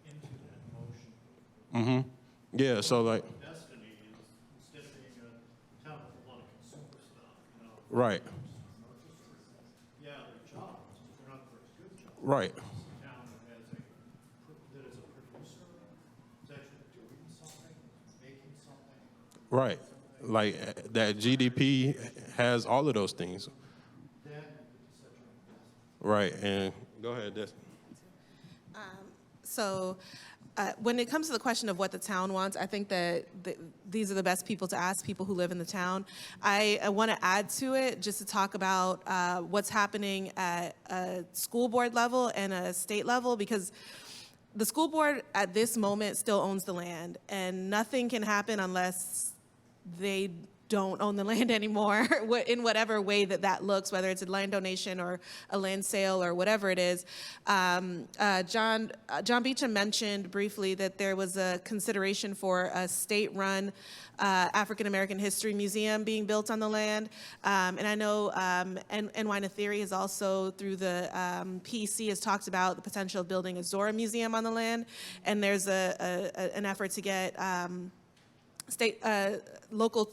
into that motion. Mm-hmm. Yeah. So like. Destiny is, instead of being a town with a lot of consumer stuff, you know. Right. Yeah, they're jobs, but they're not very good jobs. Right. It's a town that is a producer, is actually doing something, making something. Right. Like that GDP has all of those things. Right, and go ahead, Des. So when it comes to the question of what the town wants, I think that these are the best people to ask, people who live in the town. I want to add to it just to talk about what's happening at a school board level and a state level, because the school board at this moment still owns the land, and nothing can happen unless they don't own the land anymore in whatever way that looks, whether it's a land donation or a land sale or whatever it is. John Beacham mentioned briefly that there was a consideration for a state-run African American History Museum being built on the land. And I know Nathiri has also, through the PEC, has talked about the potential of building a Zora museum on the land. And there's an effort to get local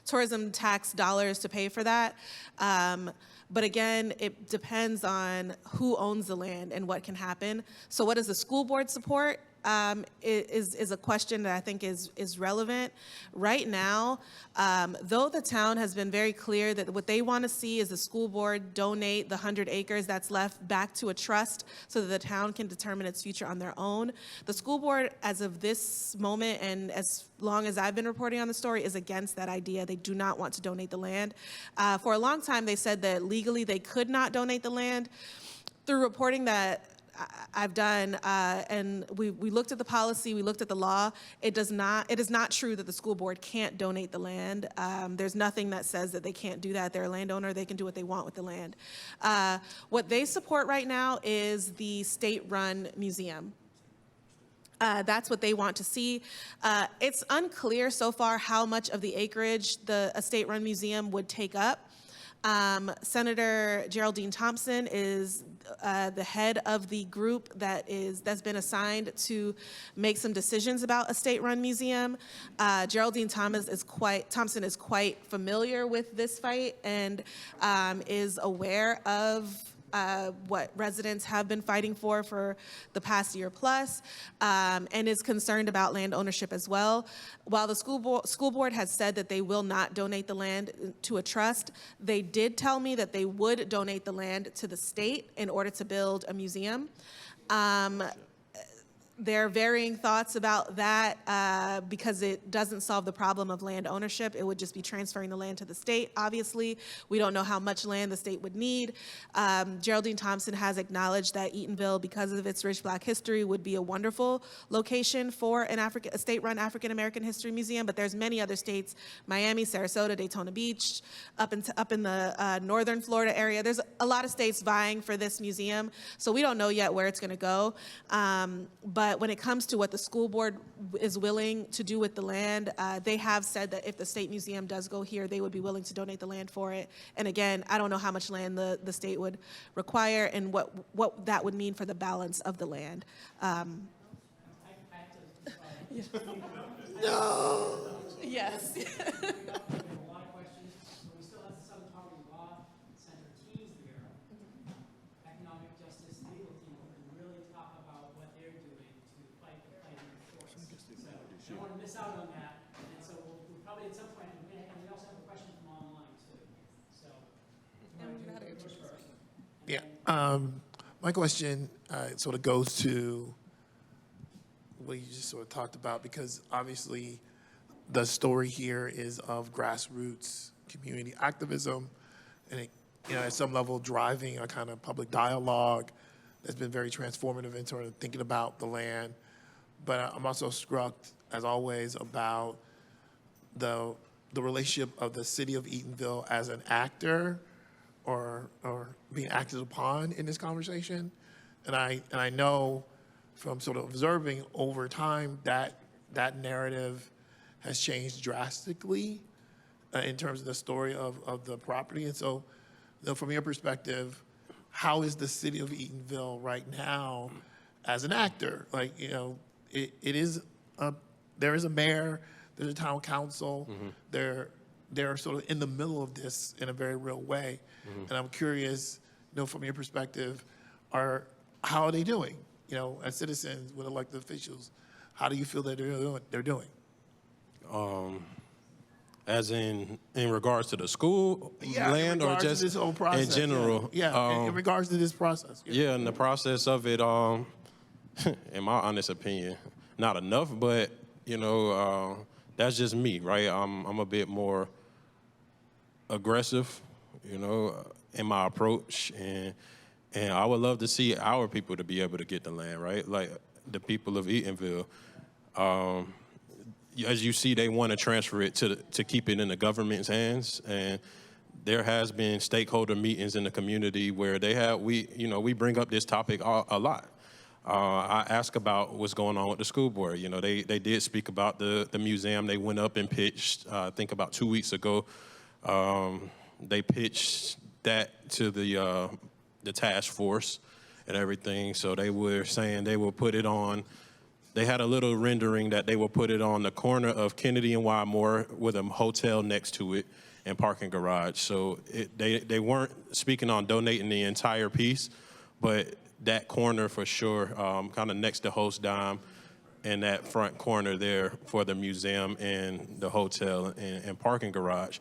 tourism tax dollars to pay for that. But again, it depends on who owns the land and what can happen. So what does the school board support? Is a question that I think is relevant. Right now, though the town has been very clear that what they want to see is the school board donate the 100 acres that's left back to a trust so that the town can determine its future on their own. The school board, as of this moment and as long as I've been reporting on the story, is against that idea. They do not want to donate the land. For a long time, they said that legally they could not donate the land. Through reporting that I've done, and we looked at the policy, we looked at the law. It is not true that the school board can't donate the land. There's nothing that says that they can't do that. They're a landowner, they can do what they want with the land. What they support right now is the state-run museum. That's what they want to see. It's unclear so far how much of the acreage a state-run museum would take up. Senator Geraldine Thompson is the head of the group that's been assigned to make some decisions about a state-run museum. Geraldine Thompson is quite familiar with this fight and is aware of what residents have been fighting for the past year plus, and is concerned about land ownership as well. While the school board has said that they will not donate the land to a trust, they did tell me that they would donate the land to the state in order to build a museum. There are varying thoughts about that because it doesn't solve the problem of land ownership. It would just be transferring the land to the state. Obviously, we don't know how much land the state would need. Geraldine Thompson has acknowledged that Eatonville, because of its rich Black history, would be a wonderful location for a state-run African American History Museum, but there's many other states, Miami, Sarasota, Daytona Beach, up in the northern Florida area. There's a lot of states vying for this museum, so we don't know yet where it's gonna go. But when it comes to what the school board is willing to do with the land, they have said that if the state museum does go here, they would be willing to donate the land for it. And again, I don't know how much land the state would require and what that would mean for the balance of the land. No. Yes. My question sort of goes to what you just sort of talked about, because obviously the story here is of grassroots community activism, and it, at some level driving a kind of public dialogue that's been very transformative in sort of thinking about the land. But I'm also struck, as always, about the relationship of the city of Eatonville as an actor or being acted upon in this conversation. And I know from sort of observing over time that narrative has changed drastically in terms of the story of the property. And so from your perspective, how is the city of Eatonville right now as an actor? Like, there is a mayor, there's a town council, they're sort of in the middle of this in a very real way. And I'm curious, from your perspective, how are they doing? As citizens with elected officials, how do you feel that they're doing? As in regards to the school Yeah, in land, or regards to just this whole process, in general? Yeah, in regards to this process. Yeah, in the process of it, in my honest opinion, not enough. But that's just me, right? I'm a bit more aggressive, in my approach, and I would love to see our people to be able to get the land, right? Like the people of Eatonville. As you see, they want to transfer it to keep it in the government's hands, and there has been stakeholder meetings in the community where we bring up this topic a lot. I ask about what's going on with the school board. They did speak about the museum. They went up and pitched, I think about 2 weeks ago. They pitched that to the task force and everything. So they were saying they will put it on. They had a little rendering that they will put it on the corner of Kennedy and Wildmore with a hotel next to it and parking garage. So they weren't speaking on donating the entire piece, but that corner for sure, kind of next to Host Dime, and that front corner there for the museum and the hotel and parking garage.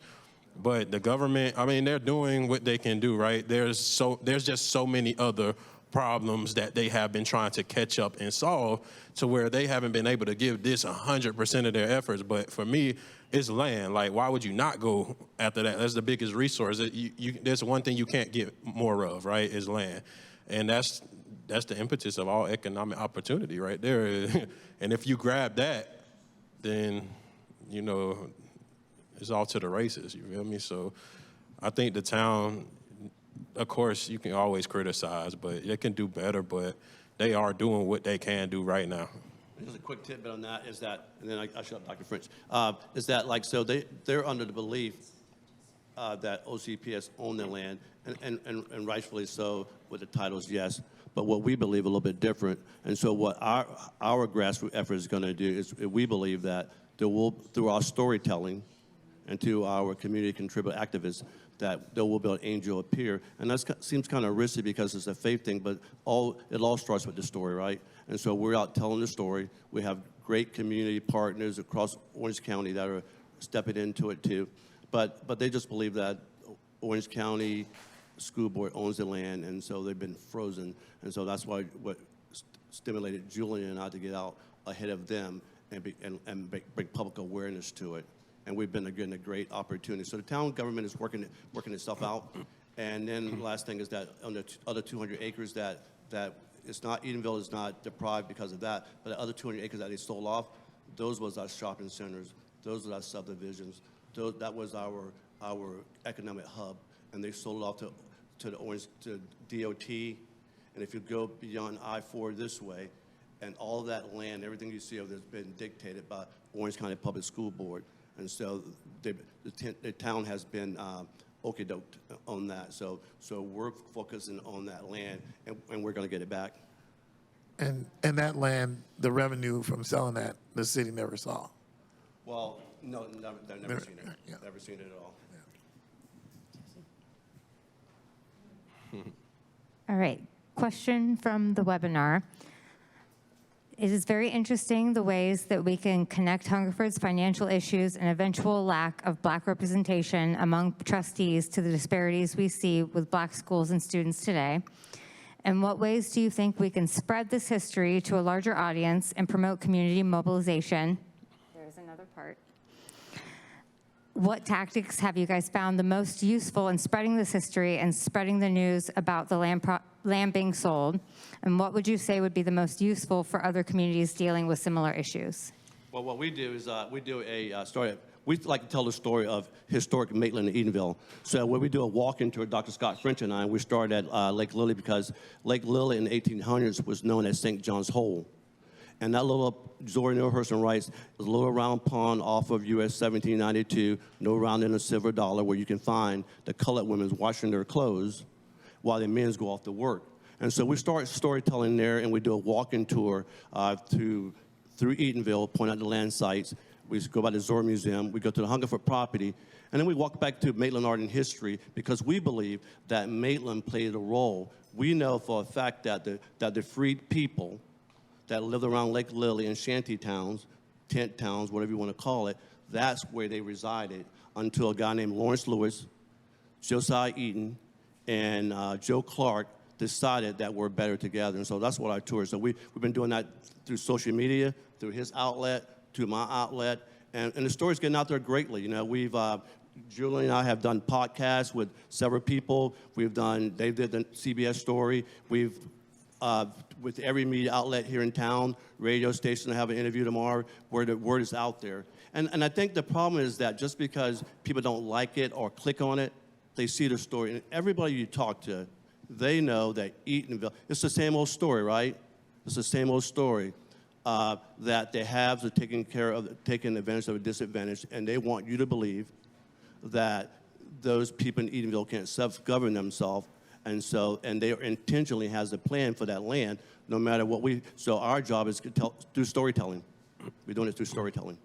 But the government, they're doing what they can do, right? There's just so many other problems that they have been trying to catch up and solve, to where they haven't been able to give this 100% of their efforts. But for me, it's land. Like, why would you not go after that? That's the biggest resource. There's one thing you can't get more of, right, is land. And that's the impetus of all economic opportunity right there. And if you grab that, then, it's all to the races, you feel me? So I think the town, of course, you can always criticize, but they can do better, but they are doing what they can do right now. Just a quick tidbit on that is that, and then I shut up Dr. French, is that they're under the belief that OCPS own the land, and rightfully so with the titles, yes. But what we believe a little bit different. And so what our grassroots effort is going to do is we believe that there will, through our storytelling and to our community contributor activists, that there will be an angel appear. And that seems kind of risky because it's a faith thing, but it all starts with the story, right? And so we're out telling the story. We have great community partners across Orange County that are stepping into it too. But they just believe that Orange County School Board owns the land, and so they've been frozen. And so that's why what stimulated Julian and I to get out ahead of them and bring public awareness to it. And we've been getting a great opportunity. So the town government is working itself out. And then the last thing is that on the other 200 acres that it's not, Eatonville is not deprived because of that, but the other 200 acres that they sold off, those was our shopping centers, those were our subdivisions, that was our economic hub, and they sold off to DOT. And if you go beyond I-4 this way, and all that land, everything you see of it has been dictated by Orange County Public School Board. And so the town has been okey-doked on that. So we're focusing on that land, and we're going to get it back. And that land, the revenue from selling that, the city never saw. Well, no, never seen it. Yeah. Never seen it at all. Yeah. All right, question from the webinar. It is very interesting the ways that we can connect Hungerford's financial issues and eventual lack of Black representation among trustees to the disparities we see with Black schools and students today. In what ways do you think we can spread this history to a larger audience and promote community mobilization? There's another part. What tactics have you guys found the most useful in spreading this history and spreading the news about the land being sold? And what would you say would be the most useful for other communities dealing with similar issues? Well, what we do is we do a story. We like to tell the story of historic Maitland and Eatonville. So when we do a walk-in tour, Dr. Scott French and I, we start at Lake Lily because Lake Lily in the 1800s was known as St. John's Hole. And that little, Zora writes, is a little round pond off of US 1792, no round in a silver dollar, where you can find the colored women washing their clothes while the men go off to work. And so we start storytelling there, and we do a walk-in tour through Eatonville, point out the land sites. We go by the Zora Museum. We go to the Hungerford property. And then we walk back to Maitland Art and History because we believe that Maitland played a role. We know for a fact that the freed people that lived around Lake Lily and shanty towns, tent towns, whatever you want to call it, That's where they resided until a guy named Lawrence Lewis, Josiah Eaton, and Joe Clark decided that we're better together. And so that's what I toured. So we've been doing that through social media, through his outlet, through my outlet, and the story's getting out there greatly. You know, we've, Julian and I have done podcasts with several people. They did the CBS story. We've, with every media outlet here in town, radio station, I have an interview tomorrow where the word is out there. And I think the problem is that just because people don't like it or click on it, they see the story. And everybody you talk to, they know that Eatonville, it's the same old story, right? It's the same old story that the haves are taking advantage of a disadvantage, and they want you to believe that those people in Eatonville can't self-govern themselves, and they intentionally has a plan for that land, no matter what so our job is to do storytelling. We're doing it through storytelling.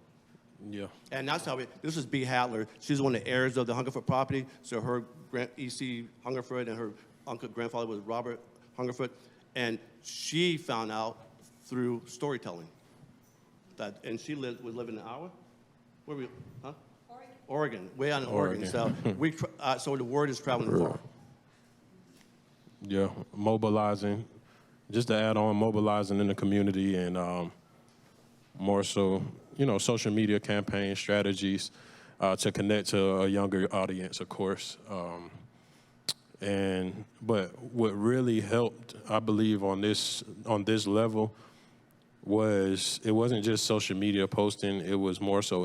Yeah. And that's how this is B. Hadler. She's one of the heirs of the Hungerford property, so her E.C. Hungerford and her grandfather was Robert Hungerford, and she found out through storytelling. And she was living in Iowa? Where were we? Huh? Oregon, way out in Oregon. So so the word is traveling far. Yeah, mobilizing, just to add on, mobilizing in the community and more so, you know, social media campaign strategies to connect to a younger audience, of course. But what really helped, I believe, on this level was it wasn't just social media posting, it was more so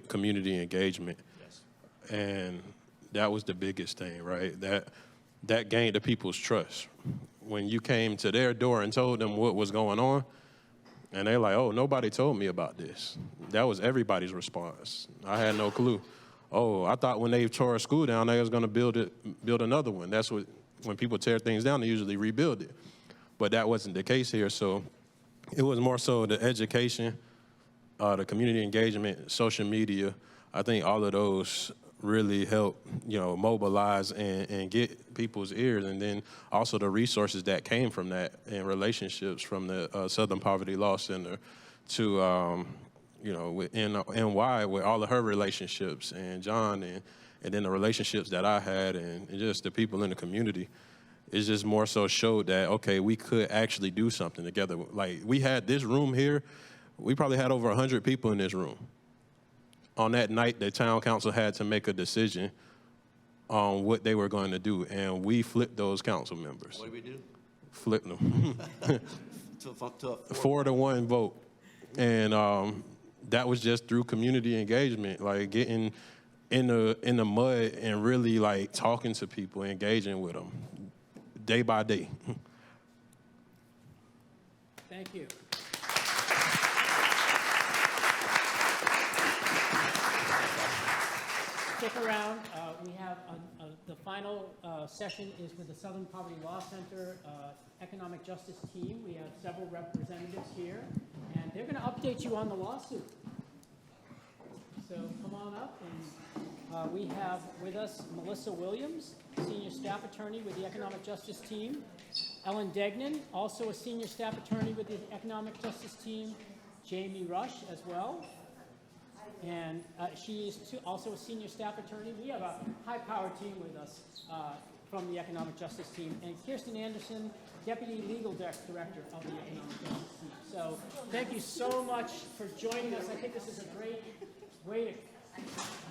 community engagement. Yes. And that was the biggest thing, right? That gained the people's trust. When you came to their door and told them what was going on, and they're like, oh, nobody told me about this. That was everybody's response. I had no clue. Oh, I thought when they tore a school down, they was gonna build another one. That's what, when people tear things down, they usually rebuild it. But that wasn't the case here, so it was more so the education, the community engagement, social media. I think all of those really help, you know, mobilize and get people's ears, and then also the resources that came from that and relationships from the Southern Poverty Law Center to, you know, with NY with all of her relationships and John and then the relationships that I had and just the people in the community. It just more so showed that, okay, we could actually do something together. Like, we had this room here, we probably had over 100 people in this room. On that night, the town council had to make a decision on what they were going to do, and we flipped those council members. What did we do? Flipped them. 4-1 vote. And that was just through community engagement, like getting in the mud and really like talking to people, engaging with them day by day. Thank you. Stick around. We have the final session is with the Southern Poverty Law Center Economic Justice team. We have several representatives here, and they're going to update you on the lawsuit. So come on up, and we have with us Melissa Williams, Senior Staff Attorney with the Economic Justice team. Ellen Degnan, also a Senior Staff Attorney with the Economic Justice team. Jamie Rush as well. And she is also a Senior Staff Attorney. We have a high-powered team with us from the Economic Justice team. And Kirsten Anderson, Deputy Legal Director of the Economic Justice team. So thank you so much for joining us. I think this is a great way to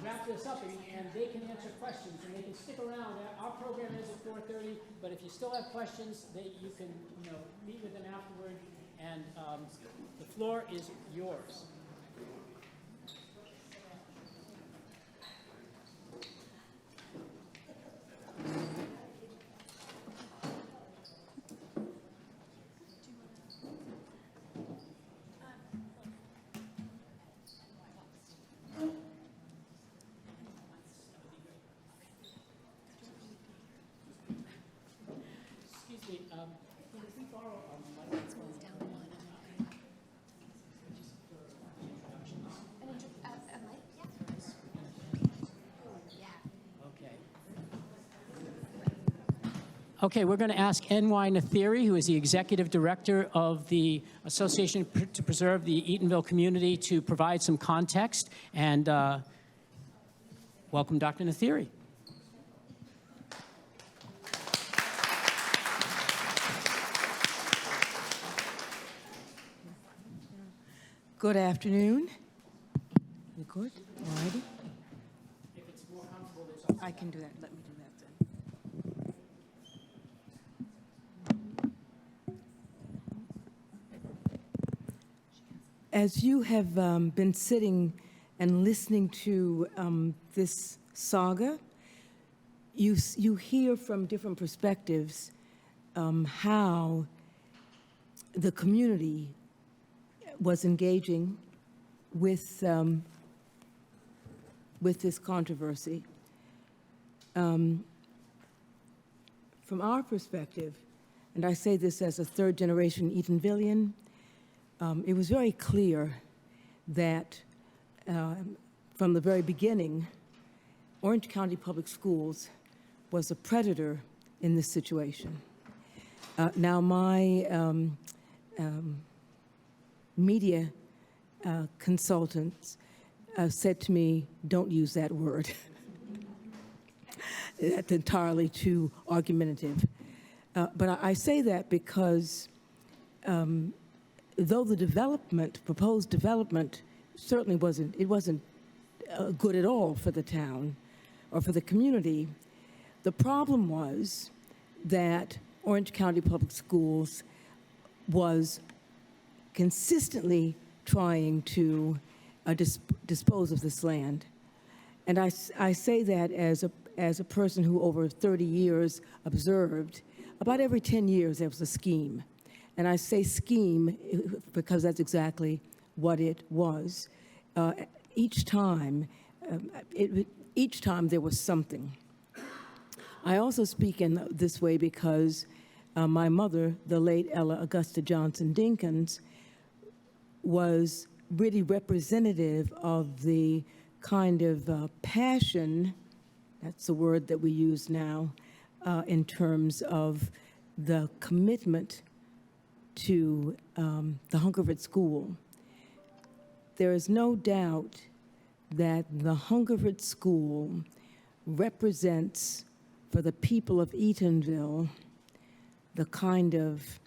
wrap this up, and they can answer questions, and they can stick around. Our program is at 4:30, but if you still have questions, you can meet with them afterward, and the floor is yours. Okay, we're going to ask N.Y. Nathiri, who is the executive director of the Association to Preserve the Eatonville Community, to provide some context. And welcome, Dr. Nathiri. Good afternoon. You good? All righty. If it's more comfortable, I can do that. Let me do that then. As you have been sitting and listening to this saga, you hear from different perspectives how the community was engaging with this controversy. From our perspective, and I say this as a third-generation Eatonvillian, it was very clear that from the very beginning, Orange County Public Schools was a predator in this situation. Now, my media consultants said to me, don't use that word. That's entirely too argumentative. But I say that because though the proposed development certainly wasn't good at all for the town or for the community, the problem was that Orange County Public Schools was consistently trying to dispose of this land. And I say that as a person who over 30 years observed, about every 10 years there was a scheme. And I say scheme because that's exactly what it was. Each time there was something. I also speak in this way because my mother, the late Ella Augusta Johnson Dinkins, was really representative of the kind of passion, that's the word that we use now, in terms of the commitment to the Hungerford School. There is no doubt that the Hungerford School represents, for the people of Eatonville, the kind of,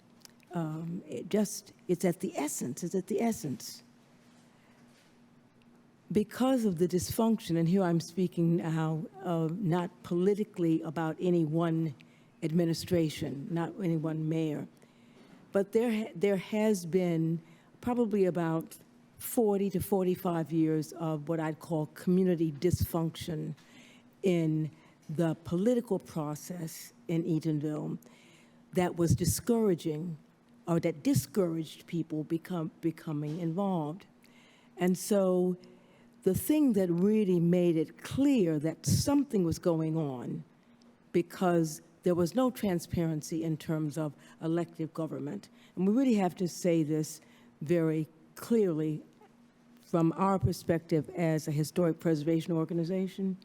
it's at the essence. Because of the dysfunction, and here I'm speaking now not politically about any one administration, not any one mayor, but there has been probably about 40 to 45 years of what I'd call community dysfunction in the political process in Eatonville that was discouraging, or that discouraged people becoming involved. And so the thing that really made it clear that something was going on, because there was no transparency in terms of elective government. And we really have to say this very clearly from our perspective as a historic preservation organization.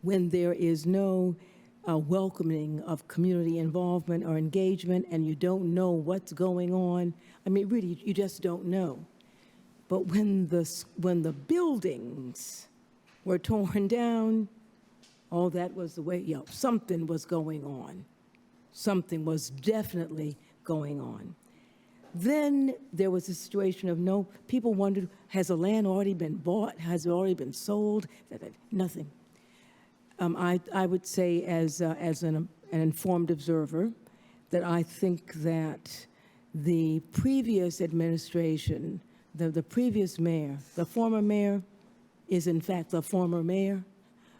When there is no welcoming of community involvement or engagement, and you don't know what's going on, I mean, really, you just don't know. But when the buildings were torn down, oh, that was the way, something was going on. Something was definitely going on. Then there was a situation of people wondered, has the land already been bought? Has it already been sold? Nothing. I would say as an informed observer that I think that the previous administration, the previous mayor, the former mayor is in fact the former mayor,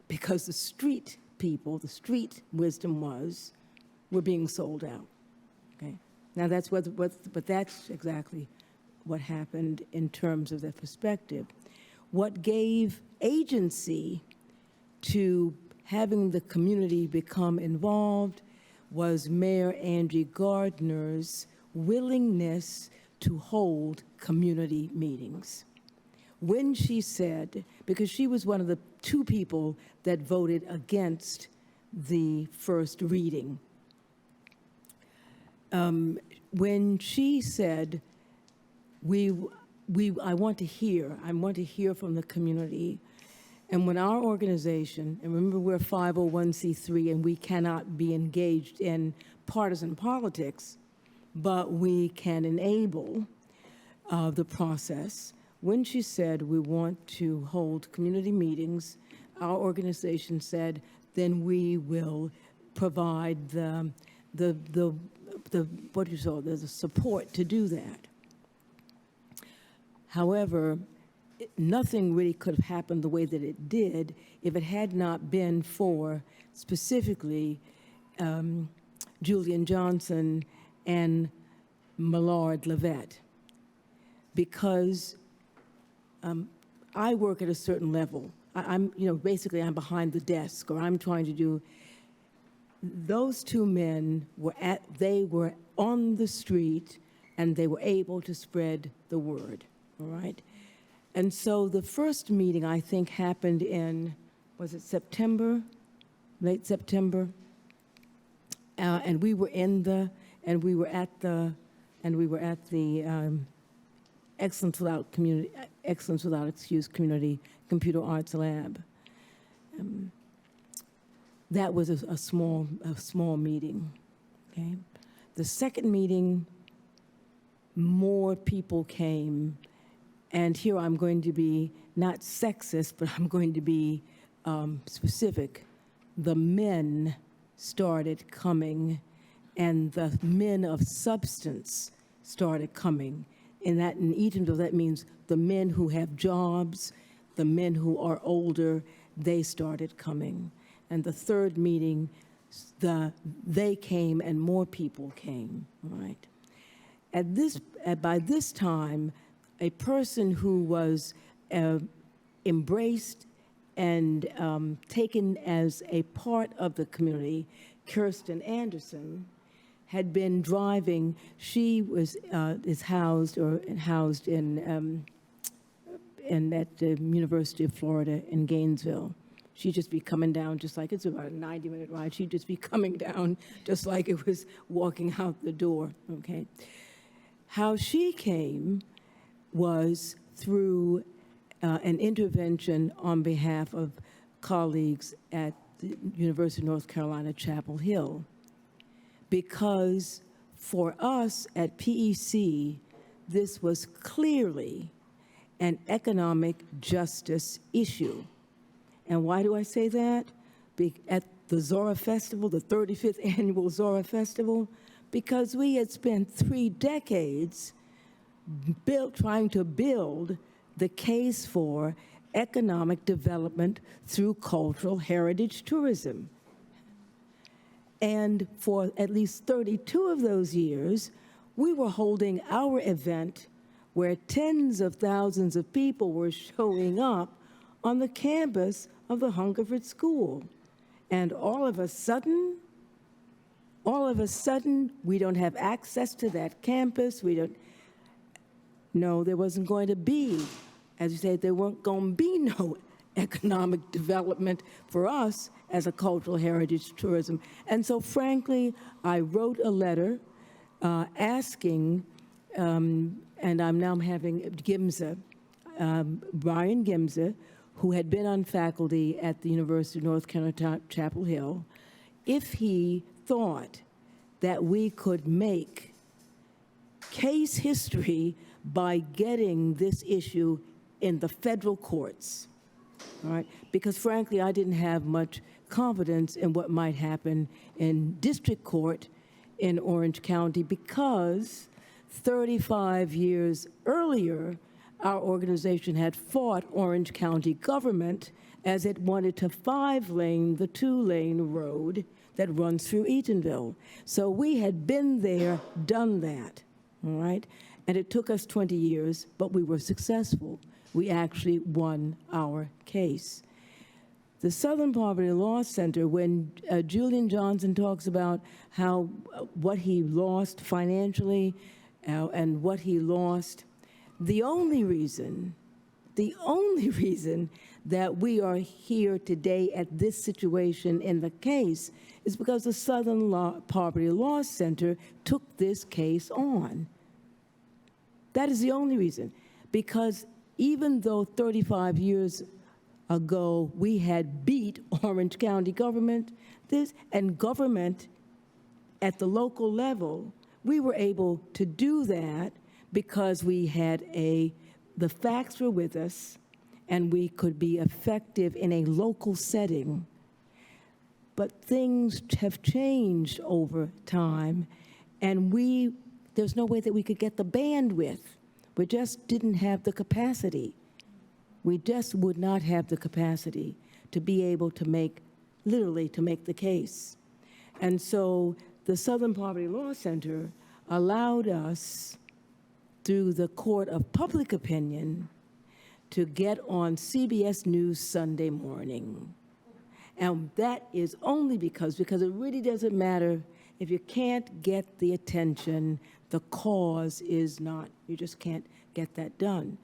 because the street people, the street wisdom were being sold out. Okay, now but that's exactly what happened in terms of the perspective. What gave agency to having the community become involved was Mayor Angie Gardner's willingness to hold community meetings. When she said, because she was one of the two people that voted against the first reading. When she said, I want to hear from the community. And when our organization, and remember we're 501c3 and we cannot be engaged in partisan politics, but we can enable the process. When she said we want to hold community meetings, our organization said, then we will provide the support to do that. However, nothing really could have happened the way that it did if it had not been for specifically Julian Johnson and Millard Levette, because I work at a certain level. Basically I'm behind the desk, or I'm trying to do. Those two men they were on the street, and they were able to spread the word. All right. And so the first meeting, I think, happened in, was it September, late September? And we were at the Excellence Without Excuse Community Computer Arts Lab. That was a small meeting. Okay. The second meeting, more people came. And here I'm going to be not sexist, but I'm going to be specific. The men started coming, and the men of substance started coming. And that in Eatonville, that means the men who have jobs, the men who are older, they started coming. And the third meeting, they came and more people came, right? By this time, a person who was embraced and taken as a part of the community, Kirsten Anderson, had been driving. She is housed in at the University of Florida in Gainesville. She'd just be coming down, just like it's about a 90-minute ride. She'd just be coming down, just like it was walking out the door. Okay, how she came was through an intervention on behalf of colleagues at the University of North Carolina, Chapel Hill, because for us at PEC, this was clearly an economic justice issue. And why do I say that? At the Zora Festival, the 35th annual Zora Festival, because we had spent 3 decades trying to build the case for economic development through cultural heritage tourism. And for at least 32 of those years, we were holding our event where tens of thousands of people were showing up on the campus of the Hungerford School. And all of a sudden, we don't have access to that campus. No, there wasn't going to be, as you say, there weren't going to be no economic development for us as a cultural heritage tourism. And so, frankly, I wrote a letter asking, and I'm now having Brian Gimza, who had been on faculty at the University of North Carolina, Chapel Hill, if he thought that we could make case history by getting this issue in the federal courts, all right? Because frankly, I didn't have much confidence in what might happen in district court in Orange County, because 35 years earlier, our organization had fought Orange County government as it wanted to 5-lane the 2-lane road that runs through Eatonville. So we had been there, done that, all right? And it took us 20 years, but we were successful. We actually won our case. The Southern Poverty Law Center, when Julian Johnson talks about what he lost financially and what he lost, the only reason that we are here today at this situation in the case is because the Southern Poverty Law Center took this case on. That is the only reason. Because even though 35 years ago we had beat Orange County government, and government at the local level, we were able to do that because we had the facts were with us, and we could be effective in a local setting. But things have changed over time, and there's no way that we could get the bandwidth. We just didn't have the capacity. We just would not have the capacity to be able to literally to make the case. And so the Southern Poverty Law Center allowed us, through the court of public opinion, to get on CBS News Sunday morning. And that is only because it really doesn't matter if you can't get the attention, the cause is not, you just can't get that done.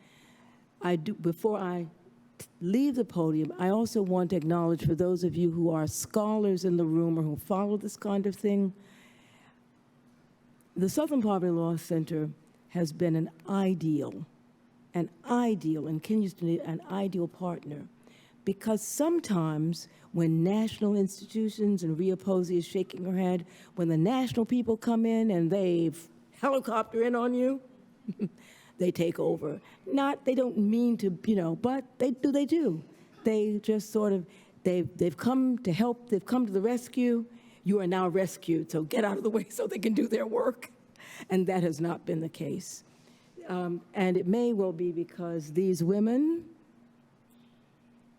Before I leave the podium, I also want to acknowledge, for those of you who are scholars in the room or who follow this kind of thing, the Southern Poverty Law Center has been an ideal, and continues to be an ideal partner. Because sometimes when national institutions, and Rhea Posey is shaking her head, when the national people come in and they helicopter in on you, they take over. They don't mean to, but they do. They just sort of, they've come to help, they've come to the rescue. You are now rescued, so get out of the way so they can do their work. And that has not been the case. And it may well be because these women,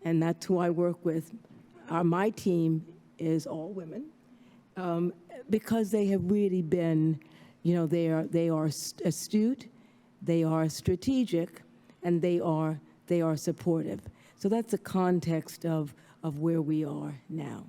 and that's who I work with, my team is all women, because they have really been, they are astute, they are strategic, and they are supportive. So that's the context of where we are now.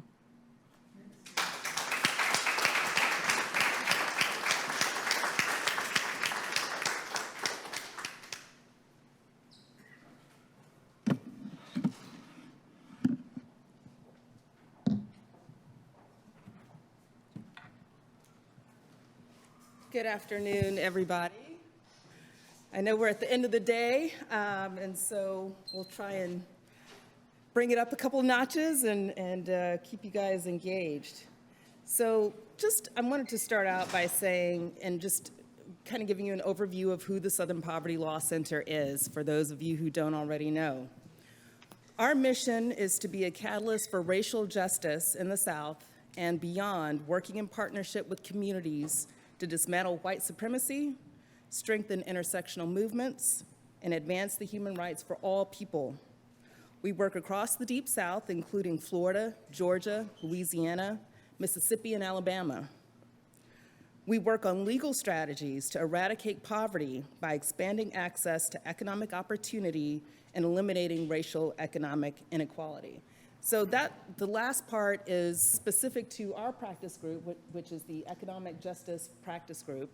Good afternoon, everybody. I know we're at the end of the day, and so we'll try and bring it up a couple notches and keep you guys engaged. So I wanted to start out by saying, and just kind of giving you an overview of who the Southern Poverty Law Center is, for those of you who don't already know. Our mission is to be a catalyst for racial justice in the South and beyond, working in partnership with communities to dismantle white supremacy, strengthen intersectional movements, and advance the human rights for all people. We work across the Deep South, including Florida, Georgia, Louisiana, Mississippi, and Alabama. We work on legal strategies to eradicate poverty by expanding access to economic opportunity and eliminating racial economic inequality. So the last part is specific to our practice group, which is the Economic Justice Practice Group.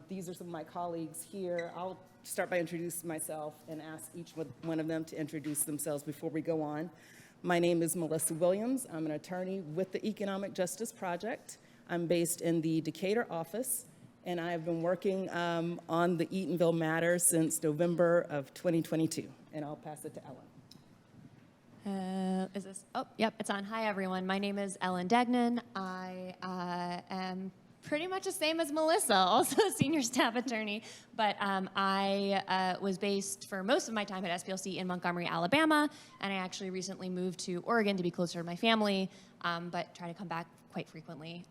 These are some of my colleagues here. I'll start by introducing myself and ask each one of them to introduce themselves before we go on. My name is Melissa Williams. I'm an attorney with the Economic Justice Project. I'm based in the Decatur office, and I have been working on the Eatonville matter since November of 2022. And I'll pass it to Ellen. Is this? Oh, yep, it's on. Hi, everyone. My name is Ellen Degnan. I am pretty much the same as Melissa, also a senior staff attorney, but I was based for most of my time at SPLC in Montgomery, Alabama, and I actually recently moved to Oregon to be closer to my family, but try to come back quite frequently.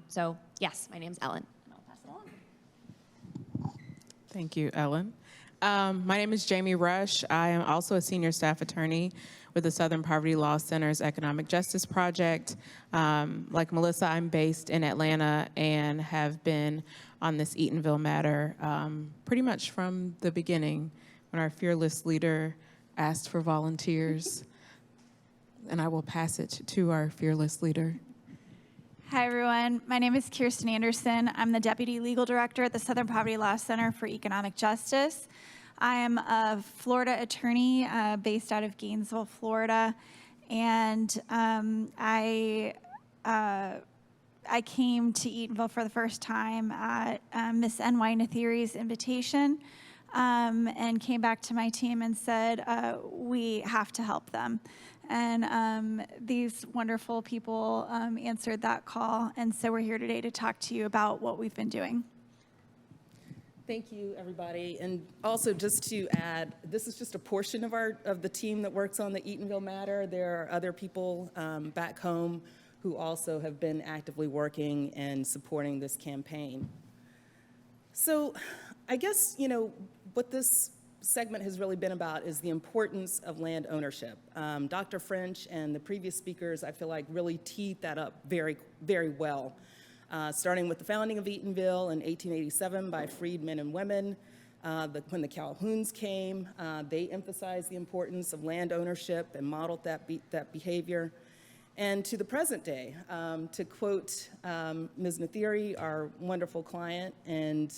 So yes, my name's Ellen, and I'll pass it along. Thank you, Ellen. My name is Jamie Rush. I am also a senior staff attorney with the Southern Poverty Law Center's Economic Justice Project. Like Melissa, I'm based in Atlanta and have been on this Eatonville matter pretty much from the beginning when our fearless leader asked for volunteers. And I will pass it to our fearless leader. Hi, everyone. My name is Kirsten Anderson. I'm the Deputy Legal Director at the Southern Poverty Law Center for Economic Justice. I am a Florida attorney based out of Gainesville, Florida, and I came to Eatonville for the first time at Miss NY Nathiri's invitation, and came back to my team and said, we have to help them. And these wonderful people answered that call, and so we're here today to talk to you about what we've been doing. Thank you, everybody. And also, just to add, this is just a portion of the team that works on the Eatonville matter. There are other people back home who also have been actively working and supporting this campaign. So I guess, what this segment has really been about is the importance of land ownership. Dr. French and the previous speakers, I feel like, really teed that up very, very well. Starting with the founding of Eatonville in 1887 by freed men and women. When the Calhouns came, they emphasized the importance of land ownership and modeled that behavior. And to the present day, to quote Ms. Nathiri, our wonderful client and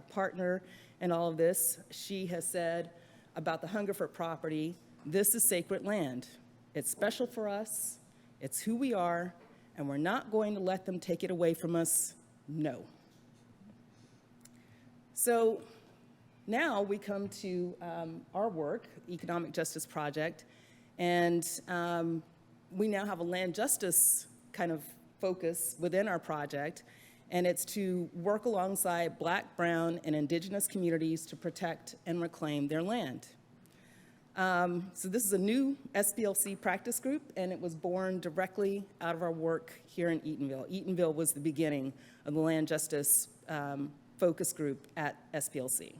partner in all of this, she has said about the Hungerford property, "This is sacred land. It's special for us, it's who we are, and we're not going to let them take it away from us, no." So now we come to our work, Economic Justice Project, and we now have a land justice kind of focus within our project, and it's to work alongside Black, brown, and indigenous communities to protect and reclaim their land. So this is a new SPLC practice group, and it was born directly out of our work here in Eatonville. Eatonville was the beginning of the land justice focus group at SPLC.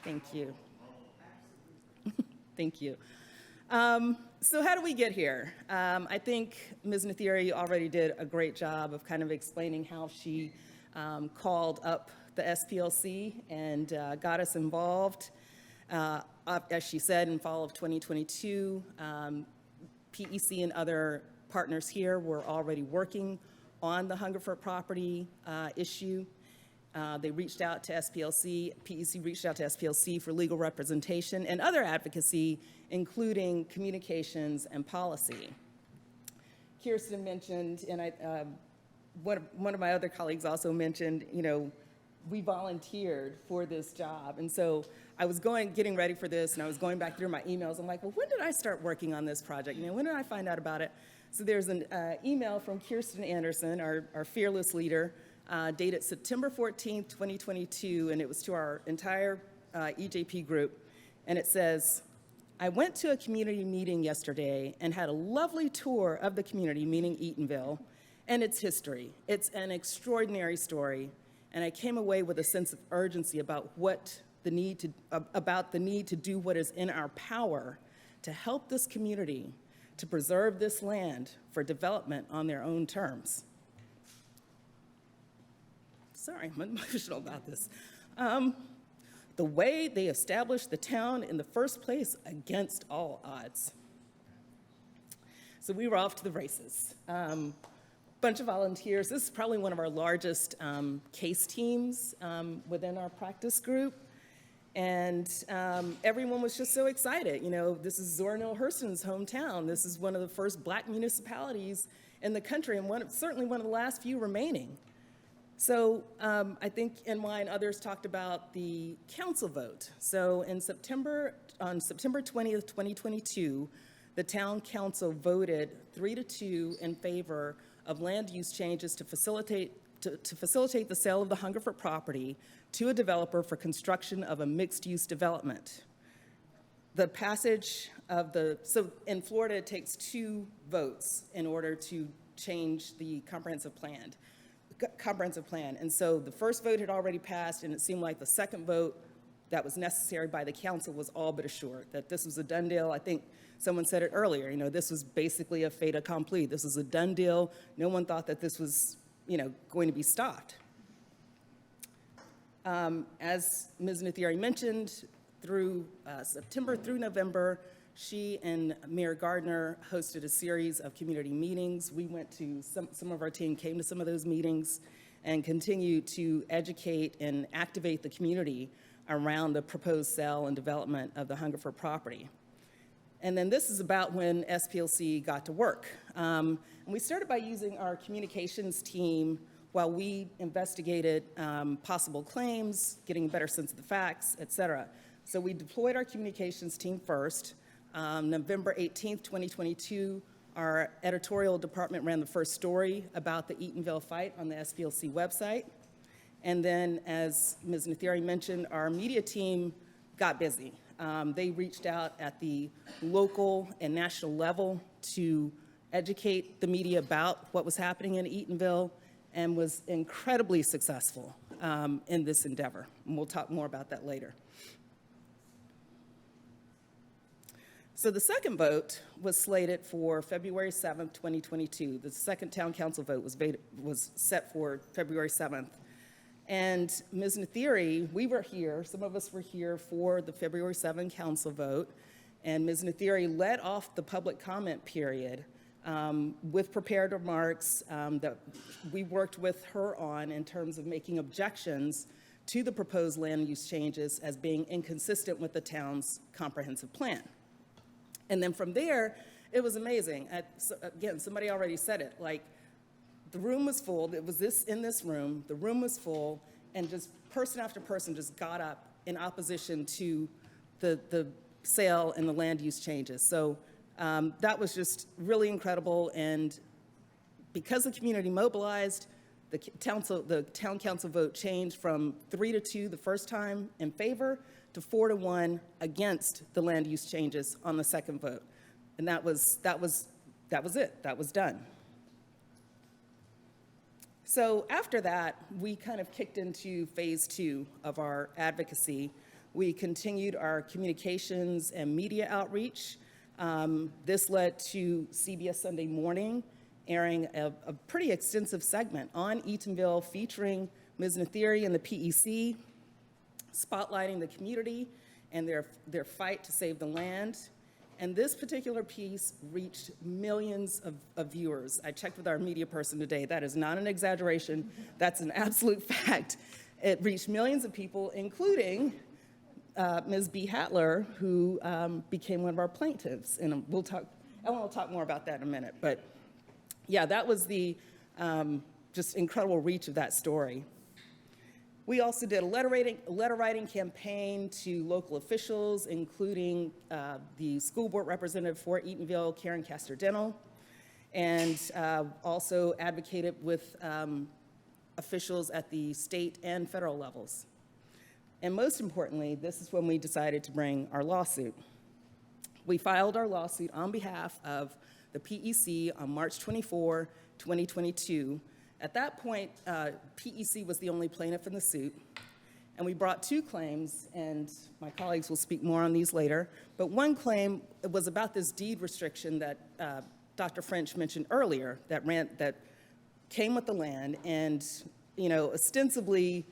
Thank you. Thank you. So how do we get here? I think Ms. Nathiri already did a great job of kind of explaining how she called up the SPLC and got us involved. As she said, in fall of 2022, PEC and other partners here were already working on the Hungerford property issue. They reached out to SPLC, PEC reached out to SPLC for legal representation and other advocacy, including communications and policy. Kirsten mentioned, and one of my other colleagues also mentioned, we volunteered for this job. And so I was getting ready for this, and I was going back through my emails. I'm like, well, when did I start working on this project? When did I find out about it? So there's an email from Kirsten Anderson, our fearless leader, dated September 14th, 2022, and it was to our entire EJP group. And it says, "I went to a community meeting yesterday and had a lovely tour of the community, meaning Eatonville, and its history. It's an extraordinary story, and I came away with a sense of urgency about the need to do what is in our power to help this community to preserve this land for development on their own terms." Sorry, I'm emotional about this. The way they established the town in the first place against all odds. So we were off to the races. Bunch of volunteers. This is probably one of our largest case teams within our practice group. And everyone was just so excited. This is Zora Neale Hurston's hometown. This is one of the first Black municipalities in the country, and certainly one of the last few remaining. So I think NY and others talked about the council vote. So on September 20th, 2022, the town council voted 3-2 in favor of land use changes to facilitate the sale of the Hungerford property to a developer for construction of a mixed-use development. The passage of so in Florida, it takes 2 votes in order to change the comprehensive plan. And so the first vote had already passed, and it seemed like the second vote that was necessary by the council was all but assured, that this was a done deal. I think someone said it earlier, this was basically a fait accompli. This was a done deal. No one thought that this was, going to be stopped. As Ms. Nathiri mentioned, through September through November, She and Mayor Gardner hosted a series of community meetings. We went to, some of our team came to some of those meetings and continue to educate and activate the community around the proposed sale and development of the Hungerford property. And then this is about when SPLC got to work. And we started by using our communications team while we investigated possible claims, getting a better sense of the facts, et cetera. So we deployed our communications team first. November 18th, 2022, our editorial department ran the first story about the Eatonville fight on the SPLC website. And then, as Ms. Nathiri mentioned, our media team got busy. They reached out at the local and national level to educate the media about what was happening in Eatonville and was incredibly successful in this endeavor. And we'll talk more about that later. So the second vote was slated for February 7th, 2022. The second town council vote was set for February 7th. And Ms. Nathiri, we were here, some of us were here for the February 7th council vote, and Ms. Nathiri led off the public comment period with prepared remarks that we worked with her on in terms of making objections to the proposed land use changes as being inconsistent with the town's comprehensive plan. And then from there, it was amazing. Again, somebody already said it, like the room was full, it was in this room, the room was full, and just person after person just got up in opposition to the sale and the land use changes. So that was just really incredible, and because the community mobilized, the town council vote changed from 3-2 the first time in favor to 4-1 against the land use changes on the second vote. And that was it, that was done. So after that, we kind of kicked into phase 2 of our advocacy. We continued our communications and media outreach. This led to CBS Sunday Morning airing a pretty extensive segment on Eatonville featuring Ms. Nathiri and the PEC, spotlighting the community and their fight to save the land. And this particular piece reached millions of viewers. I checked with our media person today. That is not an exaggeration. That's an absolute fact. It reached millions of people, including Ms. B. Hatler, who became one of our plaintiffs. And Ellen will talk more about that in a minute. But yeah, that was the just incredible reach of that story. We also did a letter writing campaign to local officials, including the school board representative for Eatonville, Karen Castor-Dental, and also advocated with officials at the state and federal levels. And most importantly, this is when we decided to bring our lawsuit. We filed our lawsuit on behalf of the PEC on March 24, 2022. At that point, PEC was the only plaintiff in the suit, and we brought 2 claims, and my colleagues will speak more on these later, but one claim was about this deed restriction that Dr. French mentioned earlier that came with the land, and ostensibly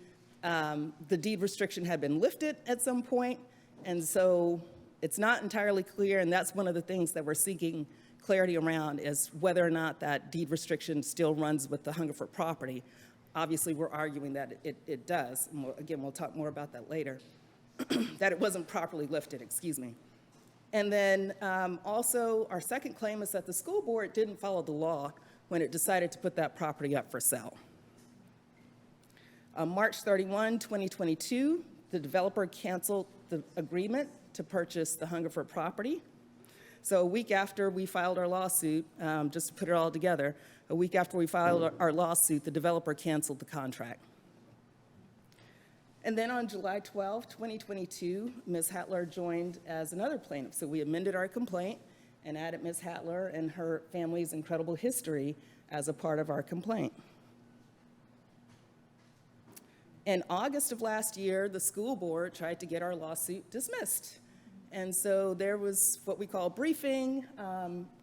the deed restriction had been lifted at some point, and so it's not entirely clear, and that's one of the things that we're seeking clarity around is whether or not that deed restriction still runs with the Hungerford property. Obviously, we're arguing that it does. And we'll talk more about that later. That it wasn't properly lifted, excuse me. And then also, our second claim is that the school board didn't follow the law when it decided to put that property up for sale. On March 31, 2022, the developer canceled the agreement to purchase the Hungerford property. So a week after we filed our lawsuit, just to put it all together, a week after we filed our lawsuit, the developer canceled the contract. And then on July 12, 2022, Ms. Hatler joined as another plaintiff. So we amended our complaint and added Ms. Hatler and her family's incredible history as a part of our complaint. In August of last year, the school board tried to get our lawsuit dismissed. And so there was what we call briefing.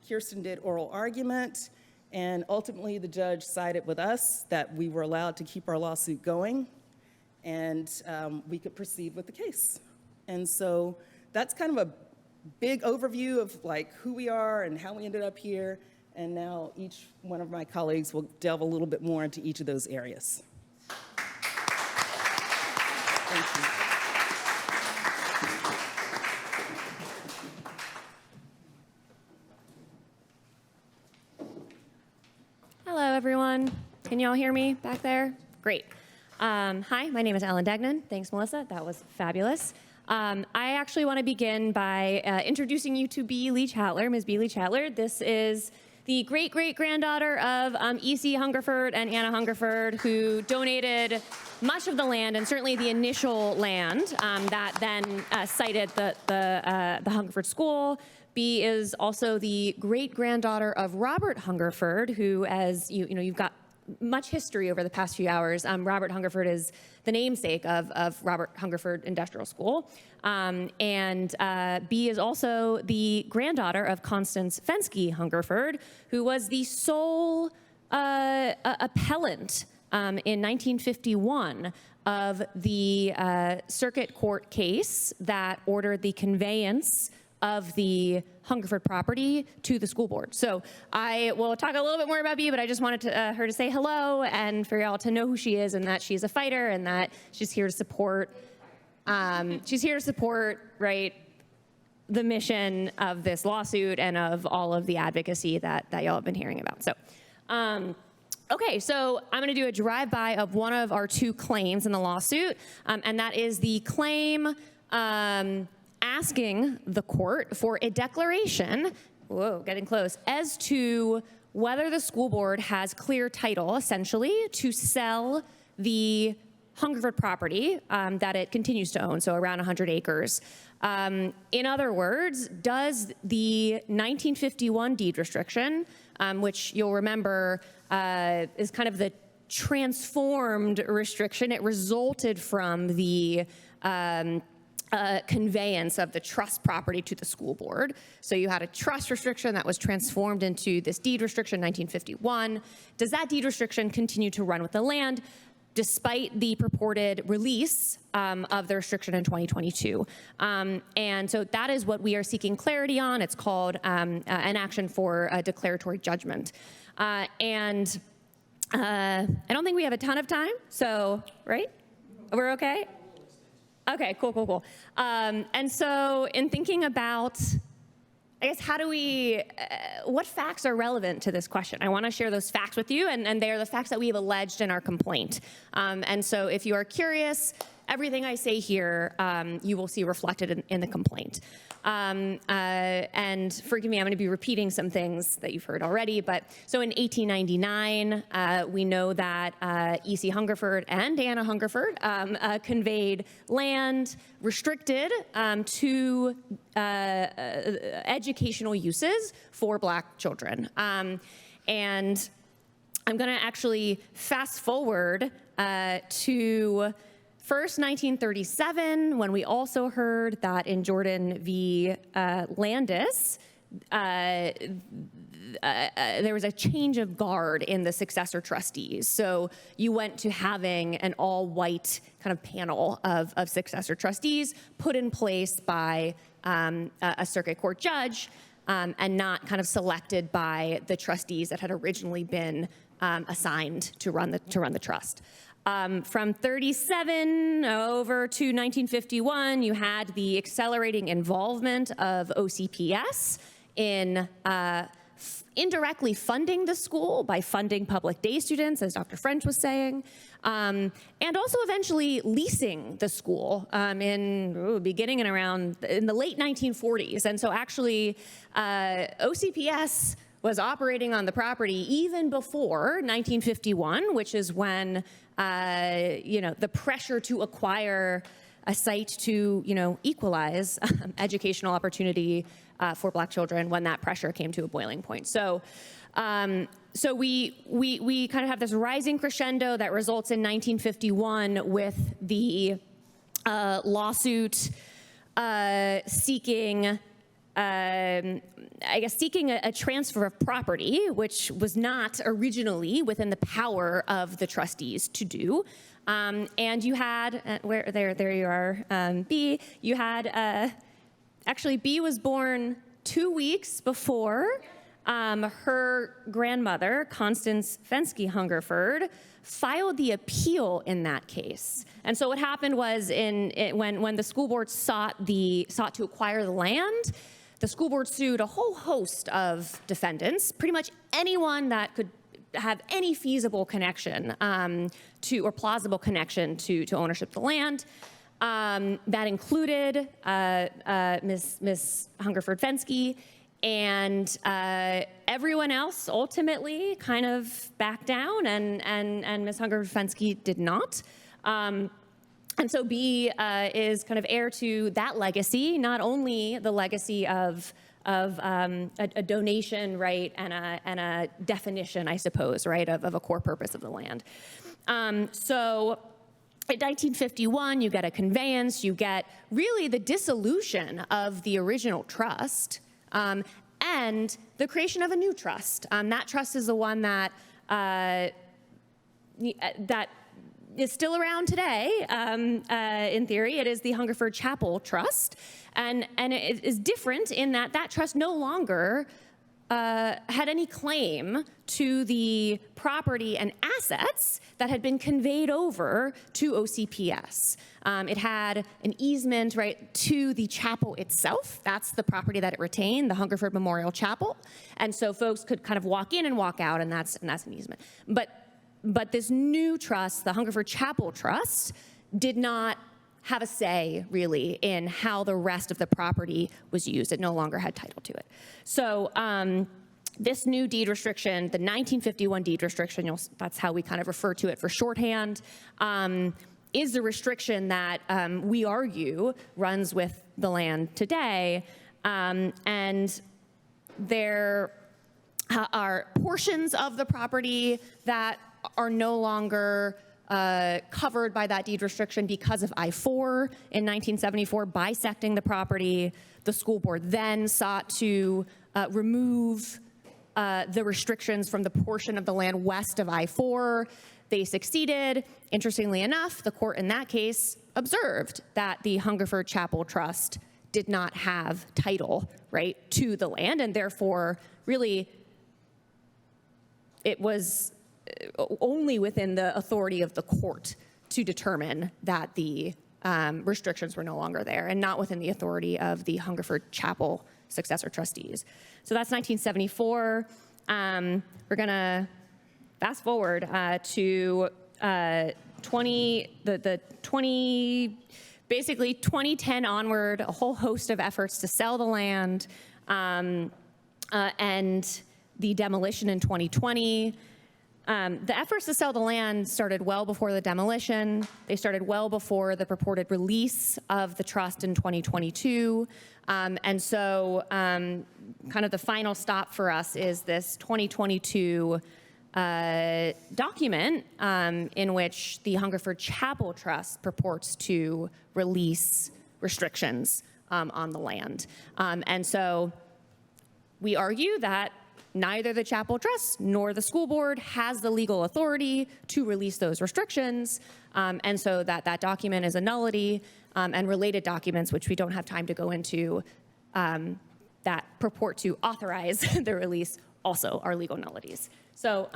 Kirsten did oral argument, and ultimately the judge sided with us that we were allowed to keep our lawsuit going, and we could proceed with the case. And so that's kind of a big overview of like who we are and how we ended up here. And now each one of my colleagues will delve a little bit more into each of those areas. Thank you. Hello, everyone. Can you all hear me back there? Great. Hi, my name is Ellen Degnan. Thanks, Melissa. That was fabulous. I actually want to begin by introducing you to B. Lee Chatler, Ms. B. Lee Chatler. This is the great-great-granddaughter of E.C. Hungerford and Anna Hungerford, who donated much of the land, and certainly the initial land that then sited the Hungerford School. B is also the great-granddaughter of Robert Hungerford, who, as you've got much history over the past few hours. Robert Hungerford is the namesake of Robert Hungerford Industrial School. And B is also the granddaughter of Constance Fensky Hungerford, who was the sole appellant in 1951 of the circuit court case that ordered the conveyance of the Hungerford property to the school board. So I will talk a little bit more about B, but I just wanted her to say hello and for y'all to know who she is and that she's a fighter and that she's here to support, right, the mission of this lawsuit and of all of the advocacy that y'all have been hearing about. So, okay, so I'm going to do a drive-by of one of our two claims in the lawsuit, and that is the claim asking the court for a declaration, whoa, getting close, as to whether the school board has clear title, essentially, to sell the Hungerford property that it continues to own, so around 100 acres. In other words, does the 1951 deed restriction, which you'll remember is kind of the transformed restriction, it resulted from the conveyance of the trust property to the school board. So you had a trust restriction that was transformed into this deed restriction, 1951. Does that deed restriction continue to run with the land despite the purported release of the restriction in 2022? And so that is what we are seeking clarity on. It's called an action for a declaratory judgment. And I don't think we have a ton of time, so, right? We're okay? Okay, cool. And so in thinking about, I guess, how do we, what facts are relevant to this question? I want to share those facts with you, and they are the facts that we have alleged in our complaint. And so if you are curious, everything I say here, you will see reflected in the complaint. And forgive me, I'm going to be repeating some things that you've heard already, but so in 1899, we know that E.C. Hungerford and Anna Hungerford conveyed land restricted to educational uses for Black children. And I'm going to actually fast forward to first, 1937, when we also heard that in Jordan v. Landis, there was a change of guard in the successor trustees. So you went to having an all-white kind of panel of successor trustees put in place by a circuit court judge and not kind of selected by the trustees that had originally been assigned to run the trust. From 37 over to 1951, you had the accelerating involvement of OCPS in indirectly funding the school by funding public day students, as Dr. French was saying, and also eventually leasing the school beginning in the late 1940s. And so actually, OCPS was operating on the property even before 1951, which is when the pressure to acquire a site to equalize educational opportunity for Black children, when that pressure came to a boiling point. So we kind of have this rising crescendo that results in 1951 with the lawsuit seeking a transfer of property, which was not originally within the power of the trustees to do. And you had, there you are, B, you had Actually, B was born 2 weeks before her grandmother, Constance Fensky Hungerford, filed the appeal in that case. And so what happened was when the school board sought to acquire the land, the school board sued a whole host of defendants, pretty much anyone that could have any feasible connection or plausible connection to ownership of the land. That included Miss Hungerford Fensky, and everyone else ultimately kind of backed down, and Miss Hungerford Fensky did not. And so B is kind of heir to that legacy, not only the legacy of a donation, right, and a definition, I suppose, right, of a core purpose of the land. So in 1951, you get a conveyance, you get really the dissolution of the original trust, and the creation of a new trust. That trust is the one that is still around today. In theory, it is the Hungerford Chapel Trust, and it is different in that that trust no longer had any claim to the property and assets that had been conveyed over to OCPS. It had an easement, right, to the chapel itself. That's the property that it retained, the Hungerford Memorial Chapel. And so folks could kind of walk in and walk out, and that's an easement. But this new trust, the Hungerford Chapel Trust, did not have a say, really, in how the rest of the property was used. It no longer had title to it. So this new deed restriction, the 1951 deed restriction, that's how we kind of refer to it for shorthand, is the restriction that we argue runs with the land today. And there are portions of the property that are no longer covered by that deed restriction because of I-4 in 1974, bisecting the property. The school board then sought to remove the restrictions from the portion of the land west of I-4. They succeeded. Interestingly enough, the court in that case observed that the Hungerford Chapel Trust did not have title, right, to the land, and therefore, really, it was only within the authority of the court to determine that the restrictions were no longer there, and not within the authority of the Hungerford Chapel successor trustees. So that's 1974. We're gonna fast forward to basically 2010 onward, a whole host of efforts to sell the land, and the demolition in 2020. The efforts to sell the land started well before the demolition. They started well before the purported release of the trust in 2022. And so kind of the final stop for us is this 2022 document in which the Hungerford Chapel Trust purports to release restrictions on the land. And so we argue that neither the Chapel Trust nor the school board has the legal authority to release those restrictions, and so that document is a nullity, and related documents, which we don't have time to go into, that purport to authorize the release also are legal nullities. So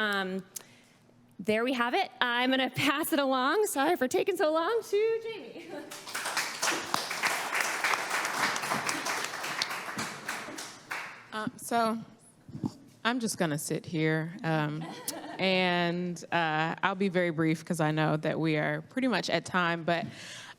there we have it. I'm going to pass it along. Sorry for taking so long to Jamie. So I'm just going to sit here, and I'll be very brief because I know that we are pretty much at time. But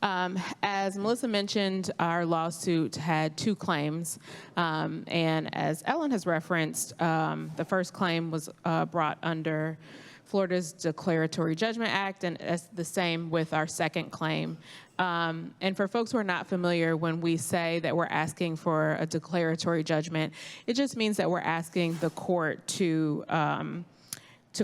as Melissa mentioned, our lawsuit had two claims. And as Ellen has referenced, the first claim was brought under Florida's Declaratory Judgment Act, and it's the same with our second claim. And for folks who are not familiar, when we say that we're asking for a declaratory judgment, it just means that we're asking the court to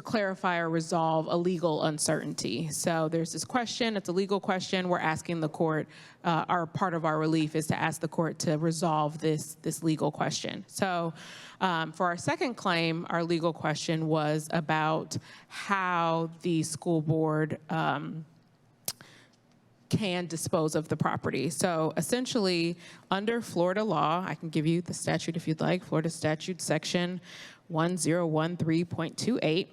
clarify or resolve a legal uncertainty. So there's this question, it's a legal question, we're asking the court, part of our relief is to ask the court to resolve this legal question. So for our second claim, our legal question was about how the school board can dispose of the property. So essentially, under Florida law, I can give you the statute if you'd like, Florida statute section 1013.28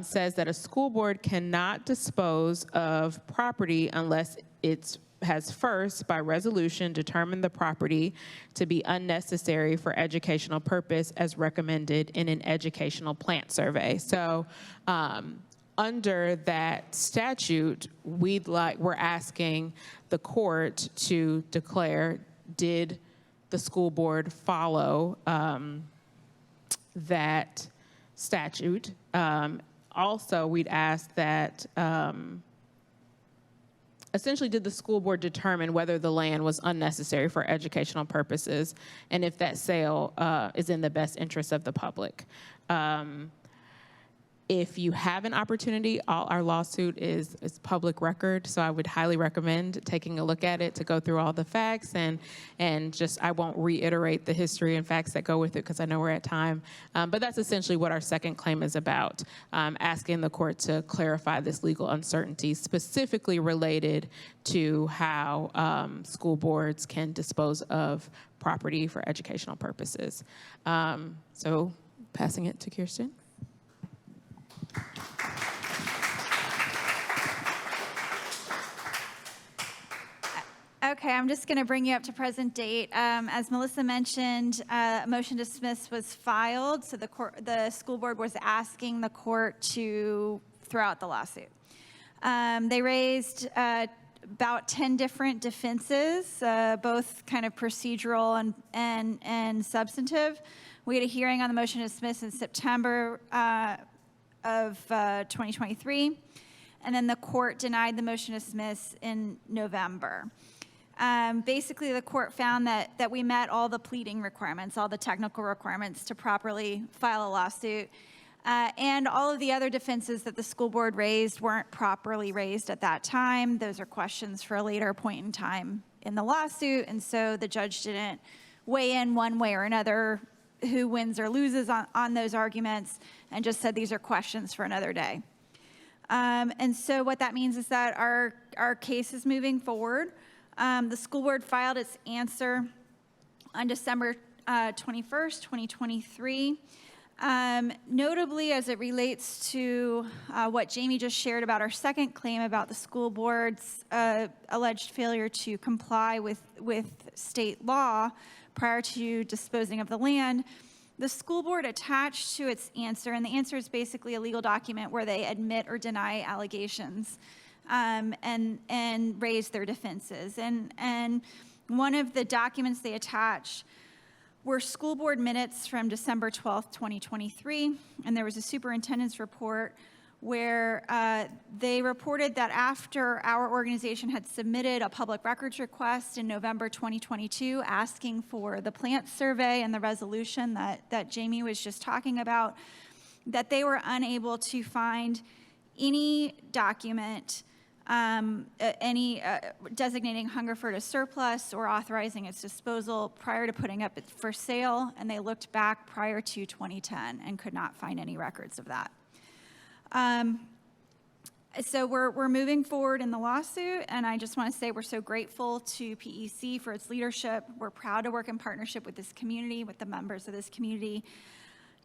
says that a school board cannot dispose of property unless it has first, by resolution, determined the property to be unnecessary for educational purpose as recommended in an educational plant survey. So under that statute, we're asking the court to declare, did the school board follow that statute? Also, we'd ask that, essentially, did the school board determine whether the land was unnecessary for educational purposes, and if that sale is in the best interest of the public? If you have an opportunity, our lawsuit is public record, so I would highly recommend taking a look at it to go through all the facts, and just, I won't reiterate the history and facts that go with it because I know we're at time. But that's essentially what our second claim is about, asking the court to clarify this legal uncertainty, specifically related to how school boards can dispose of property for educational purposes. So passing it to Kirsten. Okay, I'm just going to bring you up to present date. As Melissa mentioned, a motion to dismiss was filed, so the school board was asking the court to throw out the lawsuit. They raised about 10 different defenses, both kind of procedural and substantive. We had a hearing on the motion to dismiss in September of 2023, and then the court denied the motion to dismiss in November. Basically, the court found that we met all the pleading requirements, all the technical requirements to properly file a lawsuit, and all of the other defenses that the school board raised weren't properly raised at that time. Those are questions for a later point in time in the lawsuit, and so the judge didn't weigh in one way or another who wins or loses on those arguments, and just said these are questions for another day. And so what that means is that our case is moving forward. The school board filed its answer on December 21st, 2023. Notably, as it relates to what Jamie just shared about our second claim about the school board's alleged failure to comply with state law prior to disposing of the land, the school board attached to its answer, and the answer is basically a legal document where they admit or deny allegations and raise their defenses. And one of the documents they attached were school board minutes from December 12th, 2023, and there was a superintendent's report where they reported that after our organization had submitted a public records request in November 2022 asking for the plant survey and the resolution that Jamie was just talking about, that they were unable to find any document designating Hungerford as surplus or authorizing its disposal prior to putting up for sale, and they looked back prior to 2010 and could not find any records of that. So we're moving forward in the lawsuit, and I just want to say we're so grateful to PEC for its leadership. We're proud to work in partnership with this community, with the members of this community,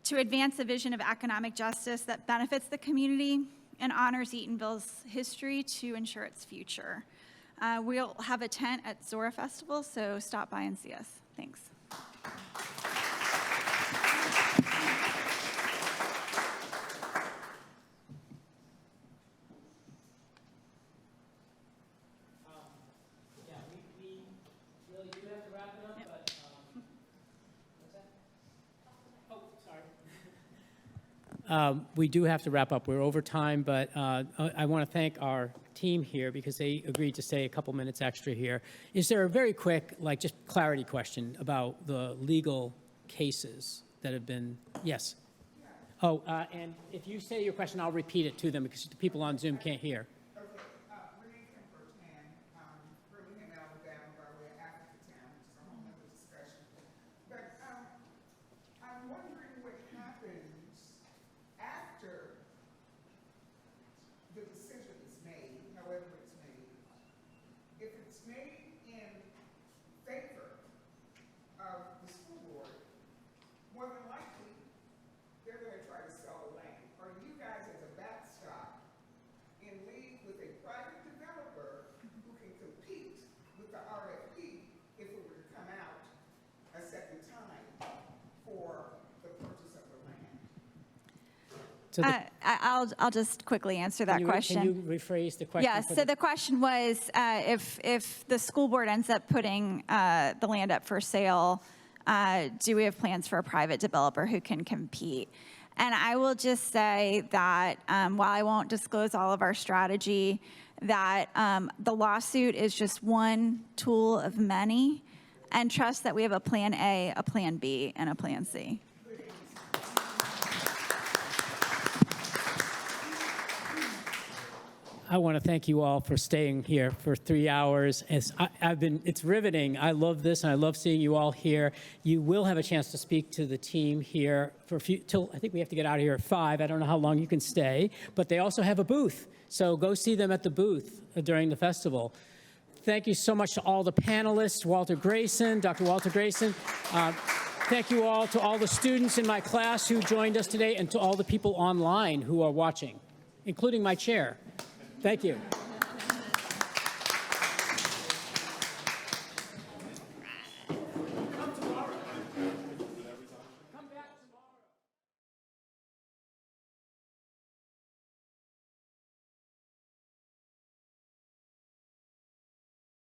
to advance a vision of economic justice that benefits the community and honors Eatonville's history to ensure its future. We'll have a tent at Zora Festival, so stop by and see us. Thanks. We do have to wrap up. We're over time, but I want to thank our team here because they agreed to stay a couple minutes extra here. Is there a very quick, just clarity question about the legal cases that have been, yes? Oh, and if you say your question, I'll repeat it to them because the people on Zoom can't hear. So I'll just quickly answer that question. Can you rephrase the question? Yes, so the question was, if the school board ends up putting the land up for sale, do we have plans for a private developer who can compete? And I will just say that while I won't disclose all of our strategy, that the lawsuit is just one tool of many, and trust that we have a plan A, a plan B, and a plan C. I want to thank you all for staying here for 3 hours. It's riveting. I love this, and I love seeing you all here. You will have a chance to speak to the team here for till I think we have to get out of here at 5. I don't know how long you can stay, but they also have a booth. So go see them at the booth during the festival. Thank you so much to all the panelists, Walter Greason, Dr. Walter Greason. Thank you all to all the students in my class who joined us today, and to all the people online who are watching, including my chair. Thank you.